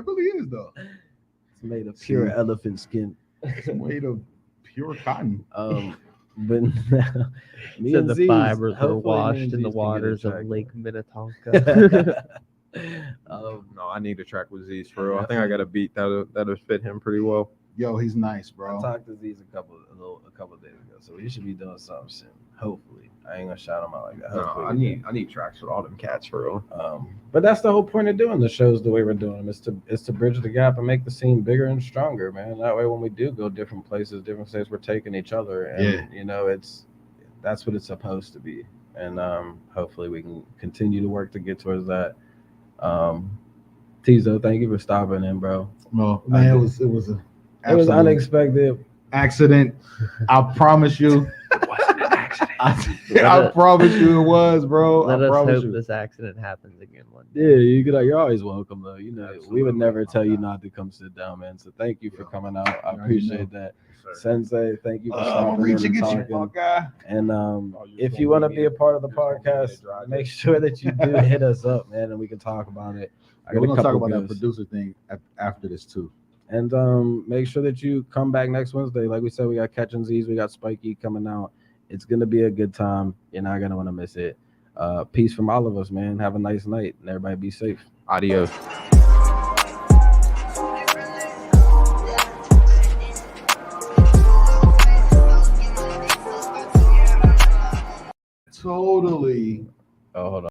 really is, though. It's made of pure elephant skin. It's made of pure cotton. But now, me So and the Z's, fibers were hopefully me washed and in the Z's can get a waters of track. Lake Minnetonka. no, I need to track with Z's for real. I think I got a beat that'll fit him pretty well. Yo, he's nice, I bro. talked to Z's a couple of days ago, so we should be doing something soon. Hopefully, I ain't gonna shout him out like that. No, Hopefully, I need tracks with all them cats for real. But that's the whole point of doing the shows the way we're doing them, is to bridge the gap and make the scene bigger and stronger, man. That way, when we do go different places, different states, we're taking each other, and that's what it's supposed to be. And hopefully, we can continue to work to get towards that. Tizo, thank you for stopping in, bro. No, man, it was It was unexpected. accident. I promise you. It wasn't an accident. I promise you it was, bro. Let I us promise hope you. this accident happens again one day. Yeah, you're always welcome though. You know, we Absolutely. would never tell you Okay. not to come sit down, man. So thank you for Yeah. coming out. I You already appreciate know. that. Yes, sir. Sensei, thank you for I'm stopping in reaching and at you, talking. my guy. And you're if you gonna want to leave be me a part of the you're just gonna leave me podcast, to dry make just- sure that you do hit us up, man, and we can talk about it. I got We're a gonna talk couple about that gifts. producer thing after this too. And make sure that you come back next Wednesday. Like we said, we got Catching Z's, we got Spiky coming out. It's gonna be a good time. You're not gonna want to miss it. Peace from all of us, man. Have a nice night, and everybody be safe. Adios. Totally. Oh, hold on.